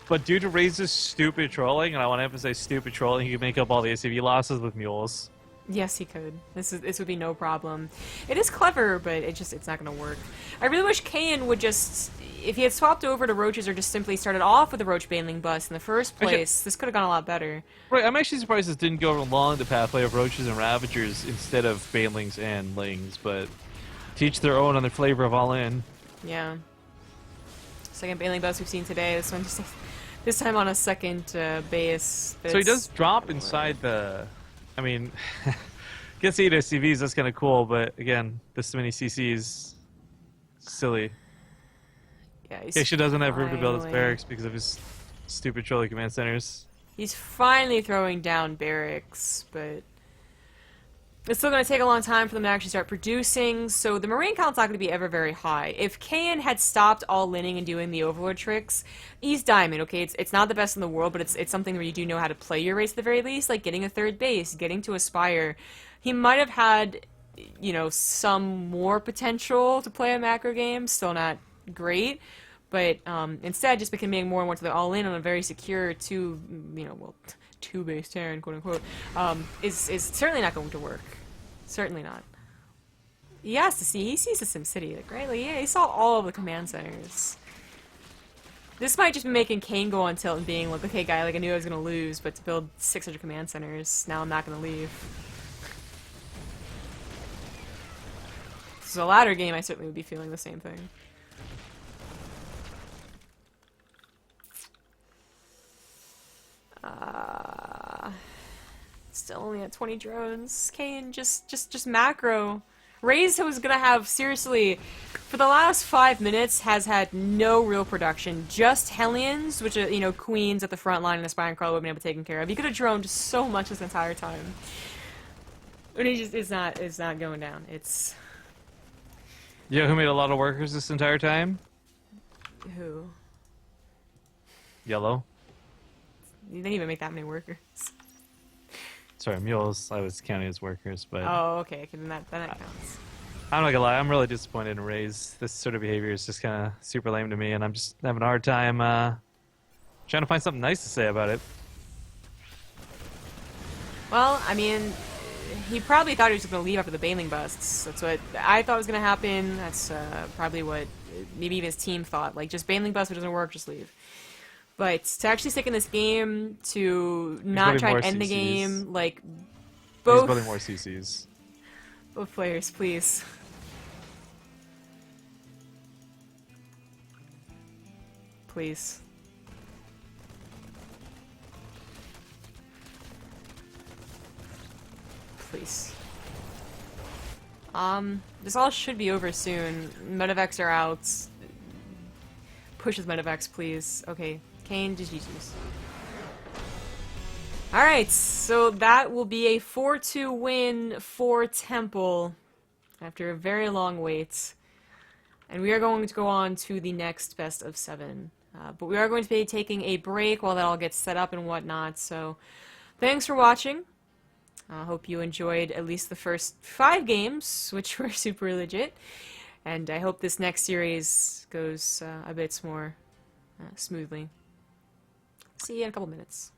But due to Raze's stupid trolling, and I want to emphasize stupid trolling, he could make up all the ACV losses with mules. Yes, he could. This would be no problem. It is clever, but it's not going to work. I really wish Kane would just, if he had swapped over to Roaches or just simply started off with the Roach Baneling bust in the first place, this could have gone a lot better. Right, I'm actually surprised this didn't go along the pathway of Roaches and Ravagers instead of Banelings and Lings, but teach their own on their flavor of all in. Yeah. Second Baneling bust we've seen today. This one just, this time on a second base. So he does drop inside the... I mean, gets 8 SCVs, that's kind of cool, but again, this many CCs, silly. Yeah, Keisha doesn't have room to build his barracks because of his stupid trolling command centers. He's finally throwing down barracks, but it's still going to take a long time for them to actually start producing, so the Marine count's not going to be ever very high. If Kayan had stopped all-inning and doing the Overlord tricks, he's diamond, okay? It's not the best in the world, but it's something where you do know how to play your race at the very least, like getting a third base, getting to Aspire. He might have had, you know, some more potential to play a macro game, still not great, but instead just becoming more and more to the all-in on a very secure two-base Terran, quote-unquote, is certainly not going to work. Certainly not. He has to see. He sees the SimCity, like, right? Like, yeah, he saw all of the command centers. This might just be making Kane go on tilt and being like, okay, guy, like, I knew I was going to lose, but to build 600 command centers, now I'm not going to leave. So the latter game, I certainly would be feeling the same thing. Still only at 20 drones. Kane, just macro. Raze was gonna have, seriously, for the last 5 minutes, has had no real production. Just Hellions, which are, you know, queens at the front line and the Spire and Crawler would have been able to take care of. He could have droned so much this entire time. But he just is not going down. It's... You know who made a lot of workers this entire time? Who? Yellow. You didn't even make that many workers. Sorry, mules. I was counting as workers, but... Oh, okay. Then that counts. I'm not gonna lie, I'm really disappointed in Raze. This sort of behavior is just kind of super lame to me, and I'm just having a hard time trying to find something nice to say about it. Well, I mean, he probably thought he was going to leave after the Baneling busts. That's what I thought was going to happen. That's probably what maybe even his team thought. Like, just Baneling bust, if it doesn't work, just leave. But to actually stick in this game, to not try and end the game, like, both... He's building more CCs. Both players, please. Please. Please. This all should be over soon. Medevacs are out. Push with Medevacs, please. Okay. Kane, just GG's. Alright, so that will be a 4-2 win for Temple after a very long wait. And we are going to go on to the next best of 7. But we are going to be taking a break while that all gets set up and whatnot. So thanks for watching. I hope you enjoyed at least the first 5 games, which were super legit. And I hope this next series goes a bit more smoothly. See you in a couple minutes.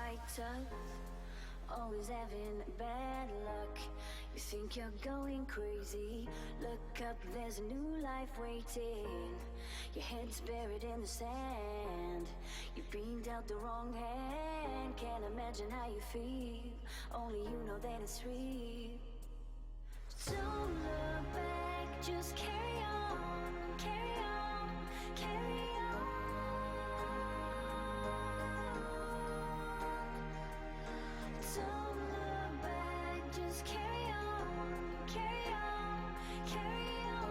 quite tough, always having bad luck. You think you're going crazy, look up, there's a new life waiting. Your head's buried in the sand, you've been dealt the wrong hand. Can't imagine how you feel, only you know that it's real. Don't look back, just carry on, carry on, carry on. Don't look back, just carry on, carry on, carry on.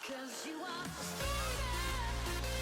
'Cause you are stronger.